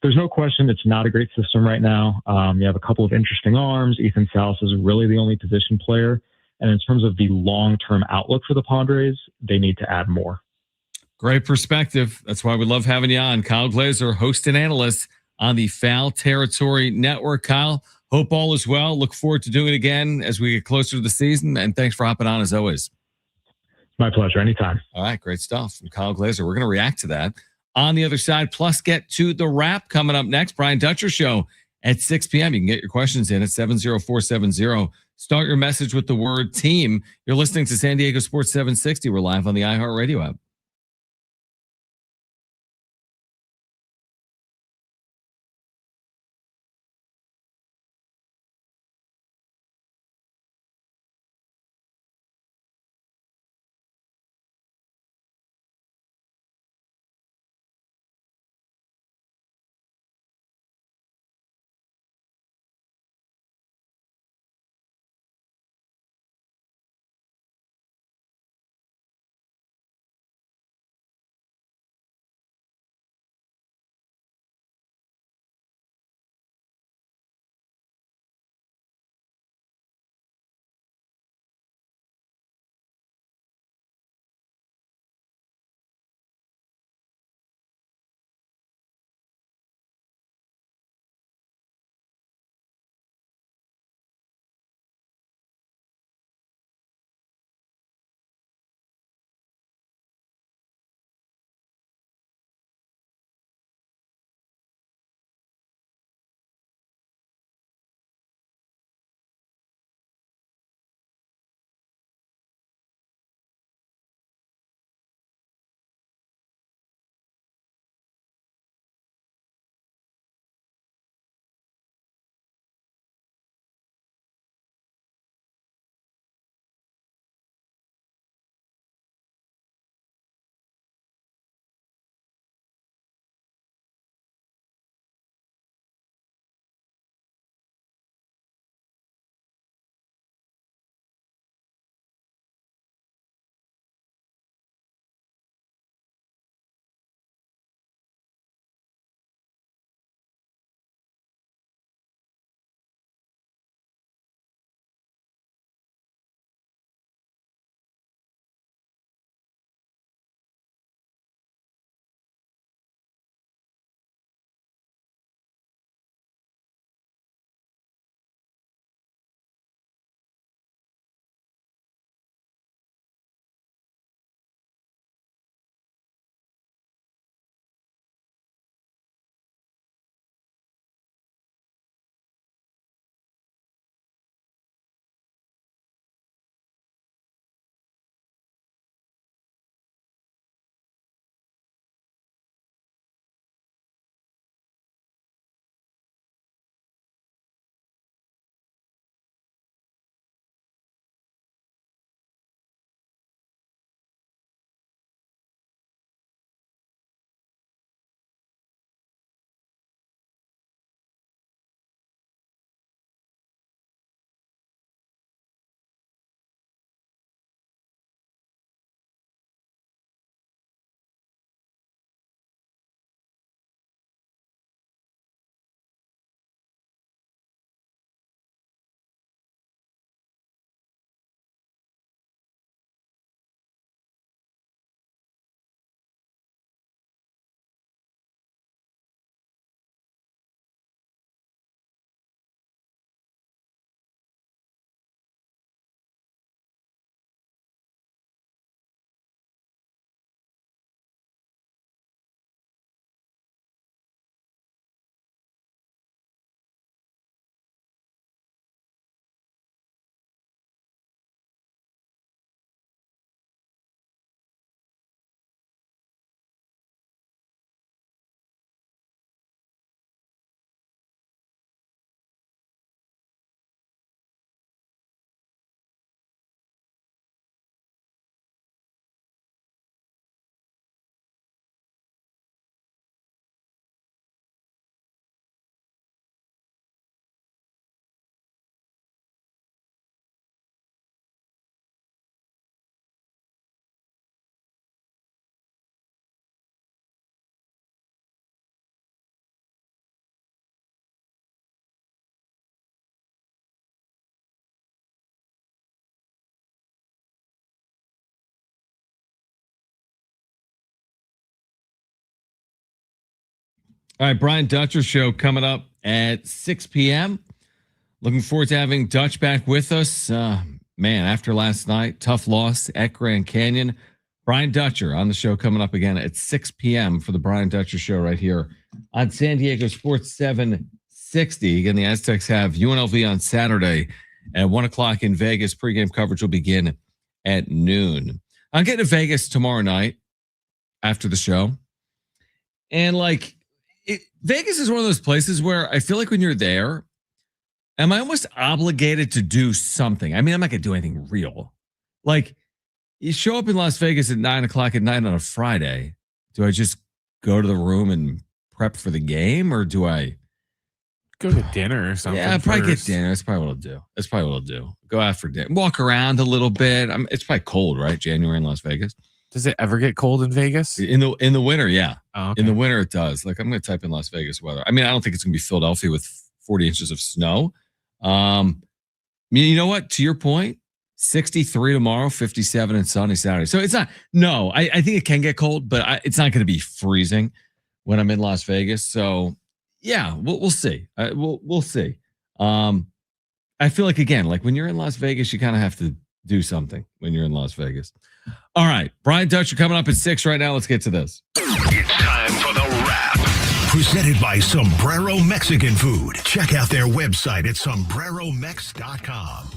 there's no question it's not a great system right now. You have a couple of interesting arms. Ethan Salas is really the only position player. And in terms of the long-term outlook for the Padres, they need to add more. Great perspective. That's why we love having you on. Kyle Glazer, host and analyst on the Foul Territory Network. Kyle, hope all is well. Look forward to doing it again as we get closer to the season. And thanks for hopping on as always. My pleasure. Anytime. All right. Great stuff from Kyle Glazer. We're going to react to that on the other side. Plus, get to the wrap coming up next. Brian Dutcher Show at 6 p.m. You can get your questions in at 70470. Start your message with the word team. You're listening to San Diego Sports 760. We're live on the iHeartRadio app. All right, Brian Dutcher show coming up at 6 p.m. Looking forward to having Dutch back with us. Man, after last night, tough loss at Grand Canyon. Brian Dutcher on the show coming up again at 6 p.m. for the Brian Dutcher show right here on San Diego Sports 760. Again, the Aztecs have UNLV on Saturday at 1 o'clock in Vegas. Pregame coverage will begin at noon. I'm getting to Vegas tomorrow night after the show. And Vegas is one of those places where I feel like when you're there, am I almost obligated to do something? I mean, I'm not going to do anything real. Like, you show up in Las Vegas at 9 o'clock at night on a Friday. Do I just go to the room and prep for the game, or do I go to dinner or something? Yeah, I'll probably get dinner. That's probably what I'll do. Go out for dinner. Walk around a little bit. It's probably cold, right? January in Las Vegas. Does it ever get cold in Vegas? In the winter, yeah. Oh, okay. In the winter, it does. Like, I'm going to type in Las Vegas weather. I mean, I don't think it's going to be Philadelphia with 40 inches of snow. You know what? To your point, 63 tomorrow, 57 and sunny Saturday. So it's not. No, I think it can get cold, but it's not going to be freezing when I'm in Las Vegas. So yeah, we'll see. We'll see. I feel like, again, like when you're in Las Vegas, you kind of have to do something when you're in Las Vegas. All right, Brian Dutcher coming up at 6 right now. Let's get to this. It's time for the wrap. Presented by Sombrero Mexican Food. Check out their website at sombreromex.com.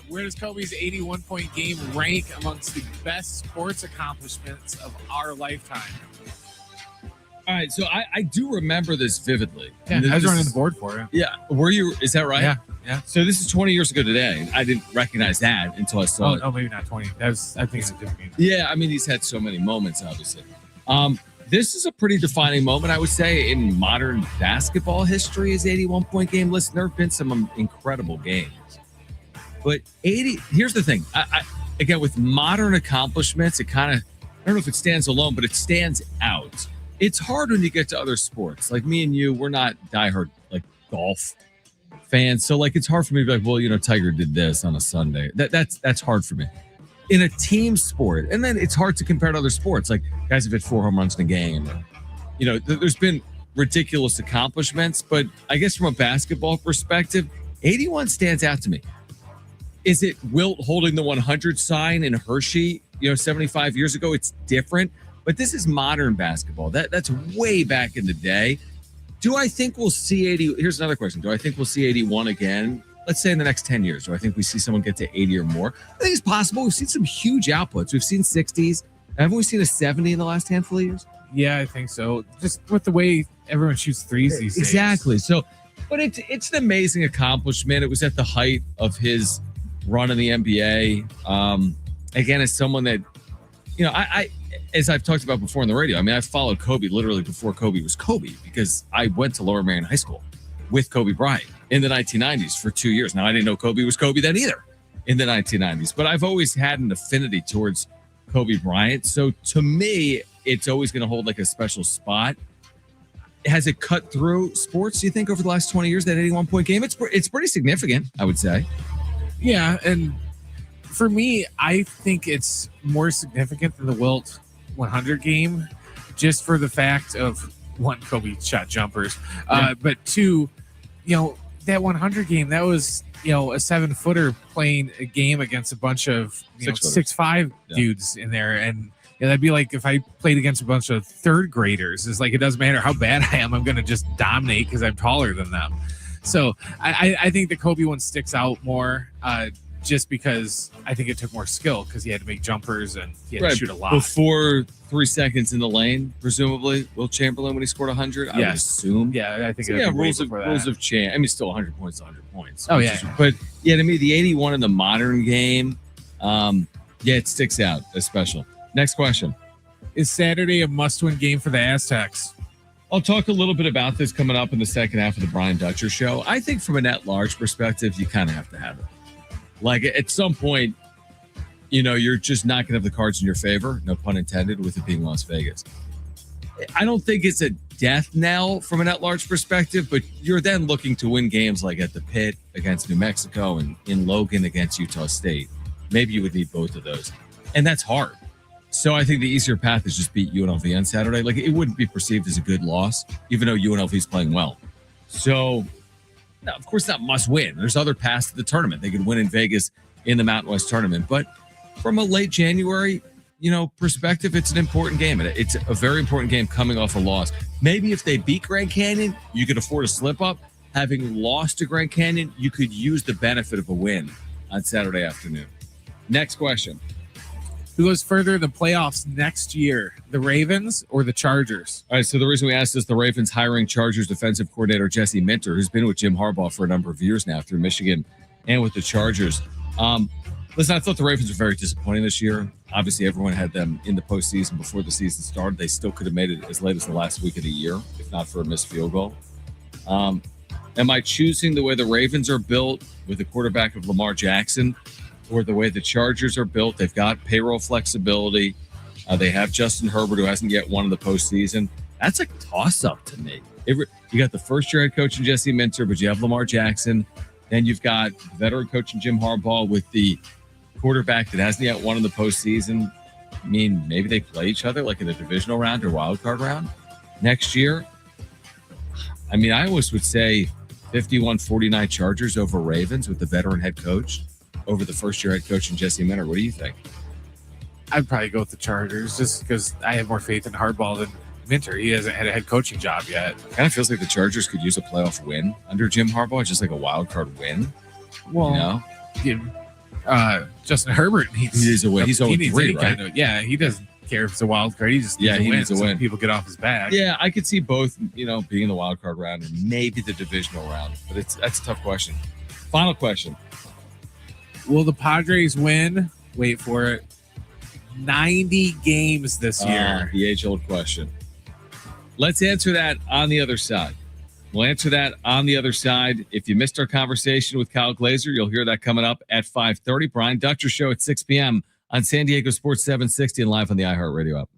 Where does Kobe's 81-point game rank amongst the best sports accomplishments of our lifetime? All right, so I do remember this vividly. Yeah, I was running the board for it. Yeah, were you? Is that right? Yeah. So this is 20 years ago today. I didn't recognize that until I saw it. Oh, maybe not 20. I think it's a different game. Yeah, I mean, he's had so many moments, obviously. This is a pretty defining moment, I would say, in modern basketball history. His 81-point game. Listen, there have been some incredible games, but 80. Here's the thing. I again, with modern accomplishments, it kind of, I don't know if it stands alone, but it stands out. It's hard when you get to other sports. Like me and you, we're not diehard like golf fans. So like, it's hard for me to be like, well, Tiger did this on a Sunday. That's hard for me. In a team sport, and then it's hard to compare to other sports. Like guys have hit 4 home runs in a game. There's been ridiculous accomplishments, but I guess from a basketball perspective, 81 stands out to me. Is it Wilt holding the 100 sign in Hershey, 75 years ago? It's different. But this is modern basketball. That's way back in the day. Do I think we'll see 80? Here's another question. Do I think we'll see 81 again? Let's say in the next 10 years. Do I think we see someone get to 80 or more? I think it's possible. We've seen some huge outputs. We've seen 60s. Haven't we seen a 70 in the last handful of years? Yeah, I think so. Just with the way everyone shoots threes these days. Exactly. So, but it's an amazing accomplishment. It was at the height of his run in the NBA. Again, as someone that, I as I've talked about before on the radio, I mean, I followed Kobe literally before Kobe was Kobe because I went to Lower Merion High School with Kobe Bryant in the 1990s for 2 years. Now, I didn't know Kobe was Kobe then either in the 1990s, but I've always had an affinity towards Kobe Bryant. So to me, it's always going to hold like a special spot. Has it cut through sports, do you think, over the last 20 years, that 81-point game? It's pretty significant, I would say. Yeah, and for me, I think it's more significant than the Wilt 100 game, just for the fact of, one, Kobe shot jumpers, but two, that 100 game, that was a 7-footer playing a game against a bunch of 6'5" dudes in there, and that'd be like if I played against a bunch of third graders. It's like, it doesn't matter how bad I am, I'm going to just dominate because I'm taller than them. So I think the Kobe one sticks out more. Just because I think it took more skill because he had to make jumpers and he had to shoot a lot. Before 3 seconds in the lane, presumably, Will Chamberlain when he scored 100, I would assume. Yeah, I think so. Rules of change. I mean, still 100 points, 100 points. Oh, yeah. But yeah, to me, the 81 in the modern game, it sticks out as special. Next question. Is Saturday a must-win game for the Aztecs? I'll talk a little bit about this coming up in the second half of the Brian Dutcher show. I think from a net large perspective, you kind of have to have it. Like at some point, you're just not going to have the cards in your favor, no pun intended, with it being Las Vegas. I don't think it's a death knell from an at-large perspective, but you're then looking to win games like at the Pit against New Mexico and in Logan against Utah State. Maybe you would need both of those. And that's hard. So I think the easier path is just beat UNLV on Saturday. Like, it wouldn't be perceived as a good loss, even though UNLV is playing well. So, no, of course, not must win. There's other paths to the tournament. They could win in Vegas in the Mountain West tournament. But from a late January, perspective, it's an important game. And it's a very important game coming off a loss. Maybe if they beat Grand Canyon, you could afford a slip up. Having lost to Grand Canyon, you could use the benefit of a win on Saturday afternoon. Next question. Who goes further in the playoffs next year, the Ravens or the Chargers? All right, so the reason we asked is the Ravens hiring Chargers defensive coordinator Jesse Minter, who's been with Jim Harbaugh for a number of years now through Michigan and with the Chargers. Listen, I thought the Ravens were very disappointing this year. Obviously, everyone had them in the postseason before the season started. They still could have made it as late as the last week of the year, if not for a missed field goal. Am I choosing the way the Ravens are built with the quarterback of Lamar Jackson, or the way the Chargers are built? They've got payroll flexibility. They have Justin Herbert, who hasn't yet won in the postseason. That's a toss-up to me. You got the first-year head coach in Jesse Minter, but you have Lamar Jackson. Then you've got veteran coach in Jim Harbaugh with the quarterback that hasn't yet won in the postseason. I mean, maybe they play each other like in a divisional round or wild card round next year. I mean, I always would say 51-49 Chargers over Ravens with the veteran head coach over the first-year head coach in Jesse Minter. What do you think? I'd probably go with the Chargers just because I have more faith in Harbaugh than Minter. He hasn't had a head coaching job yet. Kind of feels like the Chargers could use a playoff win under Jim Harbaugh, just like a wild card win. Well, Justin Herbert needs a win. He's 0-3, right? He doesn't care if it's a wild card. He just needs a win. People get off his back. Yeah, I could see both, being in the wild card round and maybe the divisional round. But that's a tough question. Final question. Will the Padres win? Wait for it. 90 games this year. The age-old question. Let's answer that on the other side. We'll answer that on the other side. If you missed our conversation with Kyle Glazer, you'll hear that coming up at 5:30. Brian Dutcher Show at 6 p.m. on San Diego Sports 760 and live on the iHeartRadio app.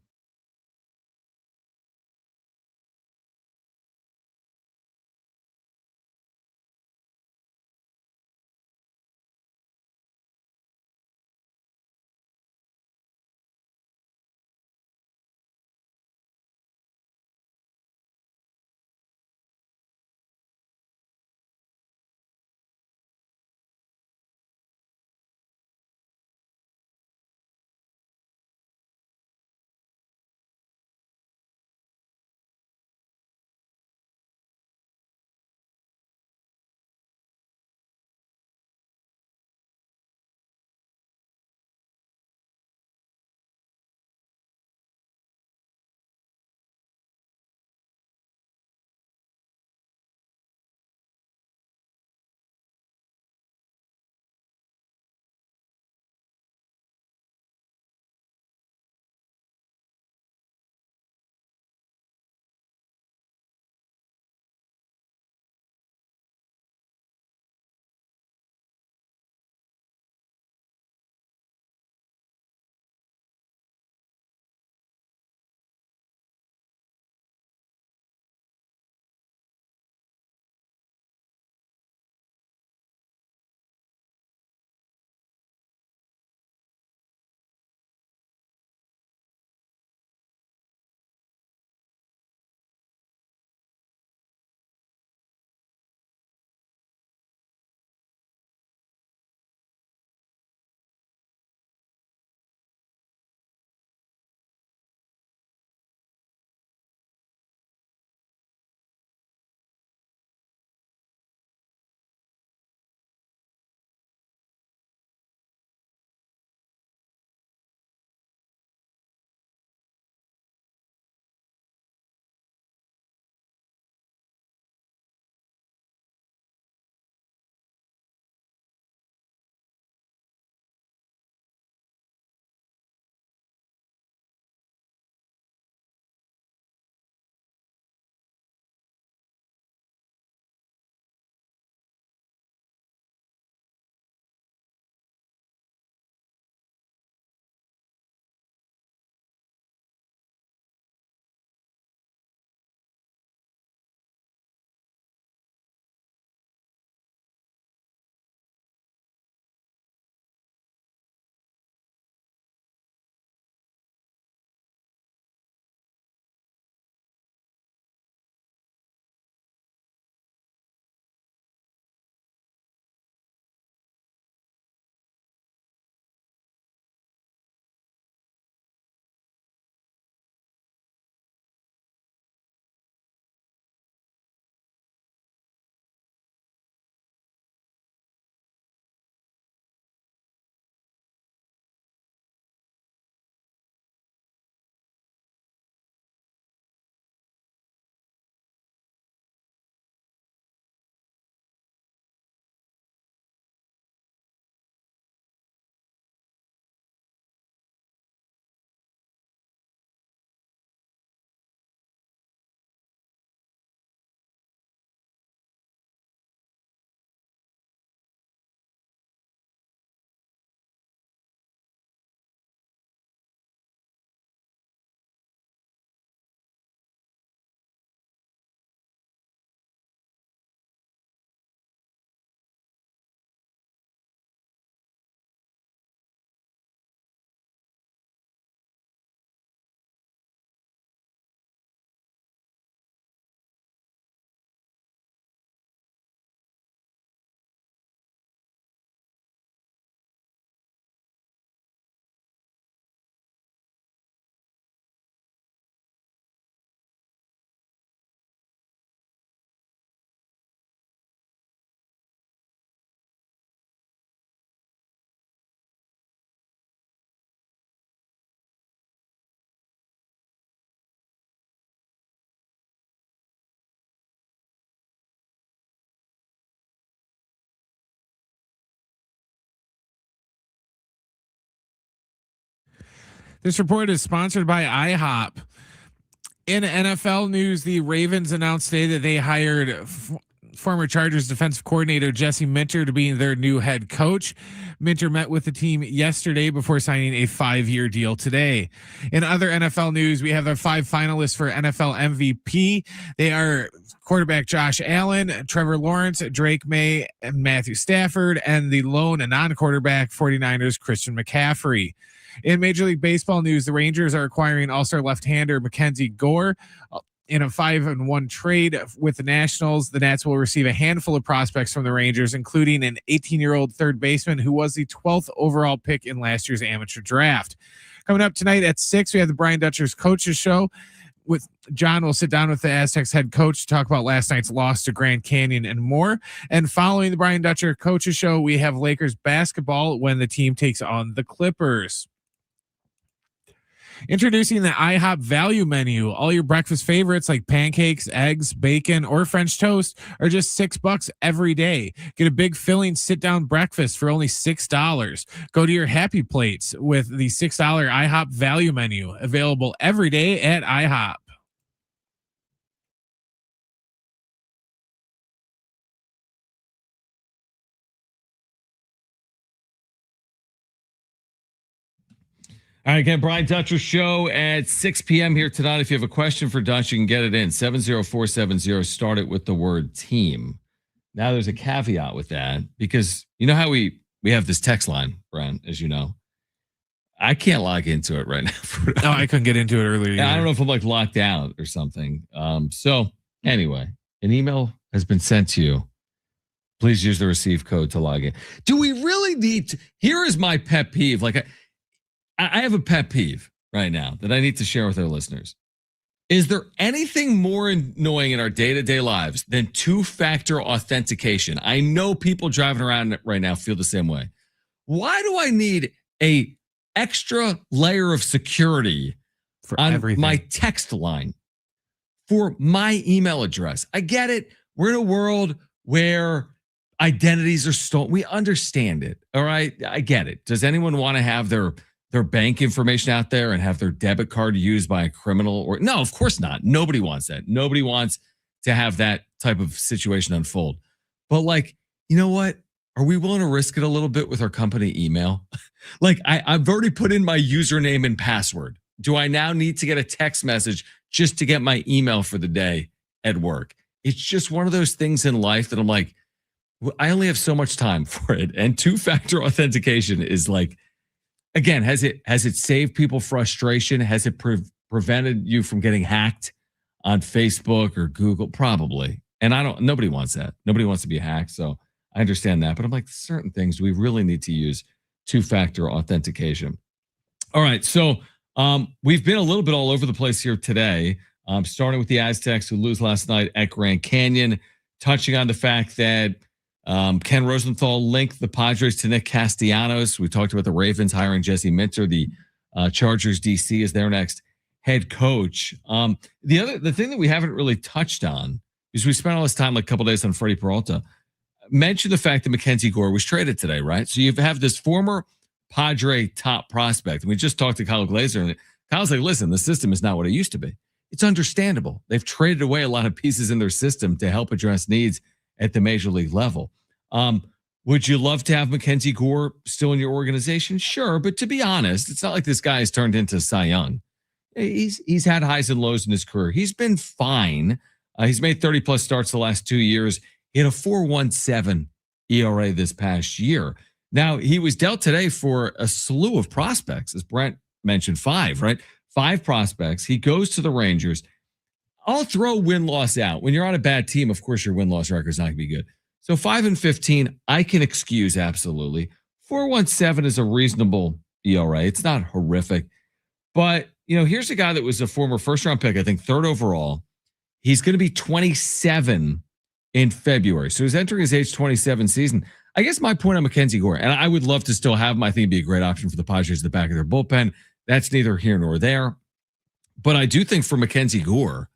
This report is sponsored by IHOP. In NFL news, the Ravens announced today that they hired former Chargers defensive coordinator Jesse Minter to be their new head coach. Minter met with the team yesterday before signing a 5-year deal today. In other NFL news, we have our 5 finalists for NFL MVP. They are quarterback Josh Allen, Trevor Lawrence, Drake May, and Matthew Stafford, and the lone and non-quarterback 49ers Christian McCaffrey. In Major League Baseball news, the Rangers are acquiring all-star left-hander Mackenzie Gore. In a 5-1 trade with the Nationals, the Nats will receive a handful of prospects from the Rangers, including an 18-year-old third baseman who was the 12th overall pick in last year's amateur draft. Coming up tonight at 6, we have the Brian Dutcher's Coaches Show. With John, we'll sit down with the Aztecs head coach to talk about last night's loss to Grand Canyon and more. And following the Brian Dutcher Coaches Show, we have Lakers basketball when the team takes on the Clippers. Introducing the IHOP value menu. All your breakfast favorites like pancakes, eggs, bacon, or French toast are just $6 every day. Get a big filling sit-down breakfast for only $6. Go to your happy plates with the $6 IHOP value menu, available every day at IHOP. All right, again, Brian Dutcher Show at 6 p.m. here tonight. If you have a question for Dutch, you can get it in 70470. Start it with the word team. Now, there's a caveat with that because you know how we have this text line, Brian, as you know. I can't log into it right now. No, I couldn't get into it earlier. I don't know if I'm like locked out or something. So anyway, an email has been sent to you. Please use the receive code to log in. Do we really need to? Here is my pet peeve. Like I have a pet peeve right now that I need to share with our listeners. Is there anything more annoying in our day-to-day lives than two-factor authentication? I know people driving around right now feel the same way. Why do I need a extra layer of security for on everything? My text line for my email address? I get it. We're in a world where identities are stolen. We understand it. All right. I get it. Does anyone want to have their bank information out there and have their debit card used by a criminal? Or no, of course not. Nobody wants that. Nobody wants to have that type of situation unfold. But like, you know what? Are we willing to risk it a little bit with our company email? Like I've already put in my username and password. Do I now need to get a text message just to get my email for the day at work? It's just one of those things in life that I'm like, I only have so much time for it. And two-factor authentication is like, again, has it saved people frustration? Has it prevented you from getting hacked on Facebook or Google? Probably. And nobody wants that. Nobody wants to be hacked. So I understand that. But I'm like, certain things we really need to use two-factor authentication. All right. So we've been a little bit all over the place here today, starting with the Aztecs who lose last night at Grand Canyon, touching on the fact that Ken Rosenthal linked the Padres to Nick Castellanos. We talked about the Ravens hiring Jesse Minter. The Chargers DC is their next head coach. The thing that we haven't really touched on is we spent all this time, like a couple days on Freddie Peralta. Mentioned the fact that Mackenzie Gore was traded today, right? So you have this former Padre top prospect. And we just talked to Kyle Glazer, and Kyle's like, listen, the system is not what it used to be. It's understandable. They've traded away a lot of pieces in their system to help address needs at the major league level. Would you love to have Mackenzie Gore still in your organization? Sure. But to be honest, it's not like this guy has turned into Cy Young. He's had highs and lows in his career. He's been fine. He's made 30 plus starts the last 2 years. He had a 4.17 ERA this past year. Now he was dealt today for a slew of prospects, as Brent mentioned, 5, right? 5 prospects. He goes to the Rangers. I'll throw win-loss out. When you're on a bad team, of course, your win-loss record is not going to be good. So 5-15, I can excuse absolutely. 4.17 is a reasonable ERA. It's not horrific. But, you know, here's a guy that was a former first-round pick, I think 3rd overall. He's going to be 27 in February. So he's entering his age 27 season. I guess my point on Mackenzie Gore, and I would love to still have him. I think it'd be a great option for the Padres at the back of their bullpen. That's neither here nor there. But I do think for Mackenzie Gore,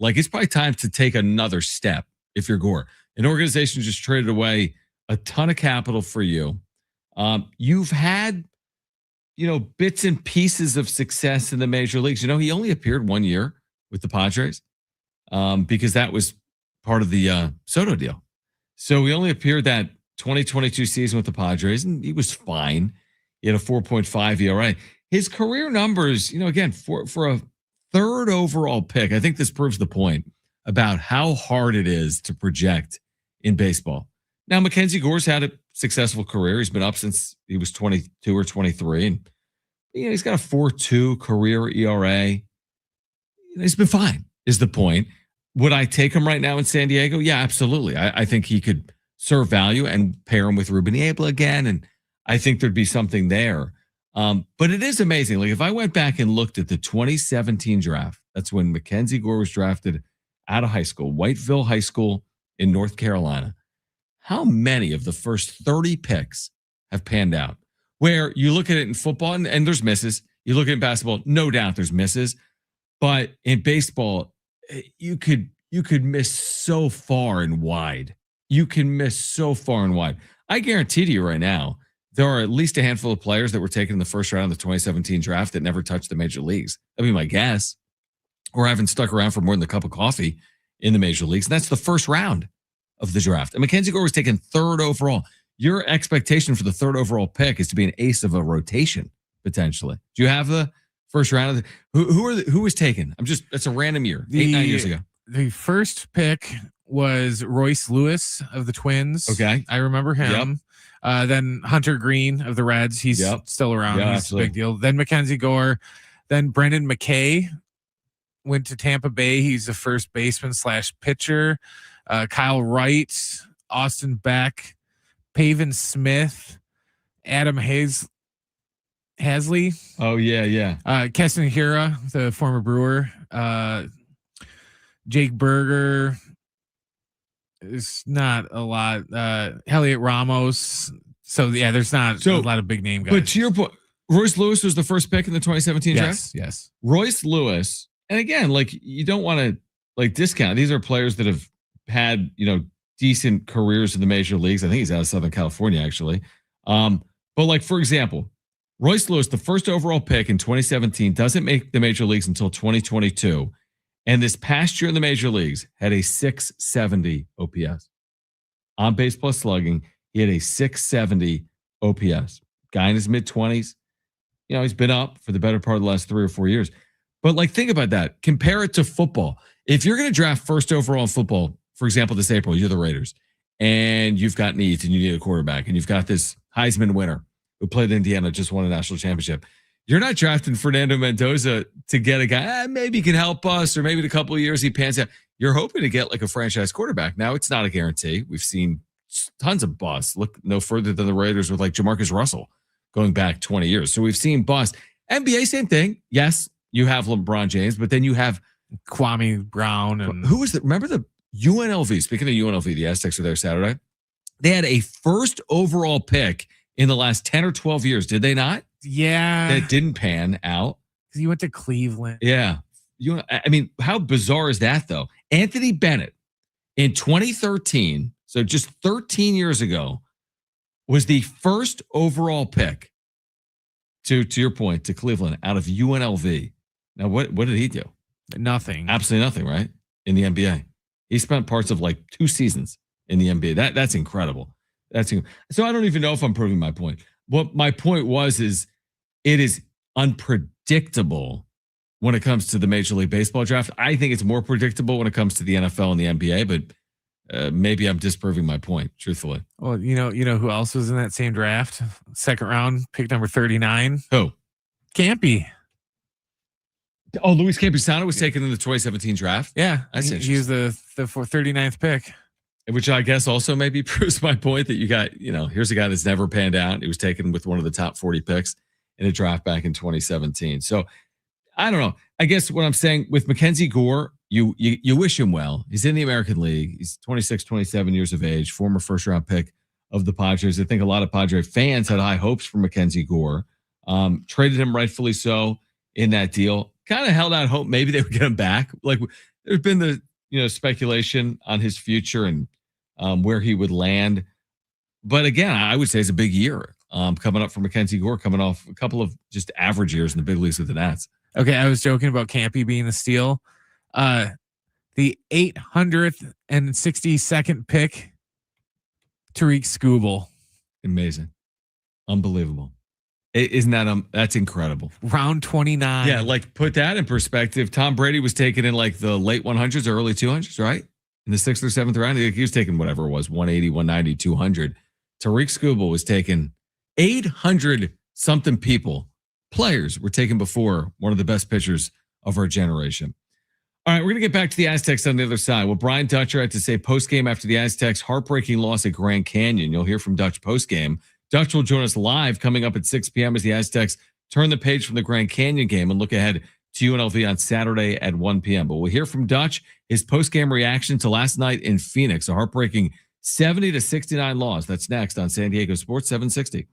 like it's probably time to take another step if you're Gore. An organization just traded away a ton of capital for you. You've had bits and pieces of success in the major leagues. He only appeared 1 year with the Padres because that was part of the Soto deal. So he only appeared that 2022 season with the Padres, and he was fine. He had a 4.5 ERA. His career numbers, again, for a third overall pick, I think this proves the point about how hard it is to project in baseball. Now, Mackenzie Gore's had a successful career. He's been up since he was 22 or 23. And he's got a 4.2 career ERA. He's been fine, is the point. Would I take him right now in San Diego? Yeah, absolutely. I think he could serve value and pair him with Ruben Abel again. And I think there'd be something there. But it is amazing. Like if I went back and looked at the 2017 draft, that's when Mackenzie Gore was drafted out of high school, Whiteville High School in North Carolina. How many of the first 30 picks have panned out? Where you look at it in football and there's misses. You look at basketball, no doubt there's misses. But in baseball, you could miss so far and wide. You can miss so far and wide. I guarantee to you right now, there are at least a handful of players that were taken in the first round of the 2017 draft that never touched the major leagues. That'd be my guess. Or haven't stuck around for more than a cup of coffee in the major leagues. And that's the first round of the draft. And Mackenzie Gore was taken third overall. Your expectation for the third overall pick is to be an ace of a rotation, potentially. Do you have the first round of who was taken? That's a random year, 8-9 years ago. The first pick was Royce Lewis of the Twins. Okay. I remember him. Yep. Then Hunter Green of the Reds. He's still around. Yeah, he's absolutely. A big deal. Then Mackenzie Gore. Then Brendan McKay went to Tampa Bay. He's the first baseman / pitcher. Kyle Wright, Austin Beck, Pavin Smith, Adam Hasley. Oh, yeah. Keston Hira, the former Brewer. Jake Berger. It's not a lot. Elliot Ramos. So, yeah, there's not a lot of big name guys. But to your point, Royce Lewis was the first pick in the 2017 draft? Yes. Royce Lewis. And again, you don't want to discount. These are players that have had, decent careers in the major leagues. I think he's out of Southern California, actually. But for example, Royce Lewis, the first overall pick in 2017, doesn't make the major leagues until 2022. And this past year in the major leagues had a 670 OPS. On base plus slugging, he had a 670 OPS. Guy in his mid-20s. He's been up for the better part of the last 3 or 4 years. But think about that. Compare it to football. If you're going to draft first overall in football, for example, this April, you're the Raiders, and you've got needs and you need a quarterback, and you've got this Heisman winner who played in Indiana, just won a national championship. You're not drafting Fernando Mendoza to get a guy, maybe he can help us, or maybe in a couple of years he pans out. You're hoping to get a franchise quarterback. Now, it's not a guarantee. We've seen tons of busts. Look no further than the Raiders with Jamarcus Russell going back 20 years. So we've seen busts. NBA, same thing. Yes, you have LeBron James, but then you have Kwame Brown. And who was that? Remember the UNLV? Speaking of UNLV, the Aztecs were there Saturday. They had a first overall pick in the last 10 or 12 years. Did they not? Yeah. That didn't pan out. Because he went to Cleveland. Yeah. How bizarre is that, though? Anthony Bennett in 2013, so just 13 years ago, was the first overall pick to your point, to Cleveland out of UNLV. Now, what did he do? Nothing. Absolutely nothing, right? In the NBA. He spent parts of 2 seasons in the NBA. That's incredible. So I don't even know if I'm proving my point. What my point is it is unpredictable when it comes to the Major League Baseball draft. I think it's more predictable when it comes to the NFL and the NBA, but maybe I'm disproving my point, truthfully. Well, you know who else was in that same draft? Second round, pick number 39. Who? Campy. Oh, Luis Campusano was taken in the 2017 draft? Yeah. That's interesting. He was the 39th pick. Which I guess also maybe proves my point that you got, here's a guy that's never panned out. He was taken with one of the top 40 picks in a draft back in 2017. So I don't know. I guess what I'm saying with Mackenzie Gore, you wish him well. He's in the American League. He's 26, 27 years of age, former first round pick of the Padres. I think a lot of Padre fans had high hopes for Mackenzie Gore. Traded him rightfully so in that deal. Kind of held out hope maybe they would get him back. There's been the speculation on his future and where he would land. But again, I would say it's a big year. coming up for Mackenzie Gore, coming off a couple of just average years in the big leagues with the Nats. Okay, I was joking about Campy being the steal. The 862nd pick, Tariq Skubal. Amazing. Unbelievable. Isn't that that's incredible? Round 29. Yeah, like put that in perspective. Tom Brady was taken in like the late 100s or early 200s, right? In the 6th or 7th round, he was taking whatever it was, 180, 190, 200. Tariq Skubal was taken 800 something players were taken before one of the best pitchers of our generation. All right, we're going to get back to the Aztecs on the other side. What Brian Dutcher had to say postgame after the Aztecs' heartbreaking loss at Grand Canyon. You'll hear from Dutch postgame. Dutch will join us live coming up at 6 p.m. as the Aztecs turn the page from the Grand Canyon game and look ahead to UNLV on Saturday at 1 p.m. But we'll hear from Dutch, his postgame reaction to last night in Phoenix, a heartbreaking 70-69 loss. That's next on San Diego Sports 760.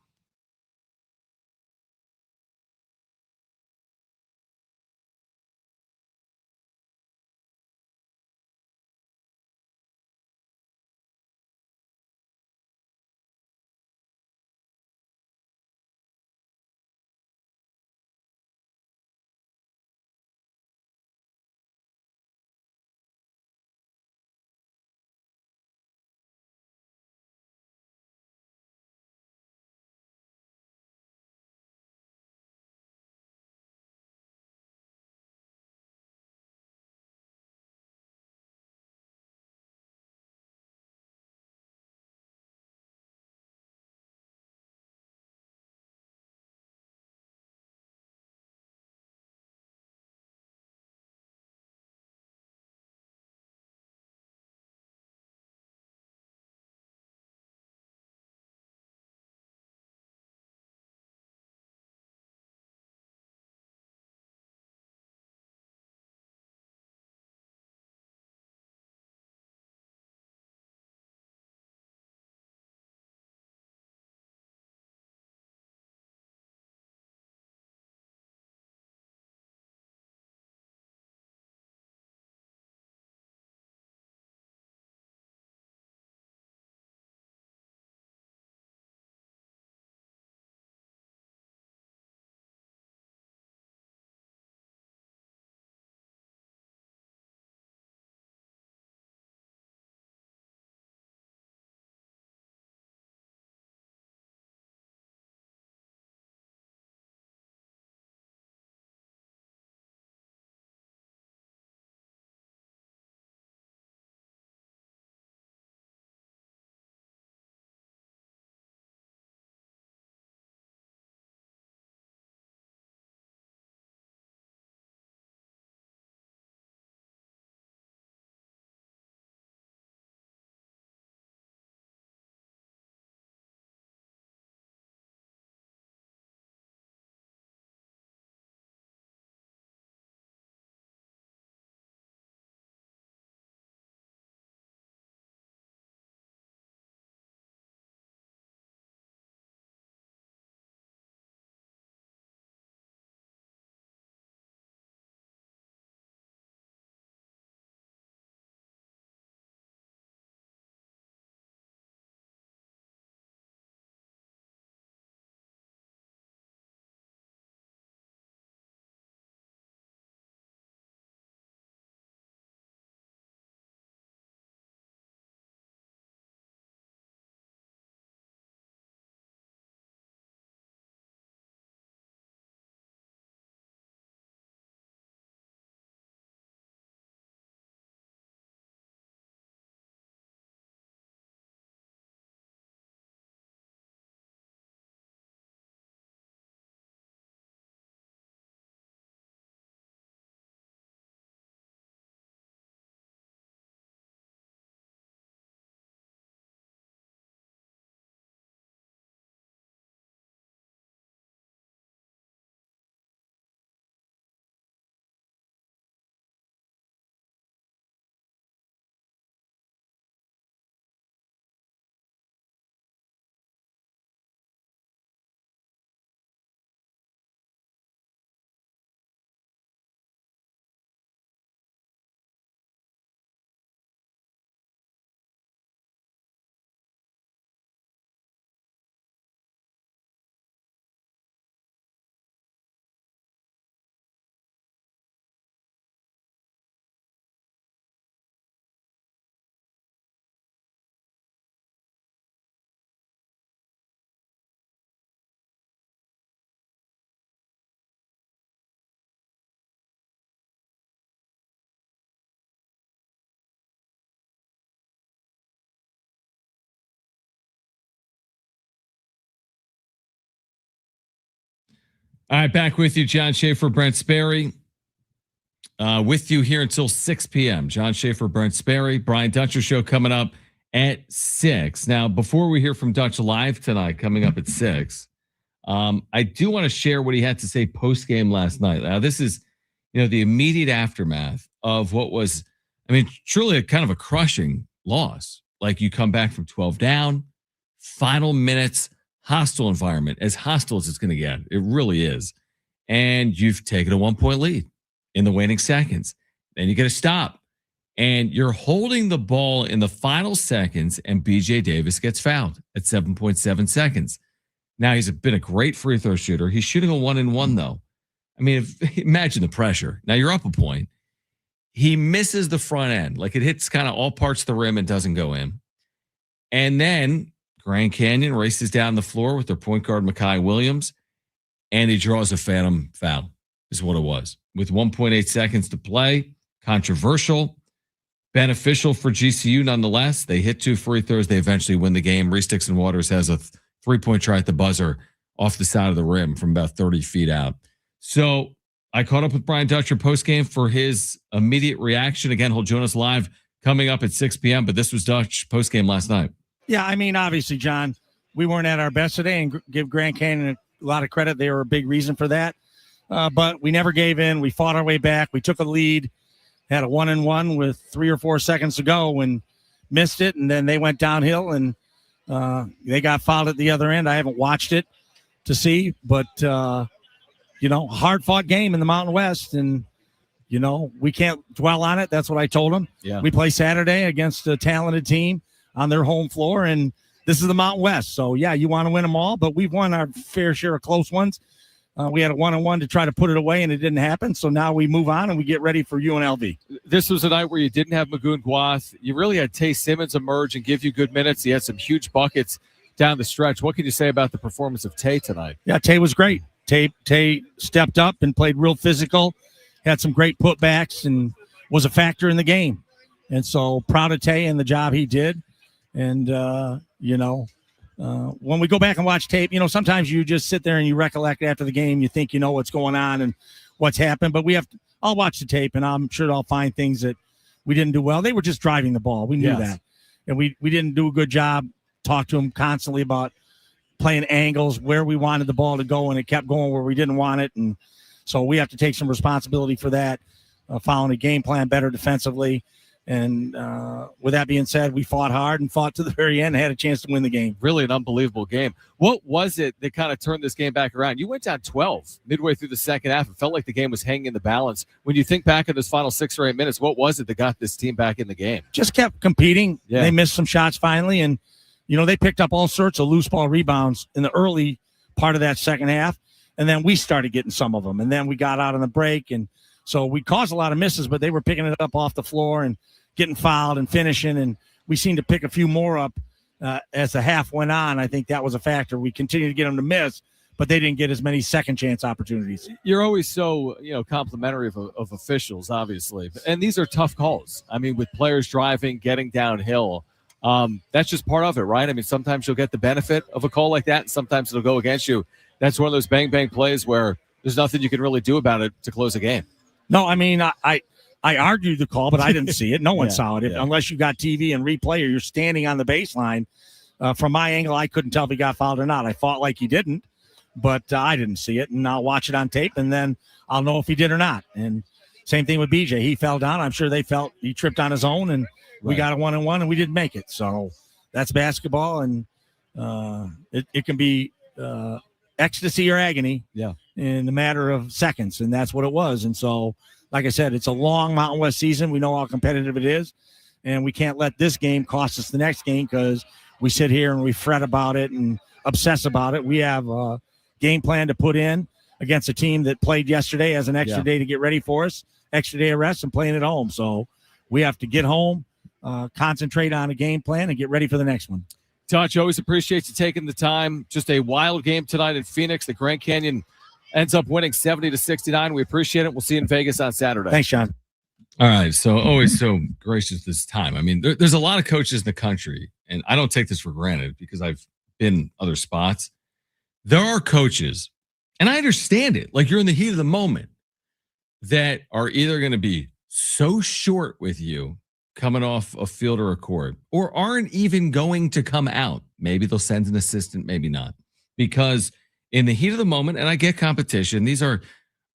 All right, back with you, John Schaefer, Brent Sperry. With you here until 6 p.m. John Schaefer, Brent Sperry, Brian Dutcher show coming up at 6. Now, before we hear from Dutch live tonight, coming up at 6, I do want to share what he had to say post-game last night. Now, this is, the immediate aftermath of what was, truly a kind of a crushing loss. Like, you come back from 12 down, final minutes, hostile environment, as hostile as it's going to get. It really is. And you've taken a 1-point lead in the waning seconds. Then you get a stop. And you're holding the ball in the final seconds, and BJ Davis gets fouled at 7.7 seconds. Now, he's been a great free throw shooter. He's shooting a 1-and-1, though. Imagine the pressure. Now, you're up a point. He misses the front end. Like, it hits kind of all parts of the rim and doesn't go in. And then Grand Canyon races down the floor with their point guard, Mekhi Williams, and he draws a phantom foul, is what it was. With 1.8 seconds to play, controversial, beneficial for GCU nonetheless. They hit 2 free throws. They eventually win the game. Reese Dixon Waters has a 3-point try at the buzzer off the side of the rim from about 30 feet out. So I caught up with Brian Dutcher postgame for his immediate reaction. Again, he'll join us live coming up at 6 p.m., but this was Dutch postgame last night. Yeah, obviously, John, we weren't at our best today, and give Grand Canyon a lot of credit. They were a big reason for that. But we never gave in. We fought our way back. We took a lead, had a 1-and-1 with 3 or 4 seconds to go and missed it. And then they went downhill, and they got fouled at the other end. I haven't watched it to see, but, hard-fought game in the Mountain West. And, we can't dwell on it. That's what I told them. Yeah. We play Saturday against a talented team on their home floor, and this is the Mountain West. So, yeah, you want to win them all, but we've won our fair share of close ones. We had a 1-on-1 to try to put it away, and it didn't happen. So now we move on, and we get ready for UNLV. This was a night where you didn't have Magoon Guath. You really had Tay Simmons emerge and give you good minutes. He had some huge buckets down the stretch. What can you say about the performance of Tay tonight? Yeah, Tay was great. Tay stepped up and played real physical, had some great putbacks, and was a factor in the game. And so proud of Tay and the job he did. And, when we go back and watch tape, sometimes you just sit there and you recollect after the game. You think you know what's going on and what's happened. But I'll watch the tape, and I'm sure I'll find things that we didn't do well. They were just driving the ball. We knew that. And we didn't do a good job. Talk to them constantly about playing angles, where we wanted the ball to go, and it kept going where we didn't want it. And so we have to take some responsibility for that, following a game plan better defensively. And with that being said, we fought hard and fought to the very end, had a chance to win the game. Really an unbelievable game. What was it that kind of turned this game back around? You went down 12 midway through the second half. It felt like the game was hanging in the balance. When you think back in those final 6 or 8 minutes, what was it that got this team back in the game? Just kept competing. Yeah. They missed some shots finally, and they picked up all sorts of loose ball rebounds in the early part of that second half, and then we started getting some of them, and then we got out on the break, and so we caused a lot of misses, but they were picking it up off the floor and getting fouled and finishing, and we seemed to pick a few more up as the half went on. I think that was a factor. We continued to get them to miss, but they didn't get as many second chance opportunities. You're always so complimentary of officials, obviously, and these are tough calls. With players driving, getting downhill, that's just part of it, right? Sometimes you'll get the benefit of a call like that, and sometimes it'll go against you. That's one of those bang plays where there's nothing you can really do about it to close a game. No, I argued the call, but I didn't see it. No one saw it unless you got TV and replay or you're standing on the baseline. From my angle, I couldn't tell if he got fouled or not. I fought like he didn't, but I didn't see it, and I'll watch it on tape, and then I'll know if he did or not. And same thing with BJ. He fell down. I'm sure they felt he tripped on his own, and we got a 1-on-1, and we didn't make it. So that's basketball, and it can be ecstasy or agony in a matter of seconds, and that's what it was. And so, like I said, it's a long Mountain West season. We know how competitive it is, and we can't let this game cost us the next game because we sit here and we fret about it and obsess about it. We have a game plan to put in against a team that played yesterday, has an extra day to get ready for us, extra day of rest, and playing at home. So we have to get home, concentrate on a game plan, and get ready for the next one. Dutch, always appreciate you taking the time. Just a wild game tonight in Phoenix. The Grand Canyon ends up winning 70-69. We appreciate it. We'll see you in Vegas on Saturday. Thanks, John. All right. So always so gracious this time. There's a lot of coaches in the country, and I don't take this for granted because I've been other spots. There are coaches And I understand it. Like, you're in the heat of the moment, that are either going to be so short with you coming off a field or a court, or aren't even going to come out. Maybe they'll send an assistant, maybe not. Because in the heat of the moment, and I get competition, these are,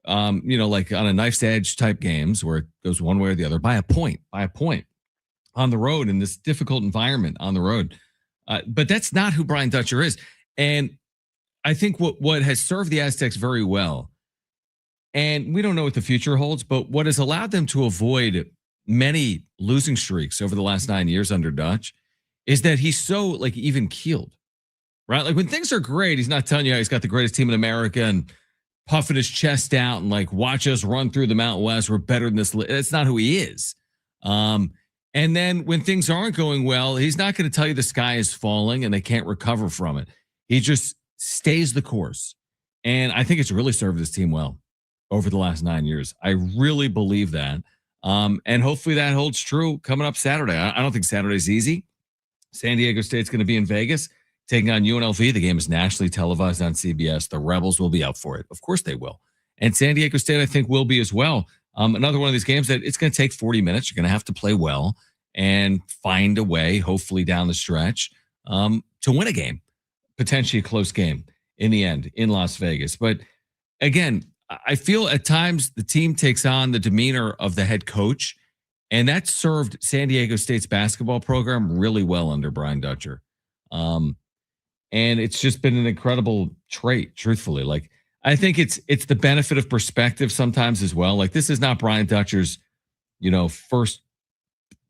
like on a knife's edge type games where it goes one way or the other by a point on the road in this difficult environment on the road. But that's not who Brian Dutcher is. And I think what has served the Aztecs very well, and we don't know what the future holds, but what has allowed them to avoid many losing streaks over the last 9 years under Dutch is that he's so like even keeled, right? Like, when things are great, he's not telling you how he's got the greatest team in America and puffing his chest out and like, watch us run through the Mountain West. We're better than this. That's not who he is. And then when things aren't going well, he's not going to tell you the sky is falling and they can't recover from it. He just stays the course. And I think it's really served his team well over the last 9 years. I really believe that. And hopefully that holds true coming up Saturday. I don't think Saturday's easy. San Diego State's going to be in Vegas taking on UNLV. The game is nationally televised on CBS. The Rebels will be out for it. Of course they will. And San Diego State, I think, will be as well. Another one of these games that it's going to take 40 minutes. You're going to have to play well and find a way, hopefully down the stretch, to win a game, potentially a close game in the end in Las Vegas. But again, I feel at times the team takes on the demeanor of the head coach, and that served San Diego State's basketball program really well under Brian Dutcher. And it's just been an incredible trait, truthfully. Like, I think it's the benefit of perspective sometimes as well. Like, this is not Brian Dutcher's, first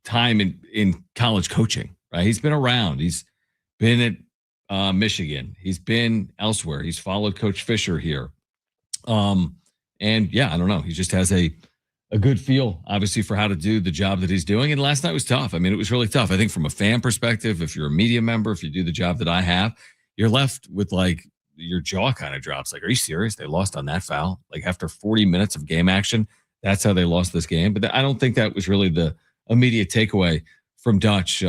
time in college coaching, right? He's been around. He's been at Michigan. He's been elsewhere. He's followed Coach Fisher here. And yeah, I don't know. He just has a good feel, obviously, for how to do the job that he's doing. And last night was tough. I mean, it was really tough. I think from a fan perspective, if you're a media member, if you do the job that I have, you're left with like your jaw kind of drops. Like, are you serious? They lost on that foul? Like, after 40 minutes of game action, that's how they lost this game. But I don't think that was really the immediate takeaway from Dutch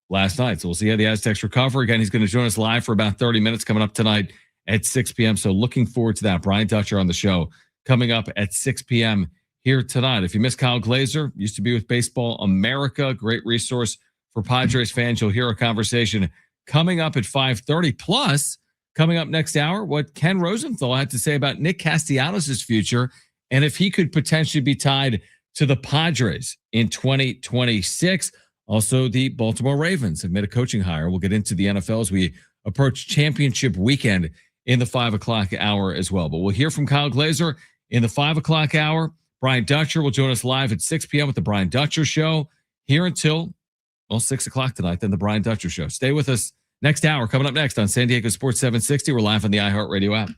last night. So we'll see how the Aztecs recover. Again, he's going to join us live for about 30 minutes coming up tonight at 6 p.m. So looking forward to that. Brian Dutcher on the show coming up at 6 p.m. here tonight. If you missed Kyle Glazer, used to be with Baseball America, great resource for Padres fans. You'll hear a conversation coming up at 5:30. Plus, coming up next hour, what Ken Rosenthal had to say about Nick Castellanos' future and if he could potentially be tied to the Padres in 2026. Also, the Baltimore Ravens have made a coaching hire. We'll get into the NFL as we approach championship weekend in the 5 o'clock hour as well. But we'll hear from Kyle Glazer in the 5 o'clock hour. Brian Dutcher will join us live at 6 p.m. with the Brian Dutcher Show here until 6 o'clock tonight. Then the Brian Dutcher Show. Stay with us next hour. Coming up next on San Diego Sports 760. We're live on the iHeartRadio app.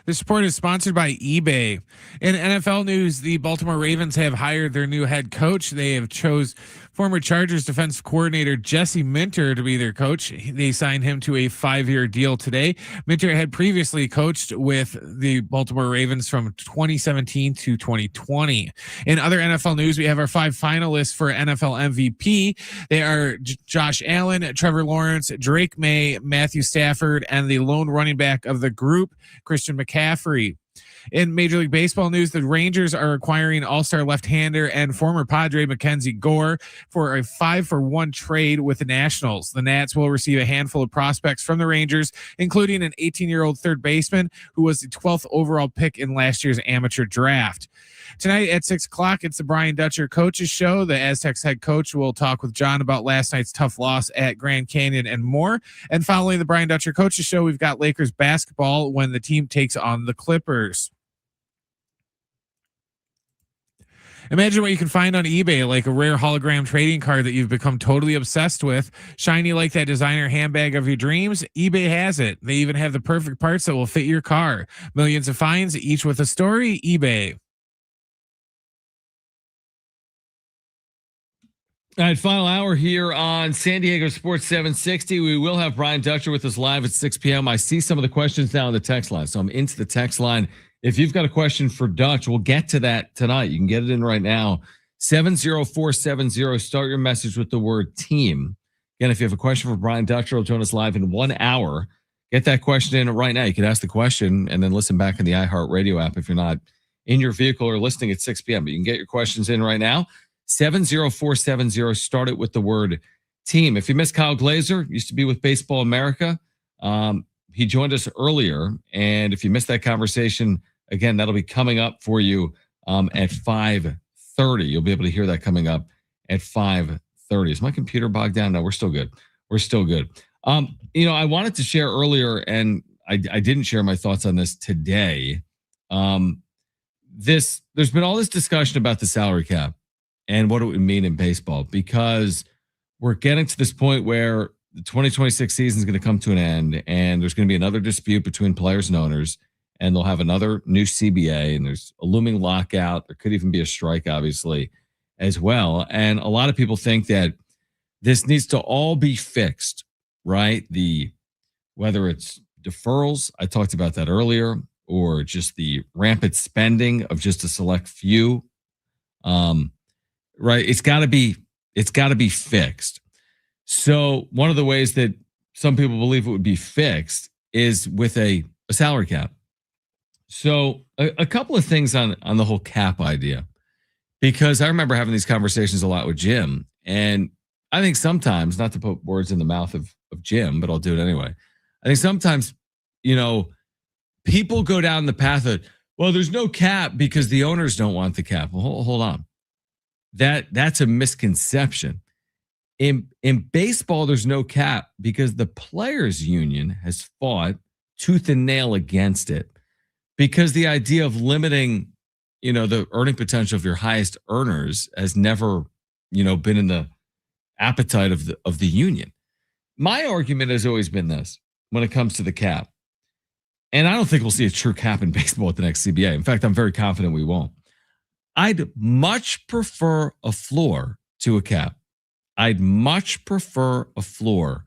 This report is sponsored by eBay. In NFL news, the Baltimore Ravens have hired their new head coach. They have chose former Chargers defensive coordinator Jesse Minter to be their coach. They signed him to a 5-year deal today. Minter had previously coached with the Baltimore Ravens from 2017 to 2020. In other NFL news, we have our 5 finalists for NFL MVP. They are Josh Allen, Trevor Lawrence, Drake May, Matthew Stafford, and the lone running back of the group, Christian McCaffrey. In Major League Baseball news, the Rangers are acquiring all-star left-hander and former Padre Mackenzie Gore for a 5-for-1 trade with the Nationals. The Nats will receive a handful of prospects from the Rangers, including an 18-year-old third baseman who was the 12th overall pick in last year's amateur draft. Tonight at 6 o'clock, it's the Brian Dutcher Coaches Show. The Aztecs head coach will talk with John about last night's tough loss at Grand Canyon and more. And following the Brian Dutcher Coaches Show, we've got Lakers basketball when the team takes on the Clippers. Imagine what you can find on eBay, like a rare hologram trading card that you've become totally obsessed with. Shiny like that designer handbag of your dreams. eBay has it. They even have the perfect parts that will fit your car. Millions of finds, each with a story. eBay. All right, final hour here on San Diego Sports 760. We will have Brian Dutcher with us live at 6 p.m. I see some of the questions now on the text line, so I'm into the text line. If you've got a question for Dutch, we'll get to that tonight. You can get it in right now. 70470. Start your message with the word team. Again, if you have a question for Brian Dutcher, he'll join us live in 1 hour. Get that question in right now. You can ask the question and then listen back in the iHeartRadio app if you're not in your vehicle or listening at 6 p.m. But you can get your questions in right now. 70470. Start it with the word team. If you missed Kyle Glazer, used to be with Baseball America. He joined us earlier. And if you missed that conversation, again, that'll be coming up for you at 5:30. You'll be able to hear that coming up at 5:30. Is my computer bogged down? No, we're still good. We're still good. I wanted to share earlier, and I didn't share my thoughts on this today. There's been all this discussion about the salary cap and what it would mean in baseball, because we're getting to this point where the 2026 season is going to come to an end, and there's going to be another dispute between players and owners, and they'll have another new CBA, and there's a looming lockout. There could even be a strike, obviously, as well. And a lot of people think that this needs to all be fixed, right? Whether it's deferrals, I talked about that earlier, or just the rampant spending of just a select few, right? It's got to be fixed. So one of the ways that some people believe it would be fixed is with a salary cap. So a couple of things on the whole cap idea, because I remember having these conversations a lot with Jim, and I think sometimes, not to put words in the mouth of Jim, but I'll do it anyway. I think sometimes, people go down the path of, well, there's no cap because the owners don't want the cap. Well, hold on. That's a misconception. In baseball, there's no cap because the players' union has fought tooth and nail against it, because the idea of limiting, the earning potential of your highest earners has never, been in the appetite of the union. My argument has always been this when it comes to the cap, and I don't think we'll see a true cap in baseball at the next CBA. In fact, I'm very confident we won't. I'd much prefer a floor to a cap. I'd much prefer a floor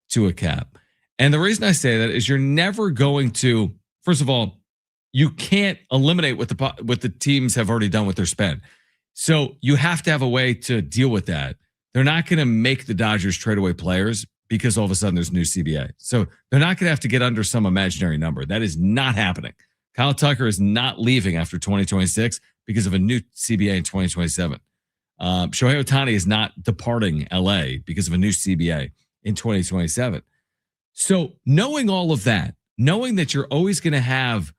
to a cap. And the reason I say that is you're never going to, first of all, you can't eliminate what the teams have already done with their spend. So you have to have a way to deal with that. They're not going to make the Dodgers trade away players because all of a sudden there's new CBA. So they're not going to have to get under some imaginary number. That is not happening. Kyle Tucker is not leaving after 2026 because of a new CBA in 2027. Shohei Ohtani is not departing LA because of a new CBA in 2027. So knowing all of that, knowing that you're always going to have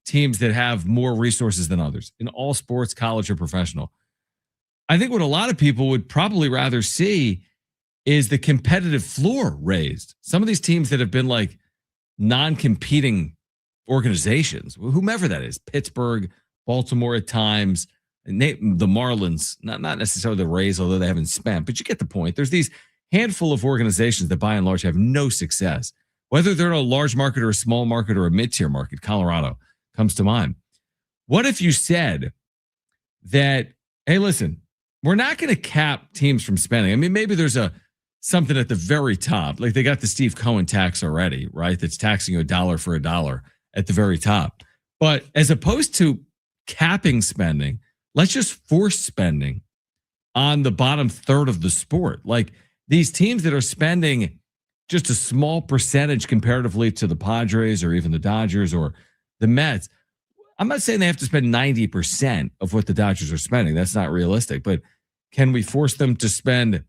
teams that have more resources than others in all sports, college or professional. I think what a lot of people would probably rather see is the competitive floor raised. Some of these teams that have been like non-competing organizations, whomever that is, Pittsburgh, Baltimore at times, the Marlins, not necessarily the Rays, although they haven't spent, but you get the point. There's these handful of organizations that by and large have no success. whether they're in a large market or a small market or a mid-tier market. Colorado comes to mind. What if you said that, hey, listen, we're not going to cap teams from spending. I mean, maybe there's something at the very top, like they got the Steve Cohen tax already, right? That's taxing you $1 for $1 at the very top. But as opposed to capping spending, let's just force spending on the bottom third of the sport. Like these teams that are spending just a small percentage comparatively to the Padres or even the Dodgers or the Mets. I'm not saying they have to spend 90% of what the Dodgers are spending. That's not realistic. But can we force them to spend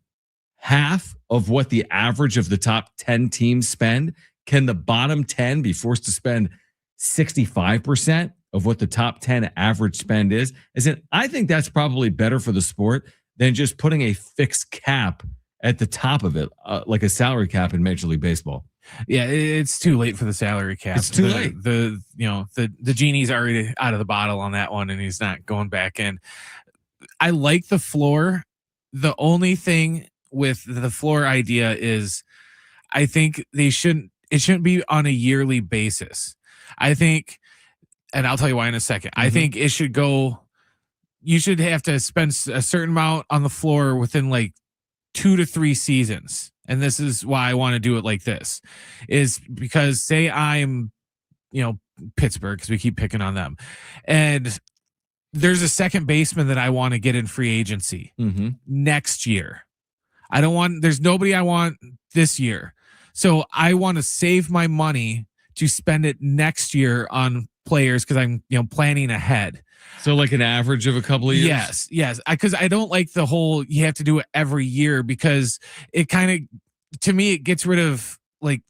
half of what the average of the top 10 teams spend? Can the bottom 10 be forced to spend 65% of what the top 10 average spend is? I think that's probably better for the sport than just putting a fixed cap at the top of it, like a salary cap in Major League Baseball. Yeah, it's too late for the salary cap. It's too late. The genie's already out of the bottle on that one, and he's not going back in. I like the floor. The only thing with the floor idea is I think it shouldn't be on a yearly basis. I think, and I'll tell you why in a second. I think it should go, you should have to spend a certain amount on the floor within like 2 to 3 seasons. And this is why I want to do it like this, is because say I'm, Pittsburgh, because we keep picking on them, and there's a second baseman that I want to get in free agency next year. There's nobody I want this year. So I want to save my money to spend it next year on players because I'm, planning ahead. So like an average of a couple of years? Yes. Because I don't like the whole, you have to do it every year, because it kind of, to me, it gets rid of like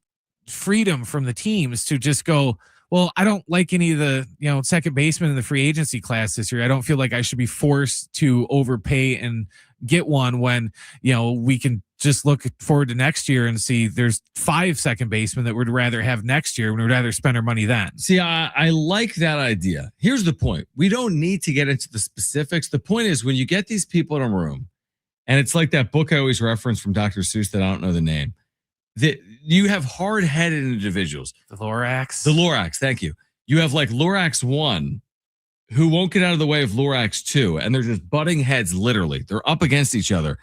freedom from the teams to just go, well, I don't like any of the, second baseman in the free agency class this year. I don't feel like I should be forced to overpay and get one when, we can just look forward to next year and see there's 5 second basemen that we'd rather have next year. We'd rather spend our money then. See, I like that idea. Here's the point. We don't need to get into the specifics. The point is when you get these people in a room, and it's like that book I always reference from Dr. Seuss that I don't know the name, that you have hard-headed individuals. The Lorax, thank you. You have like Lorax 1 who won't get out of the way of Lorax 2, and they're just butting heads literally. They're up against each other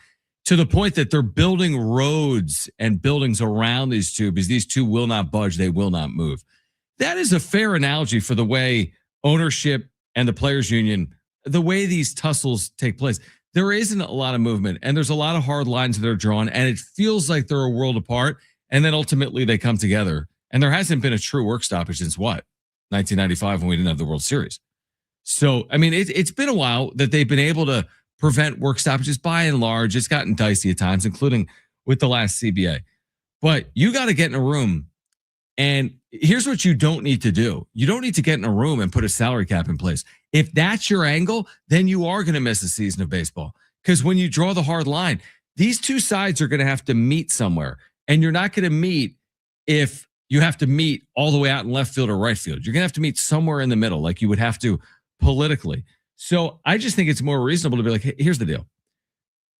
to the point that they're building roads and buildings around these two because these two will not budge. They will not move. That is a fair analogy for the way ownership and the players union, the way these tussles take place. There isn't a lot of movement, and there's a lot of hard lines that are drawn, and it feels like they're a world apart, and then ultimately they come together. And there hasn't been a true work stoppage since 1995 when we didn't have the World Series. So, I mean, it's been a while that they've been able to prevent work stoppages by and large. It's gotten dicey at times, including with the last CBA. But you got to get in a room, and here's what you don't need to do. You don't need to get in a room and put a salary cap in place. If that's your angle, then you are going to miss a season of baseball. Because when you draw the hard line, these two sides are going to have to meet somewhere. And you're not going to meet if you have to meet all the way out in left field or right field. You're going to have to meet somewhere in the middle, like you would have to politically. So I just think it's more reasonable to be like, hey, here's the deal.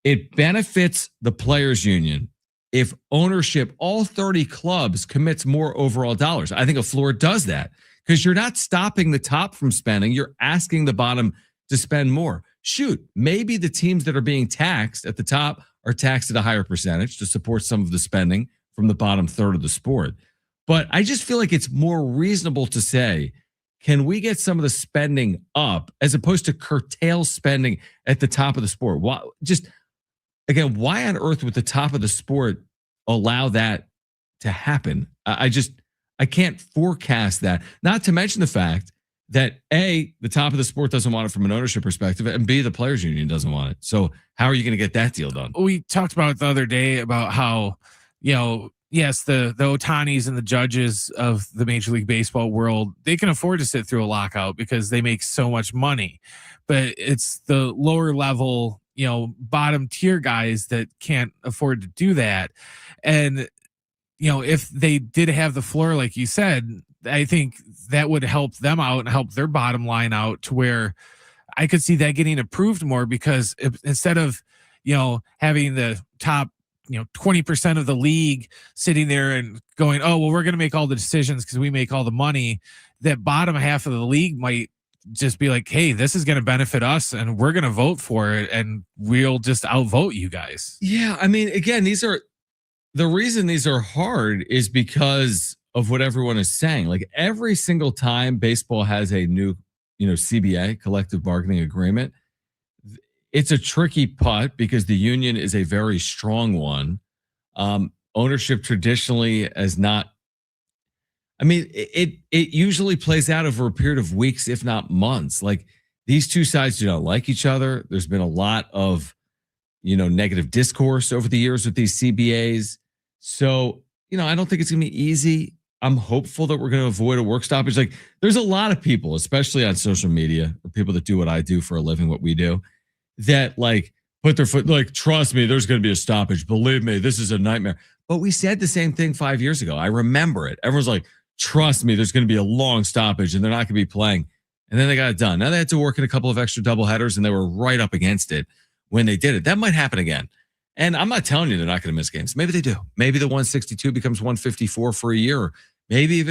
It benefits the players union if ownership, all 30 clubs, commits more overall dollars. I think a floor does that because you're not stopping the top from spending. You're asking the bottom to spend more. Shoot, maybe the teams that are being taxed at the top are taxed at a higher percentage to support some of the spending from the bottom third of the sport. But I just feel like it's more reasonable to say, can we get some of the spending up as opposed to curtail spending at the top of the sport? Why on earth would the top of the sport allow that to happen? I can't forecast that. Not to mention the fact that A, the top of the sport doesn't want it from an ownership perspective, and B, the players union doesn't want it. So how are you going to get that deal done? We talked about it the other day about how, yes, the Ohtanis and the judges of the Major League Baseball world, they can afford to sit through a lockout because they make so much money. But it's the lower level, bottom tier guys that can't afford to do that. And, if they did have the floor, like you said, I think that would help them out and help their bottom line out to where I could see that getting approved more because instead of, having the top 20% of the league sitting there and going, oh, well, we're going to make all the decisions because we make all the money. That bottom half of the league might just be like, hey, this is going to benefit us and we're going to vote for it and we'll just outvote you guys. Yeah. I mean, again, the reason these are hard is because of what everyone is saying. Like every single time baseball has a new, CBA, collective bargaining agreement, it's a tricky putt because the union is a very strong one. Ownership traditionally has not. I mean, it usually plays out over a period of weeks, if not months. Like these two sides do not like each other. There's been a lot of, negative discourse over the years with these CBAs. So, I don't think it's going to be easy. I'm hopeful that we're going to avoid a work stoppage. Like there's a lot of people, especially on social media, or people that do what I do for a living, what we do, that like put their foot, like, trust me, there's going to be a stoppage. Believe me, this is a nightmare. But we said the same thing 5 years ago. I remember it. Everyone's like, trust me, there's going to be a long stoppage and they're not going to be playing. And then they got it done. Now they had to work in a couple of extra doubleheaders and they were right up against it when they did it. That might happen again. And I'm not telling you they're not going to miss games. Maybe they do. Maybe the 162 becomes 154 for a year. Maybe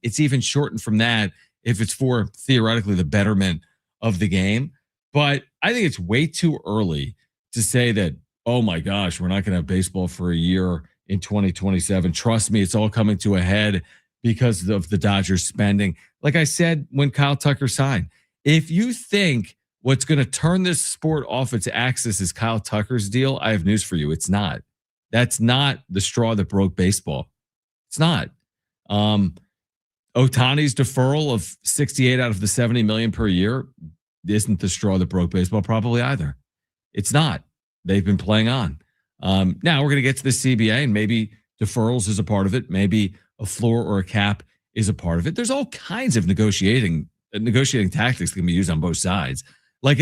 it's even shortened from that if it's for theoretically the betterment of the game. But I think it's way too early to say that, oh my gosh, we're not going to have baseball for a year in 2027. Trust me, it's all coming to a head because of the Dodgers spending. Like I said, when Kyle Tucker signed, if you think what's going to turn this sport off its axis is Kyle Tucker's deal, I have news for you. It's not. That's not the straw that broke baseball. It's not. Ohtani's deferral of 68 out of the 70 million per year isn't the straw that broke baseball probably either. It's not. They've been playing on. Now we're going to get to the CBA and maybe deferrals is a part of it. Maybe a floor or a cap is a part of it. There's all kinds of negotiating tactics that can be used on both sides. Like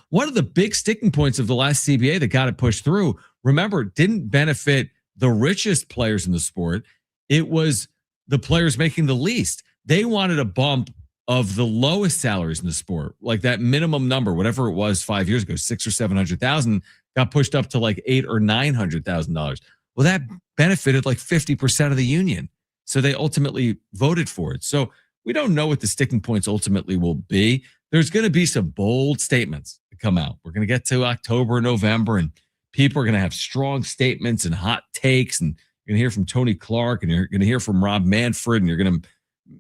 one of the big sticking points of the last CBA that got it pushed through, remember, didn't benefit the richest players in the sport. It was the players making the least. They wanted a bump of the lowest salaries in the sport, like that minimum number, whatever it was 5 years ago, 600,000 or 700,000, got pushed up to like $800,000 or $900,000. Well, that benefited like 50% of the union, so they ultimately voted for it. So we don't know what the sticking points ultimately will be. There's going to be some bold statements that come out. We're going to get to October, November, and people are going to have strong statements and hot takes, and you're going to hear from Tony Clark, and you're going to hear from Rob Manfred, and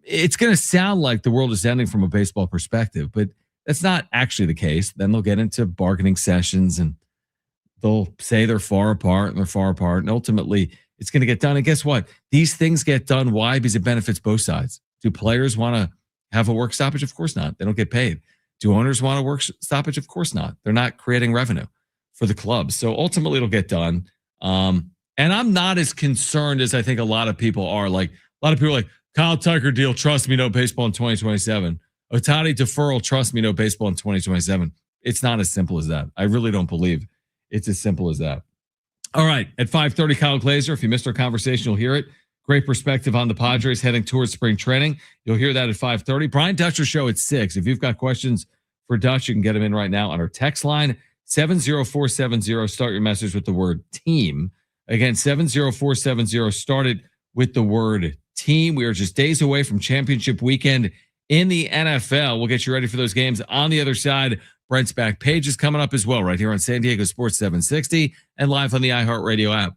it's going to sound like the world is ending from a baseball perspective, but that's not actually the case. Then they'll get into bargaining sessions and they'll say they're far apart, and ultimately it's going to get done. And guess what? These things get done. Why? Because it benefits both sides. Do players want to have a work stoppage? Of course not. They don't get paid. Do owners want a work stoppage? Of course not. They're not creating revenue for the clubs. So ultimately it'll get done. And I'm not as concerned as I think a lot of people are. Like a lot of people are like, Kyle Tucker deal, trust me, no baseball in 2027. Ohtani deferral, trust me, no baseball in 2027. It's not as simple as that. I really don't believe it's as simple as that. All right, at 5:30, Kyle Glazer. If you missed our conversation, you'll hear it. Great perspective on the Padres heading towards spring training. You'll hear that at 5:30. Brian Dutcher show at 6. If you've got questions for Dutch, you can get them in right now on our text line, 70470. Start your message with the word team. Again, 70470. Start it with the word team. We are just days away from championship weekend in the NFL. We'll get you ready for those games on the other side. Brent's back page is coming up as well right here on San Diego Sports 760 and live on the iHeartRadio app.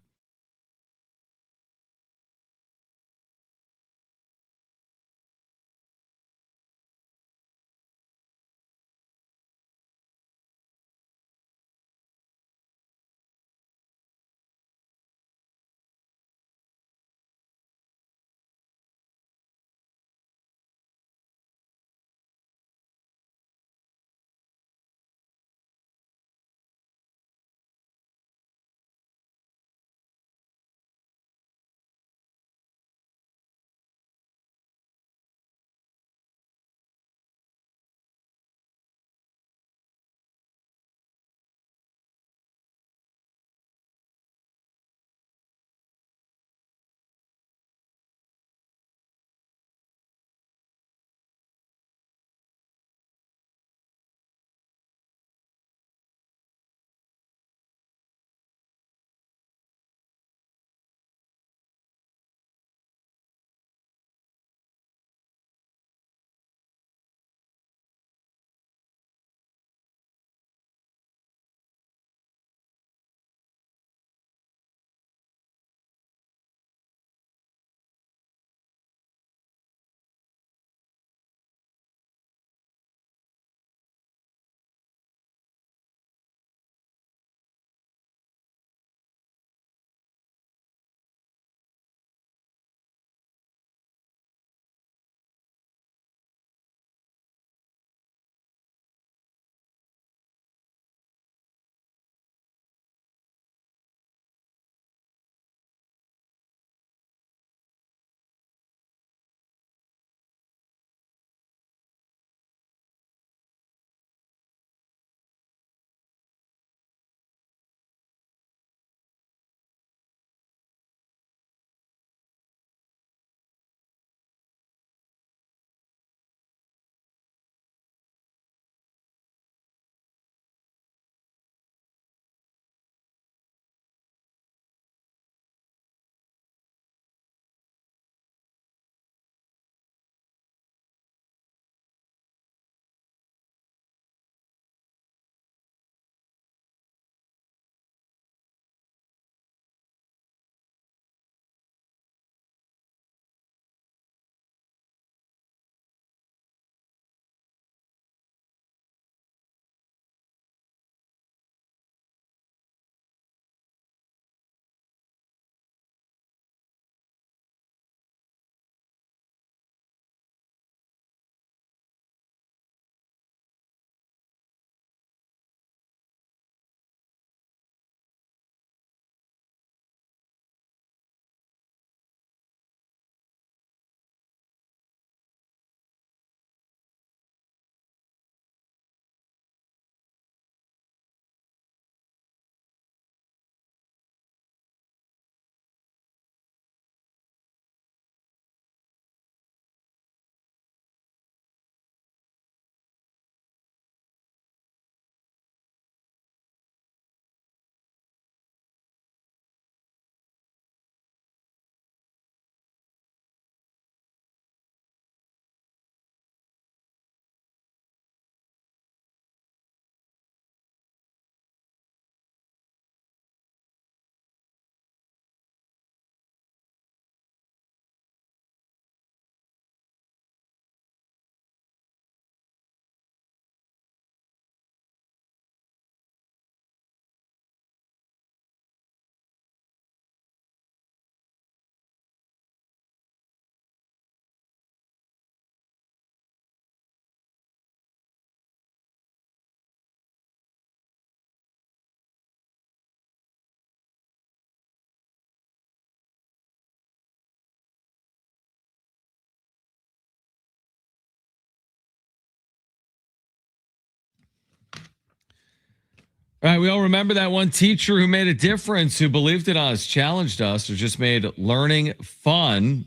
All right, we all remember that one teacher who made a difference, who believed in us, challenged us, or just made learning fun.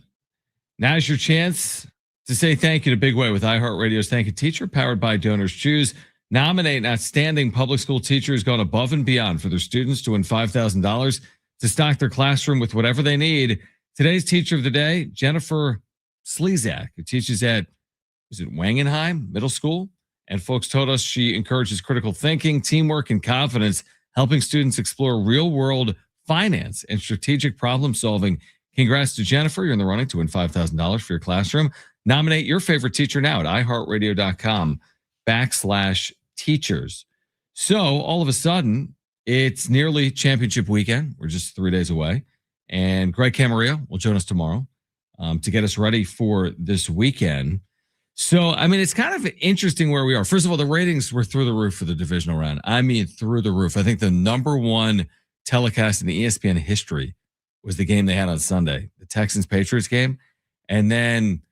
Now's your chance to say thank you in a big way with iHeartRadio's Thank You Teacher, powered by Donors Choose. Nominate an outstanding public school teacher who's gone above and beyond for their students to win $5,000 to stock their classroom with whatever they need. Today's teacher of the day, Jennifer Slezak, who teaches at, is it Wangenheim Middle School? And folks told us she encourages critical thinking, teamwork, and confidence, helping students explore real-world finance and strategic problem solving. Congrats to Jennifer. You're in the running to win $5,000 for your classroom. Nominate your favorite teacher now at iHeartRadio.com/teachers. So all of a sudden, it's nearly championship weekend. We're just 3 days away. And Greg Camarillo will join us tomorrow to get us ready for this weekend. So, I mean, it's kind of interesting where we are. First of all, the ratings were through the roof for the divisional round. I mean, through the roof. I think the number one telecast in the ESPN history was the game they had on Sunday, the Texans-Patriots game. And then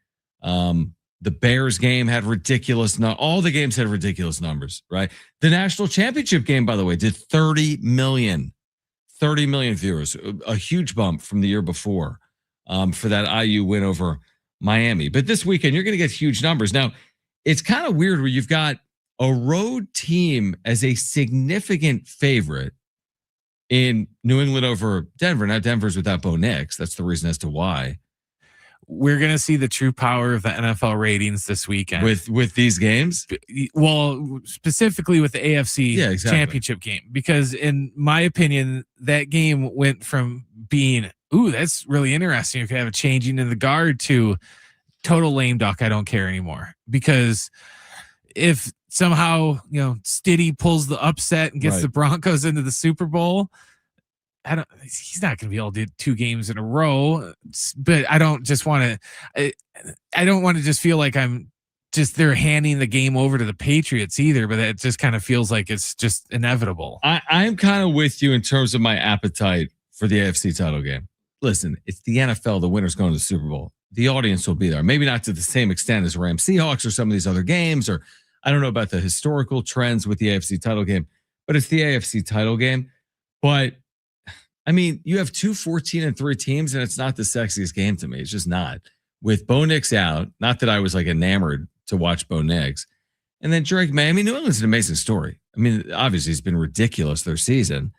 the Bears game had ridiculous, all the games had ridiculous numbers, right? The national championship game, by the way, did 30 million viewers, a huge bump from the year before for that IU win over Miami. But this weekend, you're going to get huge numbers. Now, it's kind of weird where you've got a road team as a significant favorite in New England over Denver. Now, Denver's without Bo Nix. That's the reason as to why. We're going to see the true power of the NFL ratings this weekend. With these games? Well, specifically with the AFC championship game. Because in my opinion, that game went from being, ooh, that's really interesting if you have a changing in the guard, to total lame duck, I don't care anymore. Because if somehow, Stiddy pulls the upset and gets the Broncos into the Super Bowl, he's not going to be able to do 2 games in a row. But I don't want to just feel like they're handing the game over to the Patriots either, but it just kind of feels like it's just inevitable. I'm kind of with you in terms of my appetite for the AFC title game. Listen, it's the NFL. The winner's going to the Super Bowl. The audience will be there. Maybe not to the same extent as Rams Seahawks or some of these other games, or I don't know about the historical trends with the AFC title game, but it's the AFC title game. But I mean, you have 2 14-3 teams, and it's not the sexiest game to me. It's just not. With Bo Nix out, not that I was like enamored to watch Bo Nix. And then Drake May. I mean, New England's an amazing story. I mean, obviously, it's been ridiculous their season.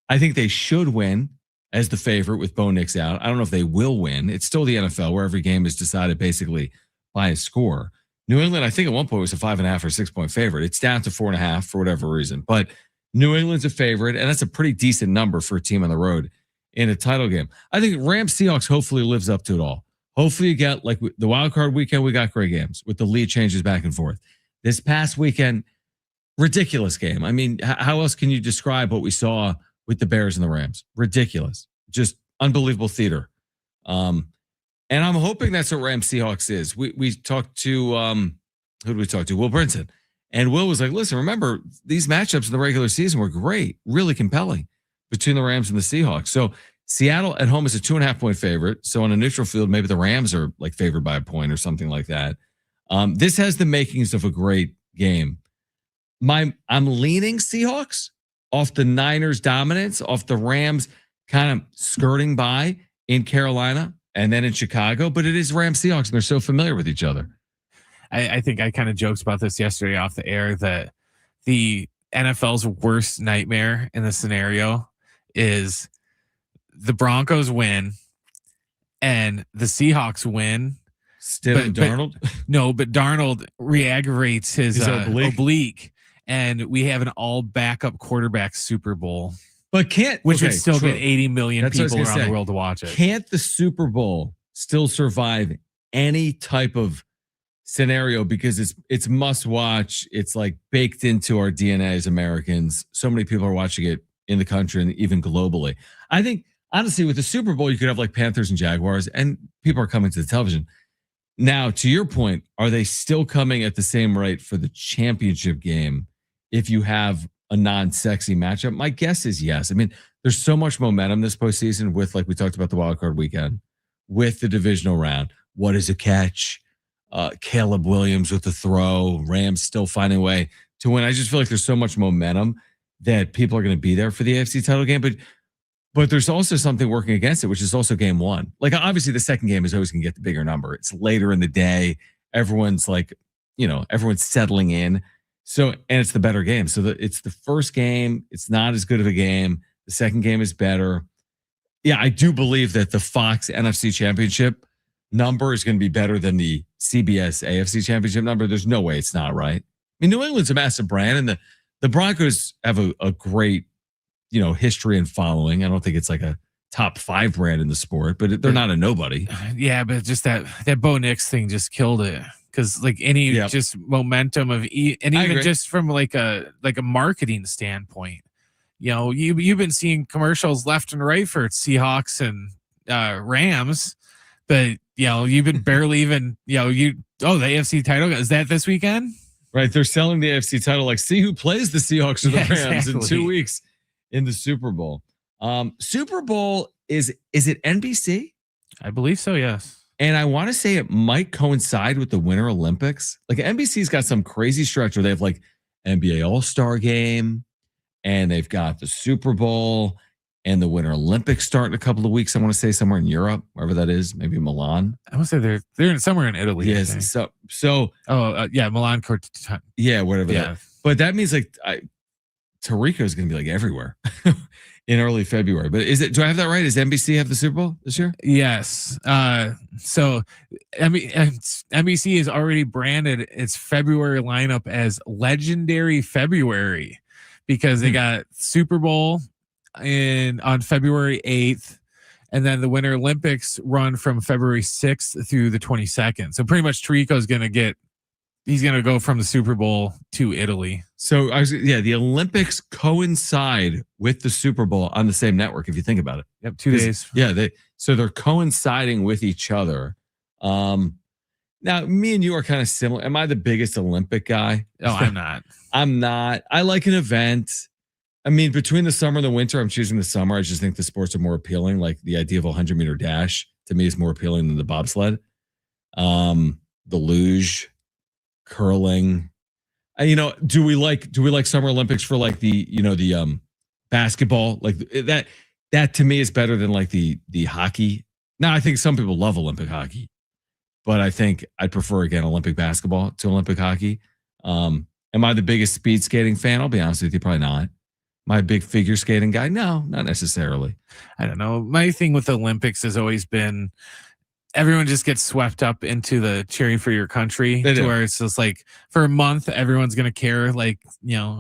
I think they should win as the favorite with Bo Nix out. I don't know if they will win. It's still the NFL where every game is decided basically by a score. New England, I think at one point was a 5.5 or 6 point favorite. It's down to 4.5 for whatever reason. But New England's a favorite, and that's a pretty decent number for a team on the road in a title game. I think Rams Seahawks hopefully lives up to it all. Hopefully you get, like the wild card weekend, we got great games with the lead changes back and forth. This past weekend, ridiculous game. I mean, how else can you describe what we saw with the Bears and the Rams? Ridiculous. Just unbelievable theater. And I'm hoping that's what Rams Seahawks is. We talked to, who did we talk to? Will Brinson. And Will was like, listen, remember, these matchups in the regular season were great, really compelling between the Rams and the Seahawks. So Seattle at home is a 2.5 point favorite. So on a neutral field, maybe the Rams are like favored by a point or something like that. This has the makings of a great game. I'm leaning Seahawks off the Niners' dominance, off the Rams kind of skirting by in Carolina and then in Chicago. But it is Rams Seahawks, and they're so familiar with each other. I think I kind of joked about this yesterday off the air that the NFL's worst nightmare in the scenario is the Broncos win and the Seahawks win. Darnold? But Darnold re-aggravates his oblique, and we have an all backup quarterback Super Bowl. But would still get 80 million people around the world to watch it. Can't the Super Bowl still survive any type of scenario, because it's must watch? It's like baked into our DNA as Americans. So many people are watching it in the country and even globally. I think honestly with the Super Bowl, you could have like Panthers and Jaguars, and people are coming to the television. Now, to your point, are they still coming at the same rate for the championship game if you have a non-sexy matchup? My guess is yes. I mean, there's so much momentum this postseason with, like we talked about the wild card weekend, with the divisional round. What is a catch? Caleb Williams with the throw, Rams still finding a way to win. I just feel like there's so much momentum that people are going to be there for the AFC title game, but there's also something working against it, which is also game one. Like obviously the second game is always going to get the bigger number. It's later in the day. Everyone's like, everyone's settling in. So, and it's the better game. So it's the first game. It's not as good of a game. The second game is better. Yeah, I do believe that the Fox NFC Championship number is going to be better than the CBS AFC Championship number. There's no way it's not, right? I mean, New England's a massive brand, and the Broncos have a great, history and following. I don't think it's like a top 5 brand in the sport, but they're not a nobody. Yeah, but just that Bo Nix thing just killed it. Because like just momentum of and even just from like a marketing standpoint, you've been seeing commercials left and right for Seahawks and Rams, but you've been barely even the AFC title, is that this weekend? Right, they're selling the AFC title like, see who plays the Seahawks or the Rams in 2 weeks in the Super Bowl. Super Bowl is it NBC? I believe so, yes. And I want to say it might coincide with the Winter Olympics. Like NBC's got some crazy stretch where they have like NBA All-Star Game, and they've got the Super Bowl and the Winter Olympics start in a couple of weeks. I want to say somewhere in Europe, wherever that is, maybe Milan. I want to say they're somewhere in Italy. Yes. So Milan. Yeah, whatever. Yeah. But that means like Tarico is going to be like everywhere in early February. But do I have that right? Does NBC have the Super Bowl this year? Yes. So NBC has already branded its February lineup as Legendary February because they got Super Bowl on February 8th, and then the Winter Olympics run from February 6th through the 22nd. So pretty much Tarico's he's going to go from the Super Bowl to Italy. So the Olympics coincide with the Super Bowl on the same network, if you think about it. Yep, 2 days. Yeah, they're coinciding with each other. Now, me and you are kind of similar. Am I the biggest Olympic guy? Oh, I'm not. I'm not. I like an event. I mean, between the summer and the winter, I'm choosing the summer. I just think the sports are more appealing. Like the idea of a 100-meter dash to me is more appealing than the bobsled. The luge, curling. Do we like Summer Olympics for like the basketball? Like that to me is better than like the hockey. Now, I think some people love Olympic hockey, but I think I'd prefer again Olympic basketball to Olympic hockey. Am I the biggest speed skating fan? I'll be honest with you, probably not. Am I a big figure skating guy? No, not necessarily. I don't know. My thing with the Olympics has always been everyone just gets swept up into the cheering for your country, to where it's just like for a month, everyone's going to care, like,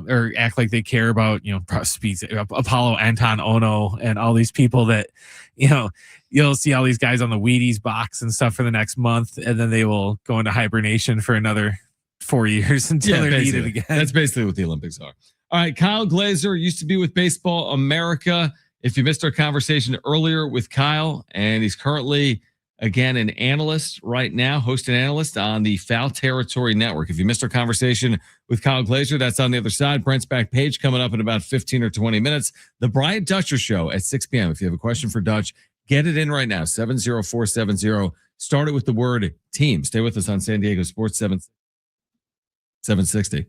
or act like they care about, speeds, Apollo, Anton Ono, and all these people that, you'll see all these guys on the Wheaties box and stuff for the next month, and then they will go into hibernation for another 4 years until they're needed again. That's basically what the Olympics are. All right, Kyle Glazer used to be with Baseball America. If you missed our conversation earlier with Kyle, and he's currently, again, an analyst right now, host and analyst on the Foul Territory Network. If you missed our conversation with Kyle Glazer, that's on the other side. Brent's back page coming up in about 15 or 20 minutes. The Bryant Dutcher Show at 6 p.m. If you have a question for Dutch, get it in right now, 70470. Start it with the word team. Stay with us on San Diego Sports 760.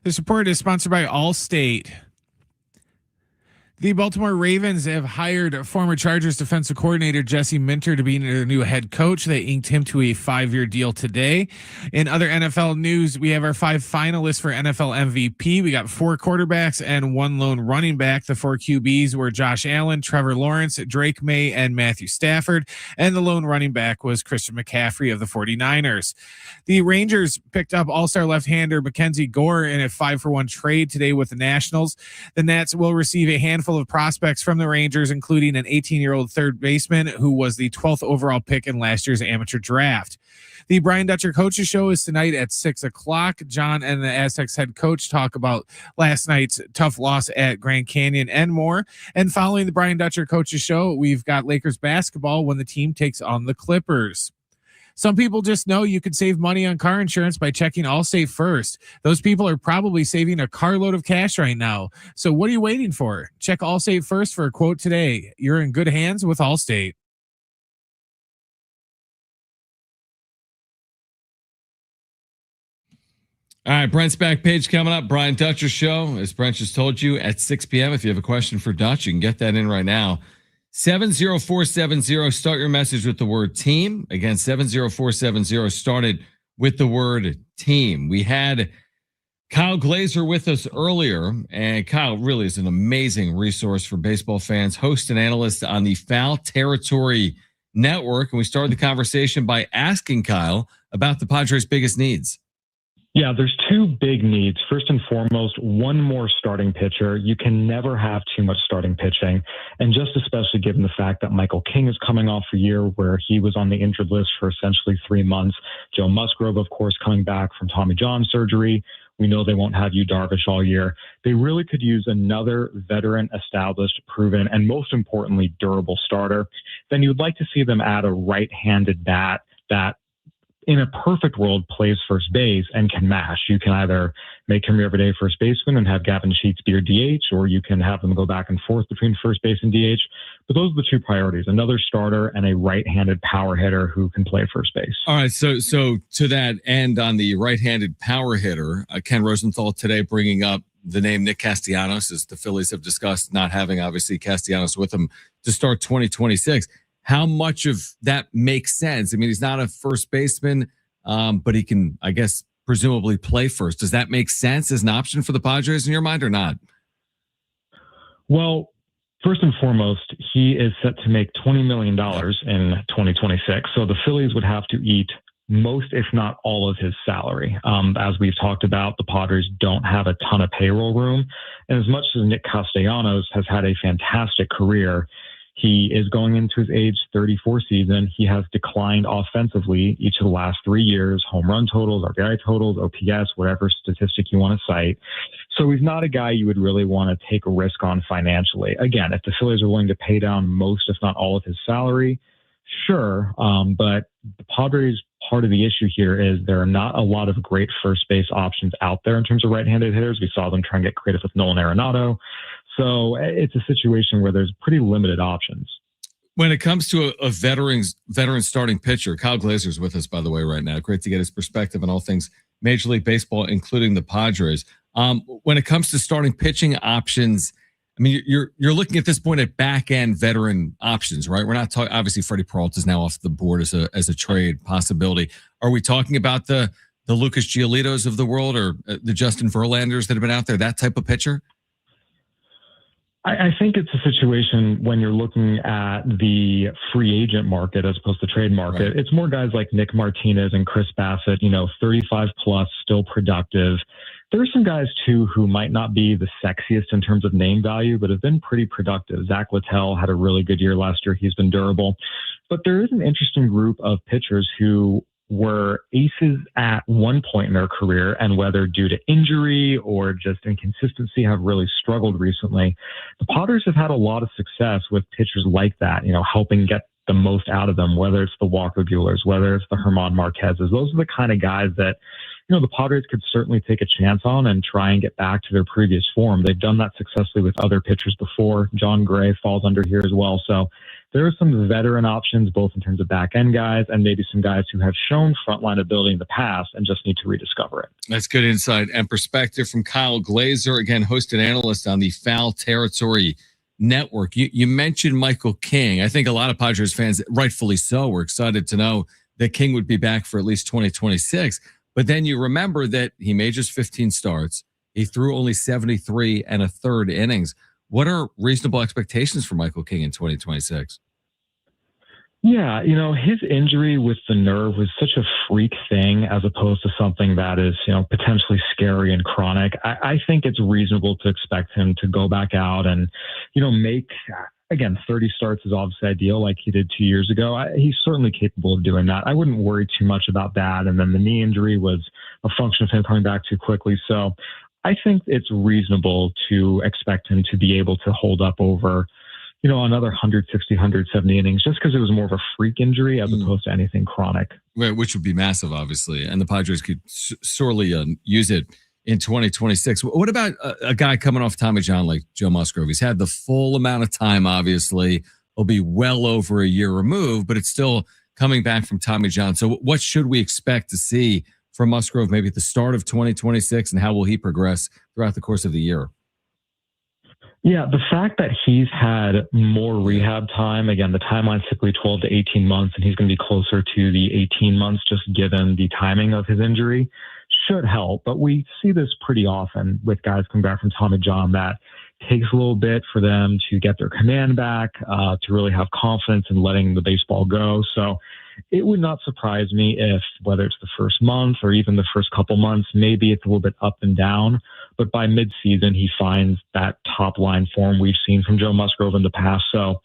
This report is sponsored by Allstate. The Baltimore Ravens have hired former Chargers defensive coordinator Jesse Minter to be their new head coach. They inked him to a 5-year deal today. In other NFL news, we have our 5 finalists for NFL MVP. We got 4 quarterbacks and 1 lone running back. The 4 QBs were Josh Allen, Trevor Lawrence, Drake May, and Matthew Stafford. And the lone running back was Christian McCaffrey of the 49ers. The Rangers picked up all-star left-hander Mackenzie Gore in a 5-for-1 trade today with the Nationals. The Nats will receive a handful of prospects from the Rangers, including an 18-year-old third baseman who was the 12th overall pick in last year's amateur draft. The Brian Dutcher Coaches Show is tonight at 6 o'clock. John and the Aztecs head coach talk about last night's tough loss at Grand Canyon and more. And following the Brian Dutcher Coaches Show, we've got Lakers basketball when the team takes on the Clippers. Some people just know you could save money on car insurance by checking Allstate first. Those people are probably saving a carload of cash right now. So what are you waiting for? Check Allstate first for a quote today. You're in good hands with Allstate. All right, Brent's back page coming up. Brian Dutcher Show, as Brent just told you, at 6 p.m. If you have a question for Dutch, you can get that in right now. 70470. Start your message with the word team. Again, 70470 started with the word team. We had Kyle Glazer with us earlier, and Kyle really is an amazing resource for baseball fans, host and analyst on the Foul Territory Network. And we started the conversation by asking Kyle about the Padres' biggest needs. Yeah, there's 2 big needs. First and foremost, 1 more starting pitcher. You can never have too much starting pitching. And just especially given the fact that Michael King is coming off a year where he was on the injured list for essentially 3 months. Joe Musgrove, of course, coming back from Tommy John surgery. We know they won't have Yu Darvish all year. They really could use another veteran, established, proven, and most importantly, durable starter. Then you'd like to see them add a right-handed bat that in a perfect world plays first base and can mash. You can either make him your everyday first baseman and have Gavin Sheets be your DH, or you can have them go back and forth between first base and DH. But those are the 2 priorities, another starter and a right-handed power hitter who can play first base. All right, so to that end, on the right-handed power hitter, Ken Rosenthal today bringing up the name Nick Castellanos, as the Phillies have discussed not having, obviously, Castellanos with them to start 2026. How much of that makes sense? I mean, he's not a first baseman, but he can, I guess, presumably play first. Does that make sense as an option for the Padres in your mind or not? Well, first and foremost, he is set to make $20 million in 2026. So the Phillies would have to eat most, if not all, of his salary. As we've talked about, the Padres don't have a ton of payroll room. And as much as Nick Castellanos has had a fantastic career, he is going into his age 34 season. He has declined offensively each of the last 3 years, home run totals, RBI totals, OPS, whatever statistic you want to cite. So he's not a guy you would really want to take a risk on financially. Again, if the Phillies are willing to pay down most, if not all of his salary, sure. But the Padres, part of the issue here is there are not a lot of great first base options out there in terms of right-handed hitters. We saw them try and get creative with Nolan Arenado. So it's a situation where there's pretty limited options. When it comes to a veteran starting pitcher, Kyle Glazer is with us, by the way, right now. Great to get his perspective on all things Major League Baseball, including the Padres. When it comes to starting pitching options, I mean, you're looking at this point at back end veteran options, right? We're not talking. Obviously, Freddie Peralta is now off the board as a trade possibility. Are we talking about the Lucas Giolito's of the world or the Justin Verlanders that have been out there? That type of pitcher? I think it's a situation when you're looking at the free agent market as opposed to trade market. Right. It's more guys like Nick Martinez and Chris Bassett, 35 plus, still productive. There are some guys too who might not be the sexiest in terms of name value, but have been pretty productive. Zach Littell had a really good year last year. He's been durable. But there is an interesting group of pitchers who were aces at one point in their career, and whether due to injury or just inconsistency have really struggled recently. The Padres have had a lot of success with pitchers like that, helping get the most out of them, whether it's the Walker Buehlers, whether it's the Herman Marquezes. Those are the kind of guys that, the Padres could certainly take a chance on and try and get back to their previous form. They've done that successfully with other pitchers before. John Gray falls under here as well. So there are some veteran options, both in terms of back end guys and maybe some guys who have shown frontline ability in the past and just need to rediscover it. That's good insight and perspective from Kyle Glazer, again, host and analyst on the Foul Territory Network. You mentioned Michael King. I think a lot of Padres fans, rightfully so, were excited to know that King would be back for at least 2026. But then you remember that he made just 15 starts. He threw only 73 and a third innings. What are reasonable expectations for Michael King in 2026? Yeah, his injury with the nerve was such a freak thing as opposed to something that is, potentially scary and chronic. I think it's reasonable to expect him to go back out and, make, again, 30 starts is obviously ideal like he did 2 years ago. He's certainly capable of doing that. I wouldn't worry too much about that. And then the knee injury was a function of him coming back too quickly. So I think it's reasonable to expect him to be able to hold up over, another 160, 170 innings, just because it was more of a freak injury as opposed to anything chronic. Right, which would be massive, obviously. And the Padres could sorely use it in 2026. What about a guy coming off Tommy John like Joe Musgrove? He's had the full amount of time, obviously. He'll be well over a year removed, but it's still coming back from Tommy John. So what should we expect to see from Musgrove maybe at the start of 2026, and how will he progress throughout the course of the year? Yeah, the fact that he's had more rehab time, again, the timeline's typically 12 to 18 months, and he's going to be closer to the 18 months just given the timing of his injury, should help. But we see this pretty often with guys coming back from Tommy John, that takes a little bit for them to get their command back, to really have confidence in letting the baseball go. So it would not surprise me if, whether it's the first month or even the first couple months, maybe it's a little bit up and down, but by midseason, he finds that top line form we've seen from Joe Musgrove in the past. So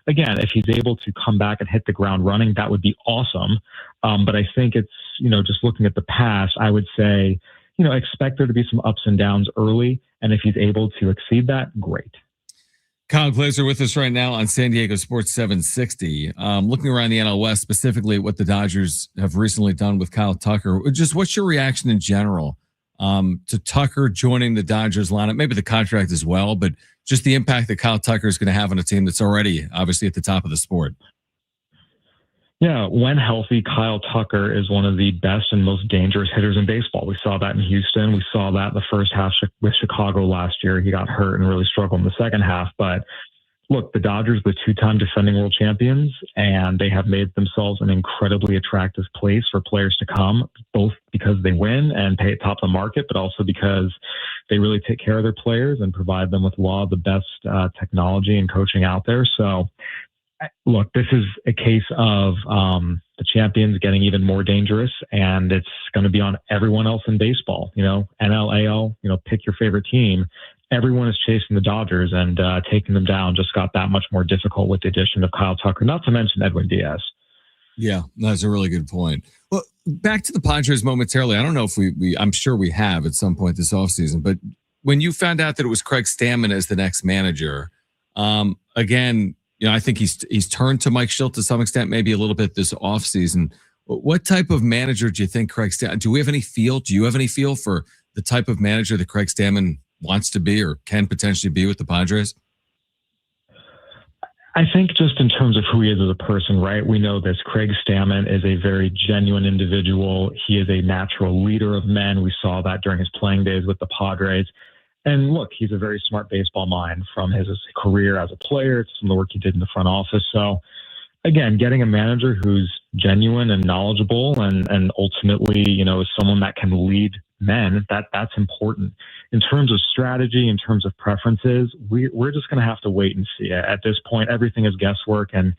again, if he's able to come back and hit the ground running, that would be awesome. But I think it's, just looking at the past, I would say, expect there to be some ups and downs early. And if he's able to exceed that, great. Kyle Glazer with us right now on San Diego Sports 760. Looking around the NL West, specifically at what the Dodgers have recently done with Kyle Tucker. Just what's your reaction in general to Tucker joining the Dodgers lineup? Maybe the contract as well, but just the impact that Kyle Tucker is going to have on a team that's already obviously at the top of the sport. Yeah, when healthy, Kyle Tucker is one of the best and most dangerous hitters in baseball. We saw that in Houston. We saw that in the first half with Chicago last year. He got hurt and really struggled in the second half. But look, the Dodgers, the two-time defending world champions, and they have made themselves an incredibly attractive place for players to come, both because they win and pay at top of the market, but also because they really take care of their players and provide them with a lot of the best technology and coaching out there. So look, this is a case of the champions getting even more dangerous, and it's going to be on everyone else in baseball. NL, AL, pick your favorite team. Everyone is chasing the Dodgers, and taking them down just got that much more difficult with the addition of Kyle Tucker, not to mention Edwin Diaz. Yeah, that's a really good point. Well, back to the Padres momentarily. I don't know if I'm sure we have at some point this offseason, but when you found out that it was Craig Stammen as the next manager, again, I think he's turned to Mike Schilt to some extent, maybe a little bit this offseason. What type of manager do you think Craig Stammen, do you have any feel for the type of manager that Craig Stammen wants to be or can potentially be with the Padres? I think just in terms of who he is as a person, right? We know this. Craig Stammen is a very genuine individual. He is a natural leader of men. We saw that during his playing days with the Padres. And look, he's a very smart baseball mind from his career as a player to some of the work he did in the front office. So again, getting a manager who's genuine and knowledgeable and ultimately, is someone that can lead men, that's important. In terms of strategy, in terms of preferences, we're just going to have to wait and see. At this point, everything is guesswork, and,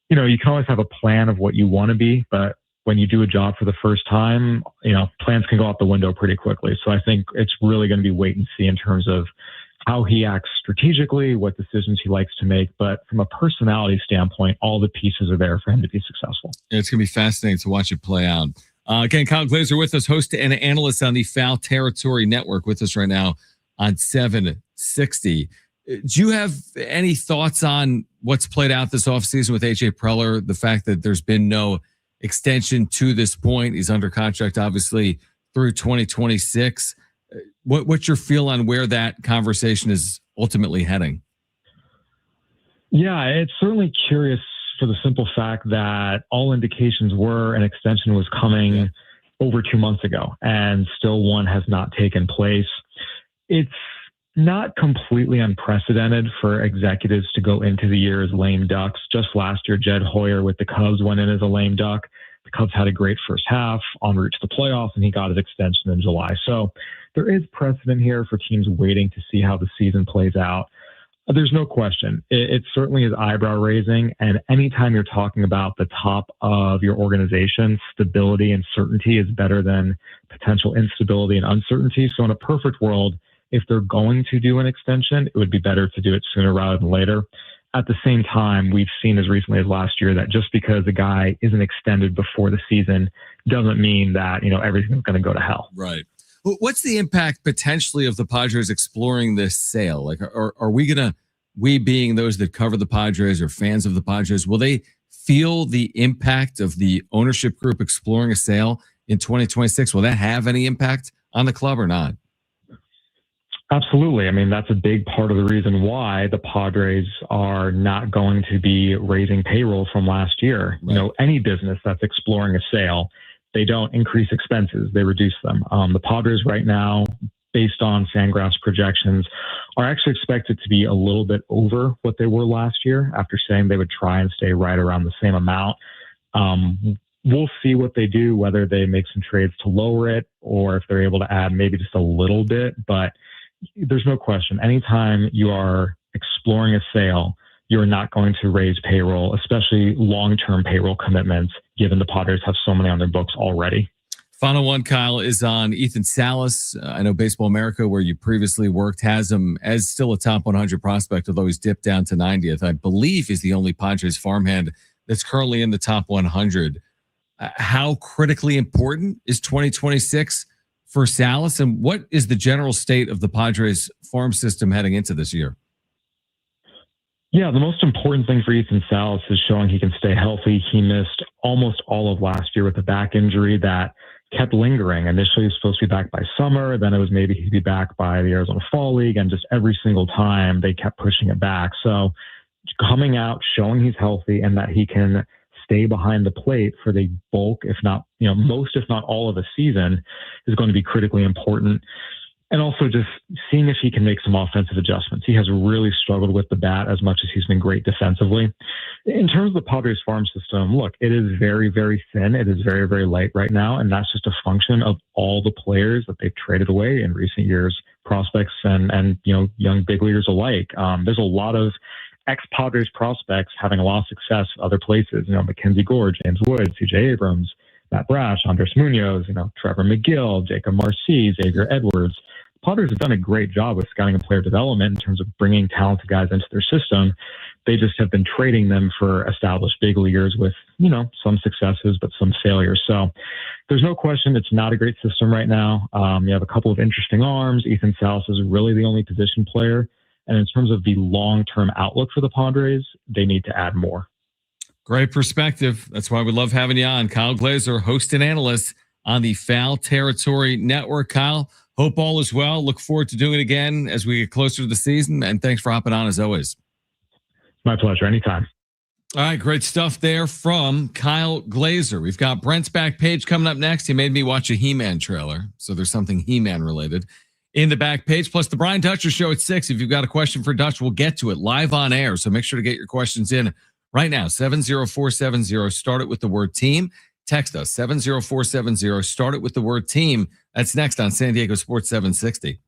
you can always have a plan of what you want to be, but when you do a job for the first time, plans can go out the window pretty quickly. So I think it's really going to be wait and see in terms of how he acts strategically, what decisions he likes to make. But from a personality standpoint, all the pieces are there for him to be successful. Yeah, it's going to be fascinating to watch it play out. Again, Kyle Glazer with us, host and analyst on the Foul Territory Network, with us right now on 760. Do you have any thoughts on what's played out this offseason with AJ Preller, the fact that there's been no extension to this point? He's under contract, obviously, through 2026. What's your feel on where that conversation is ultimately heading? Yeah, it's certainly curious for the simple fact that all indications were an extension was coming over 2 months ago, and still one has not taken place. It's not completely unprecedented for executives to go into the year as lame ducks. Just last year, Jed Hoyer with the Cubs went in as a lame duck. The Cubs had a great first half en route to the playoffs, and he got his extension in July. So there is precedent here for teams waiting to see how the season plays out. There's no question. It certainly is eyebrow raising. And anytime you're talking about the top of your organization, stability and certainty is better than potential instability and uncertainty. So in a perfect world, if they're going to do an extension, it would be better to do it sooner rather than later. At the same time, we've seen as recently as last year that just because a guy isn't extended before the season doesn't mean that, everything's going to go to hell. Right. What's the impact potentially of the Padres exploring this sale? Like, are we being those that cover the Padres or fans of the Padres, will they feel the impact of the ownership group exploring a sale in 2026? Will that have any impact on the club or not? Absolutely. I mean, that's a big part of the reason why the Padres are not going to be raising payroll from last year. Right. Any business that's exploring a sale, they don't increase expenses, they reduce them. The Padres right now, based on Fangraphs projections, are actually expected to be a little bit over what they were last year after saying they would try and stay right around the same amount. We'll see what they do, whether they make some trades to lower it or if they're able to add maybe just a little bit. But there's no question, anytime you are exploring a sale, you're not going to raise payroll, especially long-term payroll commitments, given the Padres have so many on their books already. Final one, Kyle, is on Ethan Salas. I know Baseball America, where you previously worked, has him as still a top 100 prospect, although he's dipped down to 90th. I believe he's the only Padres farmhand that's currently in the top 100. How critically important is 2026 for Salas, and what is the general state of the Padres farm system heading into this year? Yeah, the most important thing for Ethan Salas is showing he can stay healthy. He missed almost all of last year with a back injury that kept lingering. Initially, he was supposed to be back by summer. Then it was maybe he'd be back by the Arizona Fall League. And just every single time they kept pushing it back. So coming out, showing he's healthy and that he can stay behind the plate for the bulk, if not, most, if not all of the season is going to be critically important. And also just seeing if he can make some offensive adjustments. He has really struggled with the bat as much as he's been great defensively. In terms of the Padres farm system, look, it is very, very thin. It is very, very light right now. And that's just a function of all the players that they've traded away in recent years, prospects and young big leaguers alike. There's a lot of ex-Padres prospects having a lot of success other places. Mackenzie Gore, James Wood, CJ Abrams, Matt Brash, Andres Munoz, Trevor McGill, Jacob Marcy, Xavier Edwards. Padres have done a great job with scouting and player development in terms of bringing talented guys into their system. They just have been trading them for established big leaguers with, some successes, but some failures. So there's no question it's not a great system right now. You have a couple of interesting arms. Ethan Salas is really the only position player. And in terms of the long-term outlook for the Padres, they need to add more. Great perspective. That's why we love having you on. Kyle Glazer, host and analyst on the Foul Territory Network. Kyle, hope all is well. Look forward to doing it again as we get closer to the season. And thanks for hopping on as always. My pleasure. Anytime. All right. Great stuff there from Kyle Glazer. We've got Brent's back page coming up next. He made me watch a He-Man trailer. So there's something He-Man related in the back page. Plus the Brian Dutcher show at 6. If you've got a question for Dutch, we'll get to it live on air. So make sure to get your questions in right now. 70470. Start it with the word team. Text us 70470. Start it with the word team. That's next on San Diego Sports 760.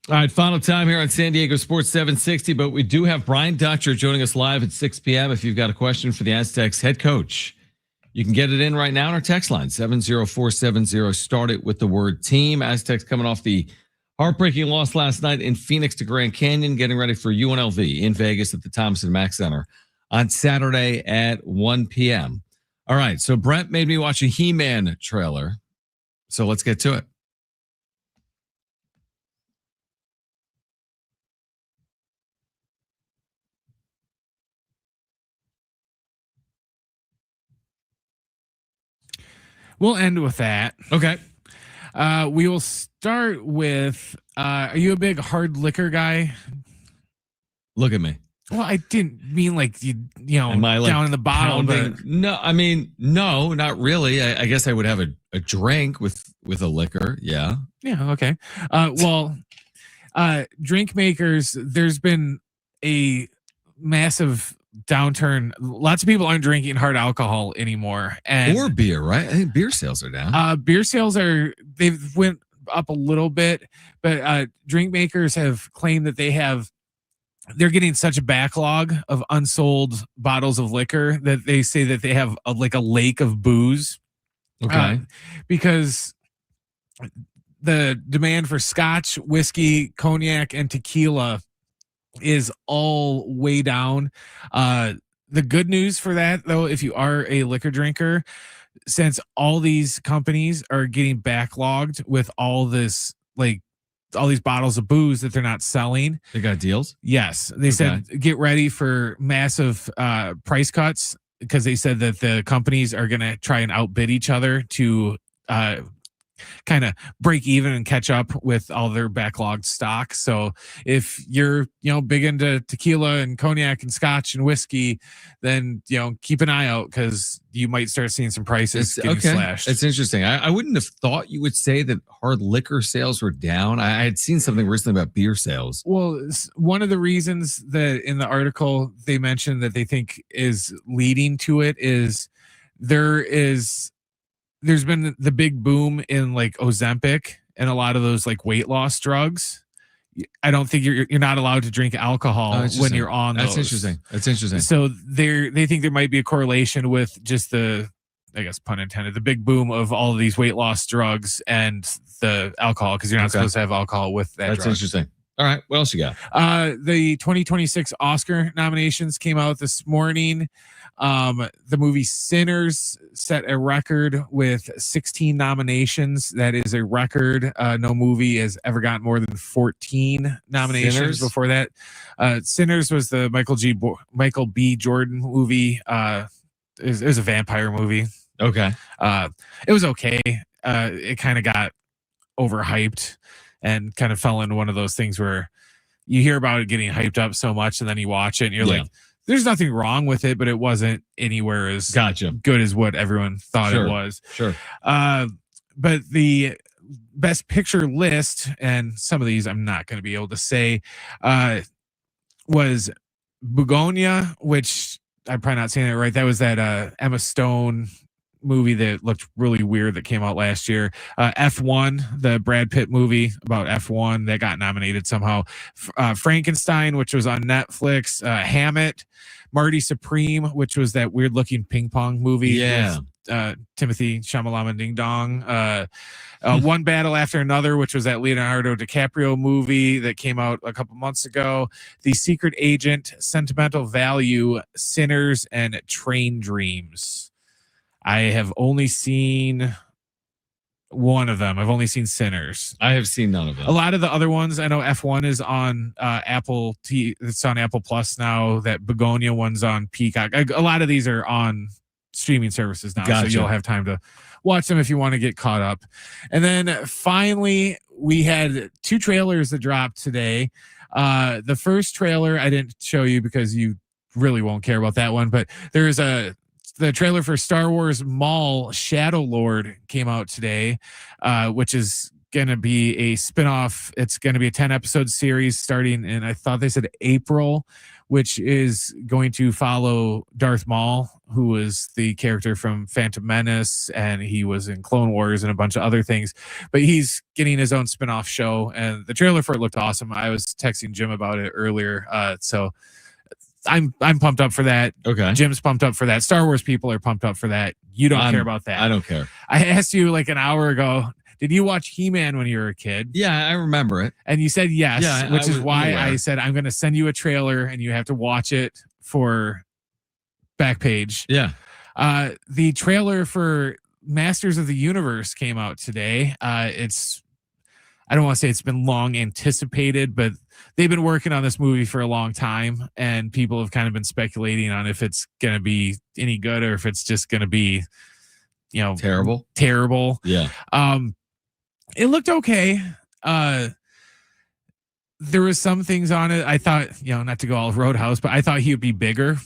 All right, final time here on San Diego Sports 760, but we do have Brian Dutcher joining us live at 6 p.m. If you've got a question for the Aztecs head coach, you can get it in right now on our text line, 70470. Start it with the word team. Aztecs coming off the heartbreaking loss last night in Phoenix to Grand Canyon, getting ready for UNLV in Vegas at the Thomas & Mack Center on Saturday at 1 p.m. All right, so Brent made me watch a He-Man trailer, so let's get to it. We'll end with that. Okay. We will start with, are you a big hard liquor guy? Look at me. Well, I didn't mean like you know, Am I, like, down in the bottle. But no, I mean, no, not really. I guess I would have a drink with a liquor. Yeah. Yeah. Okay. Drink makers, there's been a massive downturn. Lots of people aren't drinking hard alcohol anymore, or beer, right? I think beer sales are down. Beer sales they've went up a little bit, but drink makers have claimed that they're getting such a backlog of unsold bottles of liquor that they say that they have a lake of booze. Okay. Because the demand for scotch, whiskey, cognac, and tequila is all way down. The good news for that, though, if you are a liquor drinker, since all these companies are getting backlogged with all these bottles of booze that they're not selling, They got deals? yes, they said get ready for massive price cuts, because they said that the companies are going to try and outbid each other to kind of break even and catch up with all their backlogged stock. So if you're, big into tequila and cognac and scotch and whiskey, then, keep an eye out, because you might start seeing some prices getting slashed. It's interesting. I wouldn't have thought you would say that hard liquor sales were down. I had seen something recently about beer sales. Well, one of the reasons that in the article they mentioned that they think is leading to it is there's been the big boom in Ozempic and a lot of those weight loss drugs. I don't think you're not allowed to drink alcohol when you're on those. That's interesting. So they think there might be a correlation with just the, I guess pun intended, the big boom of all of these weight loss drugs and the alcohol, because you're not supposed to have alcohol with that. That's interesting. All right, what else you got? The 2026 Oscar nominations came out this morning. The movie Sinners set a record with 16 nominations. That is a record. No movie has ever gotten more than 14 nominations before that. Sinners was the Michael B. Jordan movie. It was a vampire movie. Okay. It was okay. It kind of got overhyped and kind of fell into one of those things where you hear about it getting hyped up so much, and then you watch it and you're like, there's nothing wrong with it, but it wasn't anywhere as good as what everyone thought it was. Sure. But the best picture list, and some of these I'm not going to be able to say, was Begonia, which I'm probably not saying it right. That was that Emma Stone movie that looked really weird that came out last year. F1, the Brad Pitt movie about F1 that got nominated somehow. Frankenstein, which was on Netflix. Hammett, Marty Supreme, which was that weird looking ping pong movie. Yeah. With, Timothy Chalamet Ding Dong. One Battle After Another, which was that Leonardo DiCaprio movie that came out a couple months ago. The Secret Agent, Sentimental Value, Sinners, and Train Dreams. I have only seen one of them. I've only seen Sinners. I have seen none of them. A lot of the other ones, I know F1 is on Apple. It's on Apple Plus now. That Begonia one's on Peacock. A lot of these are on streaming services now, so you'll have time to watch them if you want to get caught up. And then finally, we had 2 trailers that dropped today. The first trailer I didn't show you because you really won't care about that one, but there's the trailer for Star Wars Maul Shadow Lord came out today, which is going to be a spinoff. It's going to be a 10-episode series starting in, I thought they said April, which is going to follow Darth Maul, who was the character from Phantom Menace, and he was in Clone Wars and a bunch of other things. But he's getting his own spinoff show, and the trailer for it looked awesome. I was texting Jim about it earlier, so I'm pumped up for that. Okay, Jim's pumped up for that. Star Wars people are pumped up for that. You don't care about that. I don't care. I asked you like an hour ago, did you watch He-Man when you were a kid? Yeah, I remember it. And you said yes, Yeah, which is why I said I'm going to send you a trailer and you have to watch it for Backpage. Yeah. The trailer for Masters of the Universe came out today. I don't want to say it's been long anticipated, but they've been working on this movie for a long time, and people have kind of been speculating on if it's going to be any good or if it's just going to be, terrible. Yeah. It looked okay. There was some things on it. I thought, not to go all Roadhouse, but I thought he would be bigger.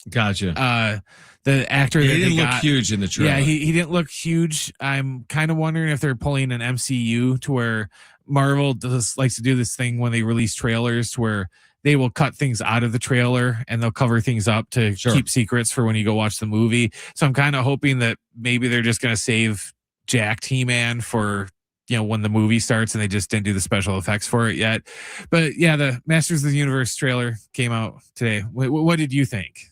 Gotcha. The actor he didn't look huge in the trailer. Yeah, he didn't look huge. I'm kind of wondering if they're pulling an MCU to where Marvel likes to do this thing when they release trailers to where they will cut things out of the trailer and they'll cover things up to keep secrets for when you go watch the movie. So I'm kind of hoping that maybe they're just going to save Jack He-Man for, when the movie starts, and they just didn't do the special effects for it yet. But yeah, the Masters of the Universe trailer came out today. What did you think?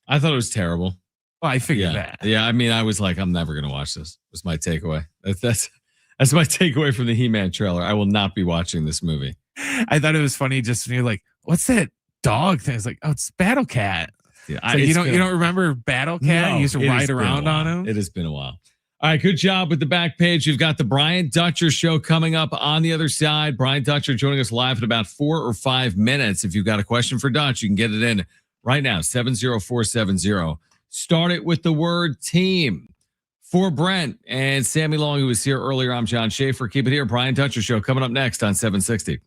I thought it was terrible. Well, I figured that. Yeah, I mean, I was like, I'm never going to watch this. Was my takeaway. That's my takeaway from the He-Man trailer. I will not be watching this movie. I thought it was funny just when you're like, what's that dog thing? It's like, oh, it's Battle Cat. Yeah, you don't remember Battle Cat? No, you used to ride around on him. It has been a while. All right, good job with the back page. You've got the Brian Dutcher show coming up on the other side. Brian Dutcher joining us live in about 4 or 5 minutes. If you've got a question for Dutch, you can get it in right now, 70470. Start it with the word team. For Brent and Sammy Long, who was here earlier, I'm John Schaefer. Keep it here. Brian Dutcher show coming up next on 760.